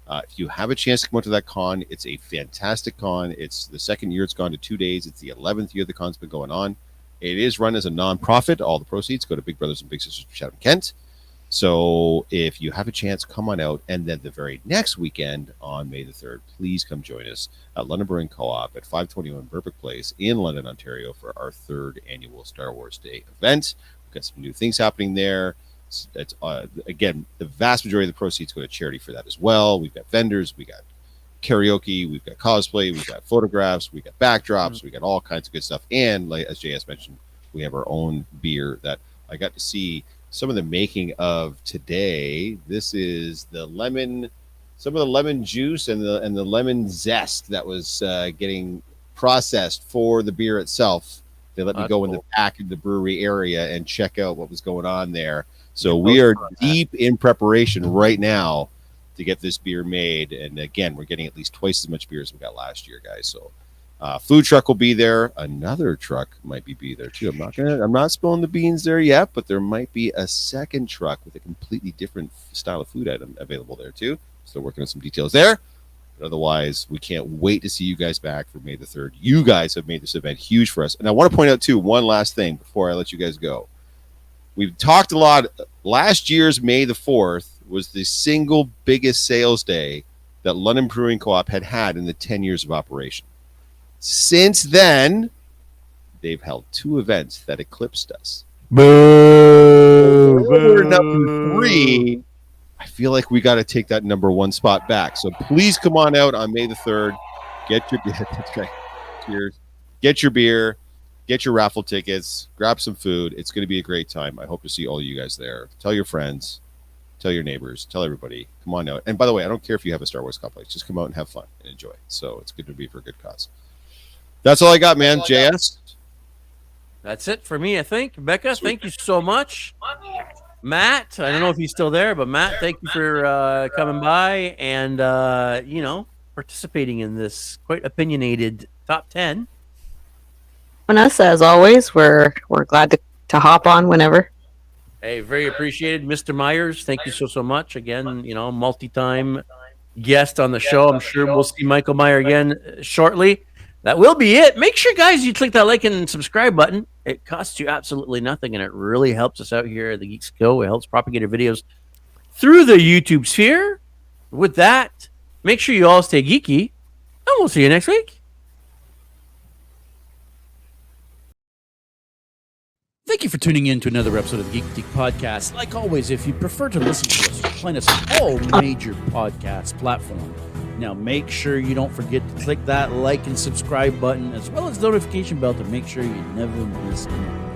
If you have a chance to come out to that con, it's a fantastic con. It's the second year it's gone to 2 days. It's the 11th year the con's been going on. It is run as a non-profit. All the proceeds go to Big Brothers and Big Sisters of Chatham Kent. So if you have a chance, come on out. And then the very next weekend on May the 3rd, please come join us at London Brewing Co-op at 521 Berwick Place in London, Ontario for our 3rd annual Star Wars Day event. We've got some new things happening there. It's again, the vast majority of the proceeds go to charity for that as well. We've got vendors, we got karaoke, we've got cosplay, we've got photographs, we got backdrops, we got all kinds of good stuff. And like as JS mentioned, we have our own beer that I got to see some of the making of today. This is the lemon, some of the lemon juice and the lemon zest that was getting processed for the beer itself. They let me go in the back of the brewery area and check out what was going on there. So we are deep in preparation right now to get this beer made. And again, we're getting at least twice as much beer as we got last year, guys. So food truck will be there. Another truck might be there too. I'm not spilling the beans there yet, but there might be a second truck with a completely different style of food item available there too. Still working on some details there. But otherwise, we can't wait to see you guys back for May the 3rd. You guys have made this event huge for us. And I want to point out too, one last thing before I let you guys go. We've talked a lot. Last year's May the 4th was the single biggest sales day that London Brewing Co-op had in the 10 years of operation. Since then, they've held 2 events that eclipsed us. Boo! We're number 3. I feel like we got to take that number 1 spot back. So please come on out on May the 3rd. Get your cheers. Get your beer. Get your raffle tickets. Grab some food. It's going to be a great time. I hope to see all of you guys there. Tell your friends. Tell your neighbors. Tell everybody. Come on out. And by the way, I don't care if you have a Star Wars complex. Just come out and have fun and enjoy. So it's good to be for a good cause. That's all I got, man. JS? That's it for me, I think. Becca, thank you so much. Matt, I don't know if he's still there, but Matt, thank you for coming by and, participating in this quite opinionated top 10. Vanessa, as always, we're glad to hop on whenever. Hey, very appreciated. Mr. Myers, thank you so much. Again, multi-time guest on the show. I'm sure we'll see Michael Meyer again shortly. That will be it. Make sure, guys, you click that like and subscribe button. It costs you absolutely nothing, and it really helps us out here at the Geeks Co. It helps propagate our videos through the YouTube sphere. With that, make sure you all stay geeky, and we'll see you next week. Thank you for tuning in to another episode of the Geek Boutique Podcast. Like always, if you prefer to listen to us, you can find us on all major podcast platforms. Now, make sure you don't forget to click that like and subscribe button, as well as the notification bell to make sure you never miss anything.